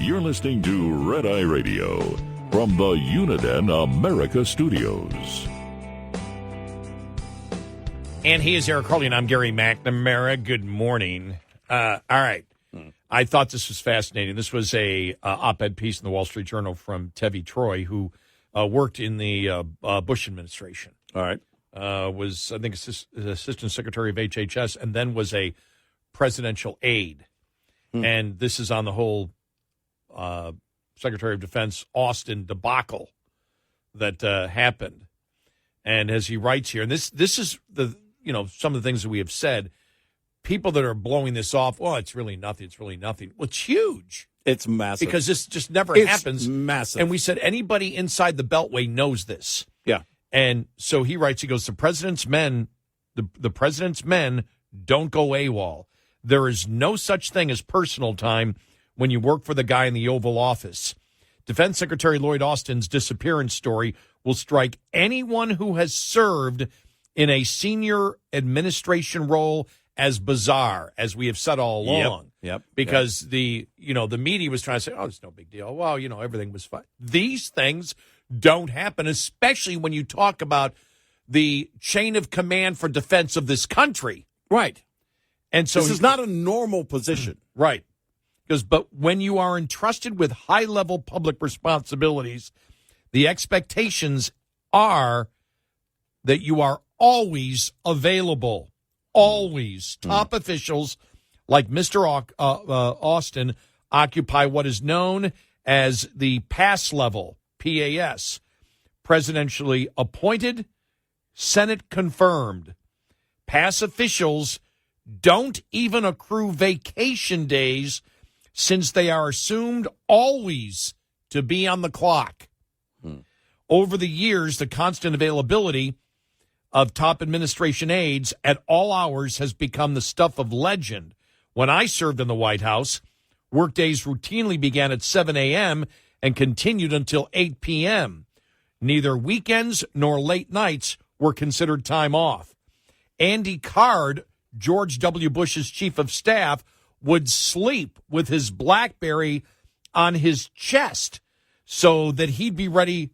You're listening to Red Eye Radio from the Uniden America Studios. And he is Eric Carly, and I'm Gary McNamara. Good morning. All right. I thought this was fascinating. This was a op-ed piece in the Wall Street Journal from Tevi Troy, who worked in the Bush administration. All right. Was, I think, Assistant Secretary of HHS, and then was a presidential aide. And this is on the whole Secretary of Defense Austin debacle that happened. And as he writes here, and this is the some of the things that we have said, people that are blowing this off, well, it's really nothing. Well, it's huge. It's massive. Because this just never happens. Massive. And we said anybody inside the Beltway knows this. Yeah. And so he writes, he goes, the president's men don't go AWOL. There is no such thing as personal time when you work for the guy in the Oval Office. Defense Secretary Lloyd Austin's disappearance story will strike anyone who has served in a senior administration role as bizarre as we have said all along. Yep. Because the media was trying to say, oh, it's no big deal. Well, everything was fine. These things don't happen, especially when you talk about the chain of command for defense of this country. Right. And so this is not a normal position. Right. But when you are entrusted with high-level public responsibilities, the expectations are that you are always available. Always. Top officials like Mr. Austin occupy what is known as the PAS level, PAS, presidentially appointed, Senate confirmed. PAS officials don't even accrue vacation days since they are assumed always to be on the clock. Over the years, the constant availability of top administration aides at all hours has become the stuff of legend. When I served in the White House, workdays routinely began at 7 a.m. and continued until 8 p.m. Neither weekends nor late nights were considered time off. Andy Card, George W. Bush's chief of staff, would sleep with his BlackBerry on his chest so that he'd be ready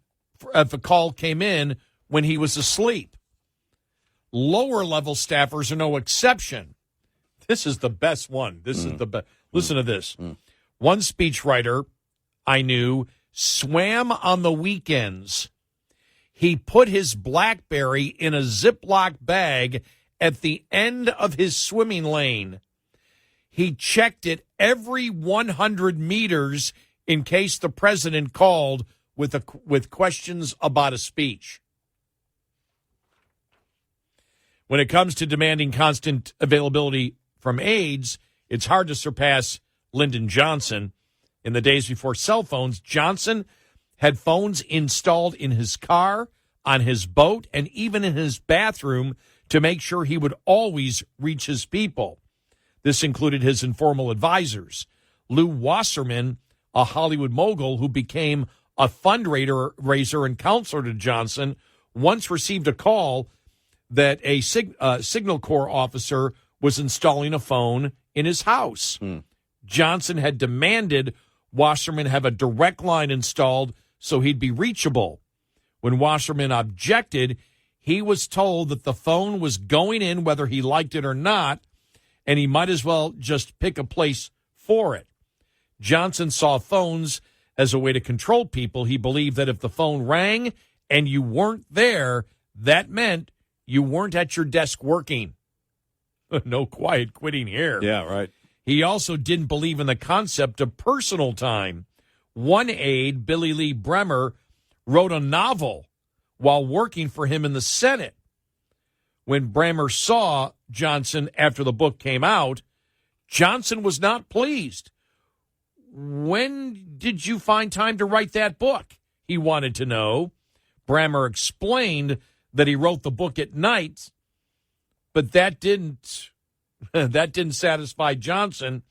if a call came in when he was asleep. Lower-level staffers are no exception. This is the best one. This is the best. Listen to this. One speechwriter I knew swam on the weekends. He put his BlackBerry in a Ziploc bag at the end of his swimming lane. He checked it every 100 meters in case the president called with questions about a speech. When it comes to demanding constant availability from aides, it's hard to surpass Lyndon Johnson. In the days before cell phones, Johnson had phones installed in his car, on his boat, and even in his bathroom to make sure he would always reach his people. This included his informal advisors. Lou Wasserman, a Hollywood mogul who became a fundraiser and counselor to Johnson, once received a call that a Signal Corps officer was installing a phone in his house. Johnson had demanded Wasserman have a direct line installed so he'd be reachable. When Wasserman objected, he was told that the phone was going in whether he liked it or not, and he might as well just pick a place for it. Johnson saw phones as a way to control people. He believed that if the phone rang and you weren't there, that meant you weren't at your desk working. No quiet quitting here. Yeah, right. He also didn't believe in the concept of personal time. One aide, Billy Lee Bremer, wrote a novel while working for him in the Senate. When Bremer saw Johnson after the book came out, Johnson was not pleased. When did you find time to write that book? He wanted to know. Bremer explained that he wrote the book at night, but that didn't satisfy Johnson.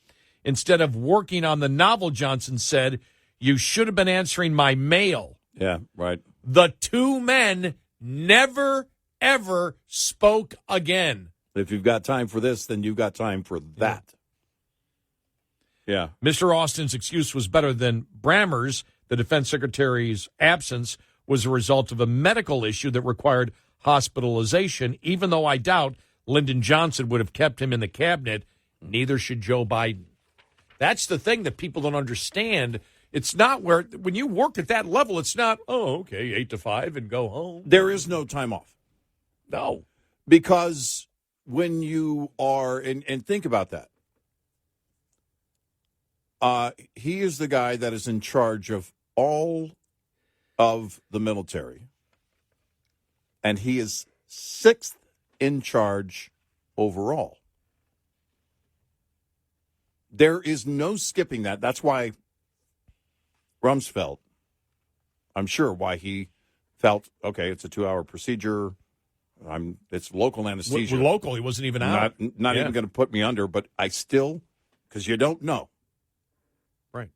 Instead of working on the novel, Johnson said, "You should have been answering my mail." Yeah, right. The two men never, ever spoke again. If you've got time for this, then you've got time for that. Yeah. Mr. Austin's excuse was better than Bremer's. The defense secretary's absence was a result of a medical issue that required hospitalization. Even though I doubt Lyndon Johnson would have kept him in the cabinet, neither should Joe Biden. That's the thing that people don't understand. It's not when you work at that level, it's not, 8 to 5 and go home. There is no time off. No. Because when you are, and think about that, he is the guy that is in charge of all of the military. And he is 6th in charge overall. There is no skipping that. That's why Rumsfeld, I'm sure why he felt, okay, it's a 2-hour procedure. It's local anesthesia. Local, he wasn't even out. Not even going to put me under, but I still, because you don't know. Right.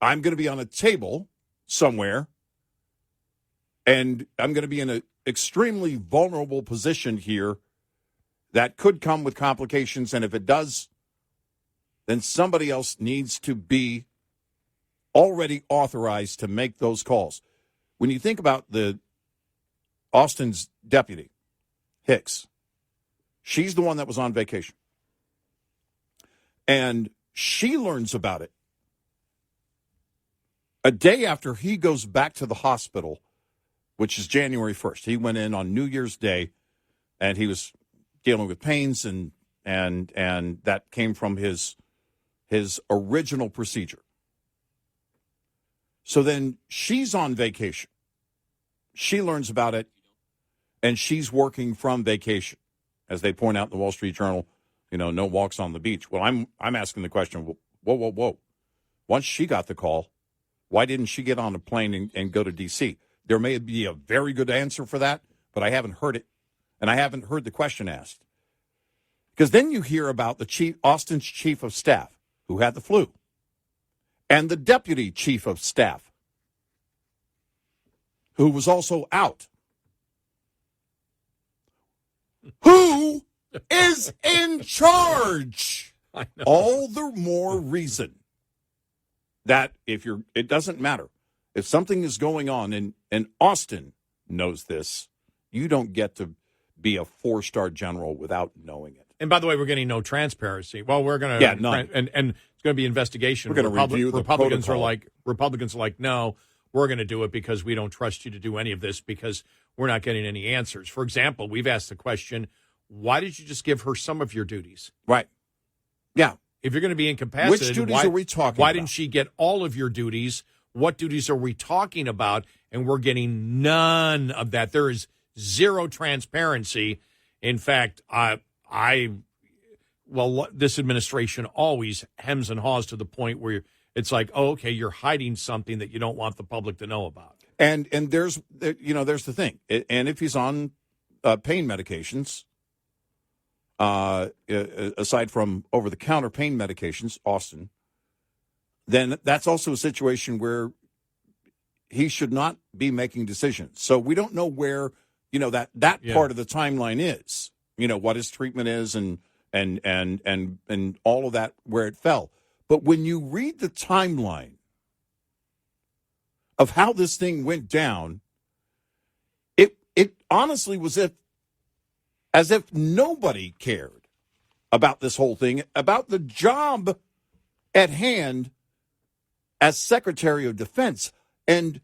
I'm going to be on a table somewhere, and I'm going to be in an extremely vulnerable position here that could come with complications. And if it does, then somebody else needs to be already authorized to make those calls. When you think about Austin's deputy, Hicks, she's the one that was on vacation. And she learns about it a day after he goes back to the hospital, which is January 1st. He went in on New Year's Day, and he was dealing with pains, and that came from his original procedure. So then she's on vacation. She learns about it, and she's working from vacation. As they point out in the Wall Street Journal, no walks on the beach. Well, I'm asking the question, whoa. Once she got the call, why didn't she get on a plane and go to D.C.? There may be a very good answer for that, but I haven't heard it, and I haven't heard the question asked. Because then you hear about Austin's chief of staff, who had the flu, and the deputy chief of staff, who was also out. Who is in charge? All the more reason that it doesn't matter. If something is going on, and Austin knows this, you don't get to be a 4-star general without knowing it. And by the way, we're getting no transparency. Well, we're going to none. And it's going to be investigation. We're going to review the Republicans protocol. Republicans are like, no, we're going to do it because we don't trust you to do any of this because we're not getting any answers. For example, we've asked the question, why did you just give her some of your duties? Right. Yeah. If you're going to be incapacitated, which duties are we talking why about? didn't she get all of your duties? What duties are we talking about? And we're getting none of that. There is zero transparency. In fact, this administration always hems and haws to the point where it's like, oh, okay, you're hiding something that you don't want the public to know about. And there's the thing. And if he's on pain medications, aside from over-the-counter pain medications, Austin, then that's also a situation where he should not be making decisions. So we don't know where, that part of the timeline is, what his treatment is and all of that, where it fell. But when you read the timeline of how this thing went down, it honestly was as if nobody cared about this whole thing, about the job at hand as Secretary of Defense. And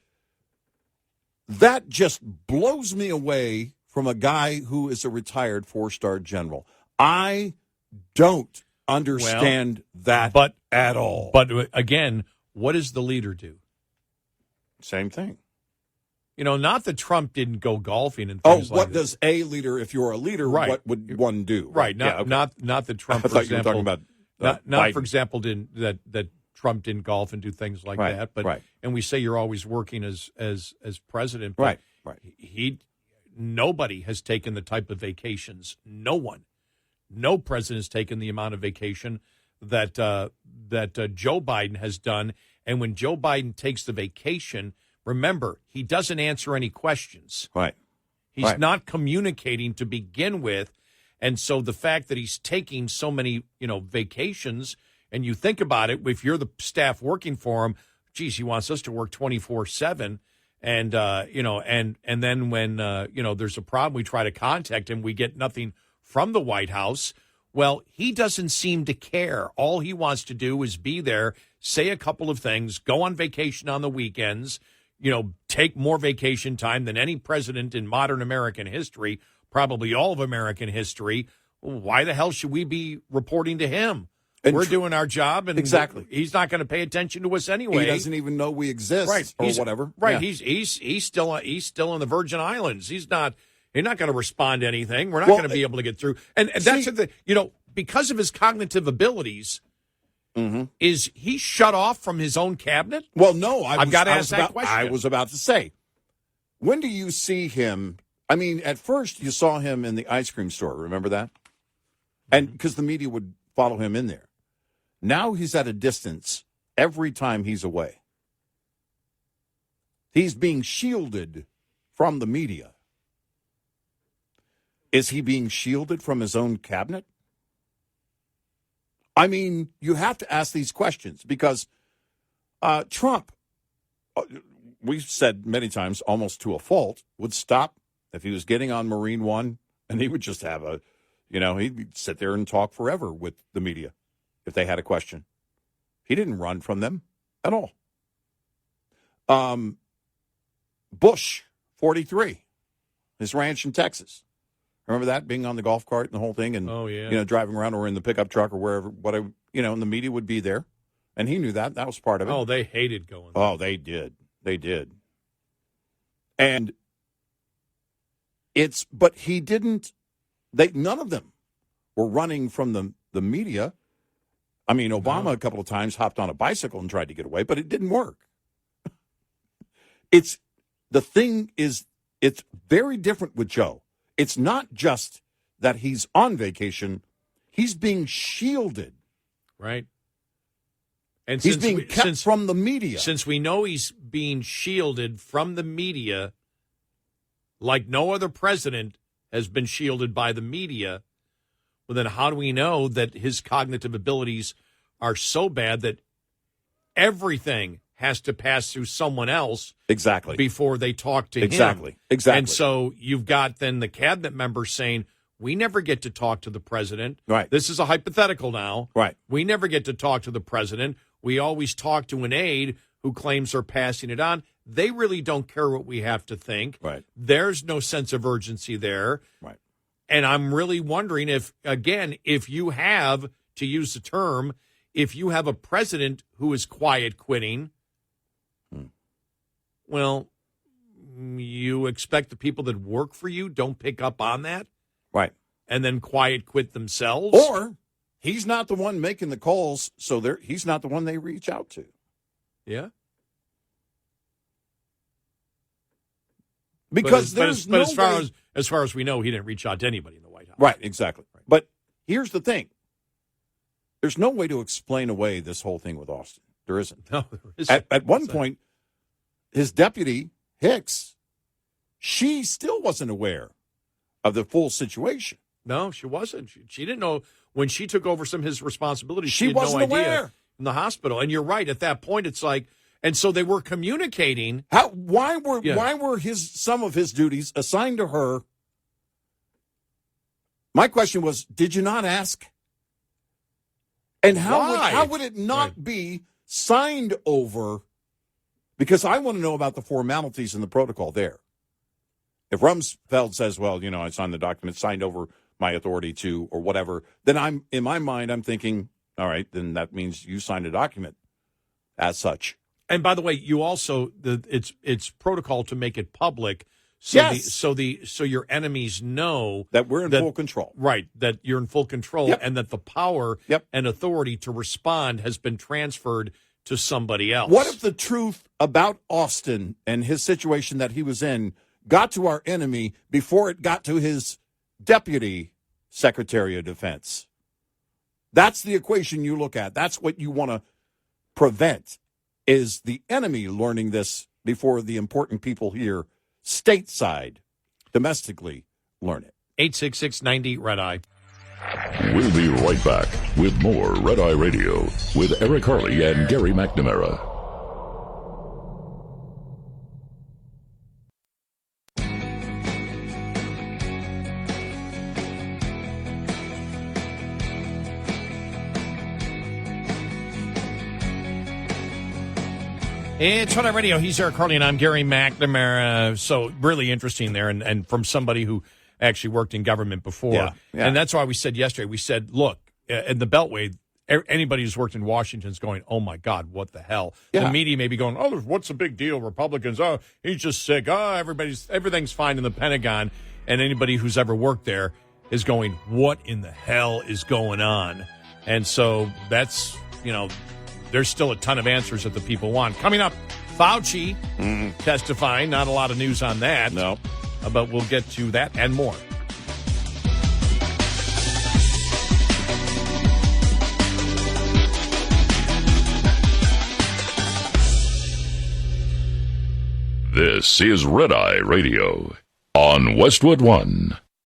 that just blows me away from a guy who is a retired 4-star general. I don't understand that at all. But again, what does the leader do? Same thing. Not that Trump didn't go golfing and things like that. What does a leader, if you're a leader, what would one do? Right. Not that Trump, I thought you were talking about not for example, that Trump didn't golf and do things like that. But and we say you're always working as president. But right. Nobody has taken the type of vacations. No one. No president has taken the amount of vacation that Joe Biden has done. And when Joe Biden takes the vacation, remember, he doesn't answer any questions. Right. He's not communicating to begin with. And so the fact that he's taking so many, vacations, and you think about it, if you're the staff working for him, geez, he wants us to work 24/7. And, and then when, there's a problem, we try to contact him, we get nothing from the White House. Well, he doesn't seem to care. All he wants to do is be there, say a couple of things, go on vacation on the weekends, take more vacation time than any president in modern American history, probably all of American history. Why the hell should we be reporting to him? And we're doing our job, and exactly, he's not going to pay attention to us anyway. He doesn't even know we exist, or whatever. Right? Yeah. He's still in the Virgin Islands. He's not going to respond to anything. We're not going to be able to get through. And that's the because of his cognitive abilities. Mm-hmm. Is he shut off from his own cabinet? Well, no. I've got to ask that question. I was about to say, when do you see him? I mean, at first you saw him in the ice cream store. Remember that? And because the media would follow him in there. Now he's at a distance every time he's away. He's being shielded from the media. Is he being shielded from his own cabinet? I mean, you have to ask these questions because Trump, we've said many times, almost to a fault, would stop if he was getting on Marine One, and he would just have he'd sit there and talk forever with the media if they had a question. He didn't run from them at all. Bush, 43, his ranch in Texas. Remember that, being on the golf cart and the whole thing, and driving around or in the pickup truck or wherever, whatever, and the media would be there, and he knew that. That was part of it. Oh, they hated going there. Oh, they did. They did. And but he didn't. None of them were running from the media. I mean, Obama a couple of times hopped on a bicycle and tried to get away, but it didn't work. It's very different with Joe. It's not just that he's on vacation. He's being shielded. Right. And he's being kept from the media. Since we know he's being shielded from the media, like no other president has been shielded by the media, well, then how do we know that his cognitive abilities are so bad that everything has to pass through someone else before they talk to him? Exactly. And so you've got then the cabinet members saying, we never get to talk to the president. Right. This is a hypothetical now. Right. We never get to talk to the president. We always talk to an aide who claims they're passing it on. They really don't care what we have to think. Right. There's no sense of urgency there. Right. And I'm really wondering if you have, to use the term, if you have a president who is quiet quitting, well, you expect the people that work for you don't pick up on that? Right. And then quiet quit themselves? Or he's not the one making the calls, so he's not the one they reach out to. Yeah. Because as far as we know, he didn't reach out to anybody in the White House. Right, exactly. Right. But here's the thing. There's no way to explain away this whole thing with Austin. There isn't. No, there isn't. At one point, his deputy, Hicks, she still wasn't aware of the full situation. No, she wasn't. She didn't know when she took over some of his responsibilities. She had wasn't no idea aware. In the hospital. And you're right. At that point, it's like, and so they were communicating. Why were some of his duties assigned to her? My question was, did you not ask? And how would it not be signed over? Because I want to know about the formalities and the protocol there. If Rumsfeld says, well, I signed the document, signed over my authority to, or whatever, then in my mind, I'm thinking, all right, then that means you signed a document as such. And by the way, you also it's protocol to make it public, so so your enemies know that we're in full control, right? That you're in full control, and that the power and authority to respond has been transferred to somebody else. What if the truth about Austin and his situation that he was in got to our enemy before it got to his deputy Secretary of Defense? That's the equation you look at. That's what you want to prevent, is the enemy learning this before the important people here stateside, domestically, learn it. 866-90 Red Eye. We'll be right back with more Red Eye Radio with Eric Harley and Gary McNamara. It's Red Eye Radio. He's Eric Harley, and I'm Gary McNamara. So really interesting there, and from somebody who actually worked in government before. Yeah. And that's why we said yesterday, look, in the Beltway, anybody who's worked in Washington is going, oh, my God, what the hell? Yeah. The media may be going, oh, what's the big deal? Republicans, oh, he's just sick. Oh, everything's fine in the Pentagon. And anybody who's ever worked there is going, what in the hell is going on? And so that's, there's still a ton of answers that the people want. Coming up, Fauci testifying. Not a lot of news on that. No. But we'll get to that and more. This is Red Eye Radio on Westwood One.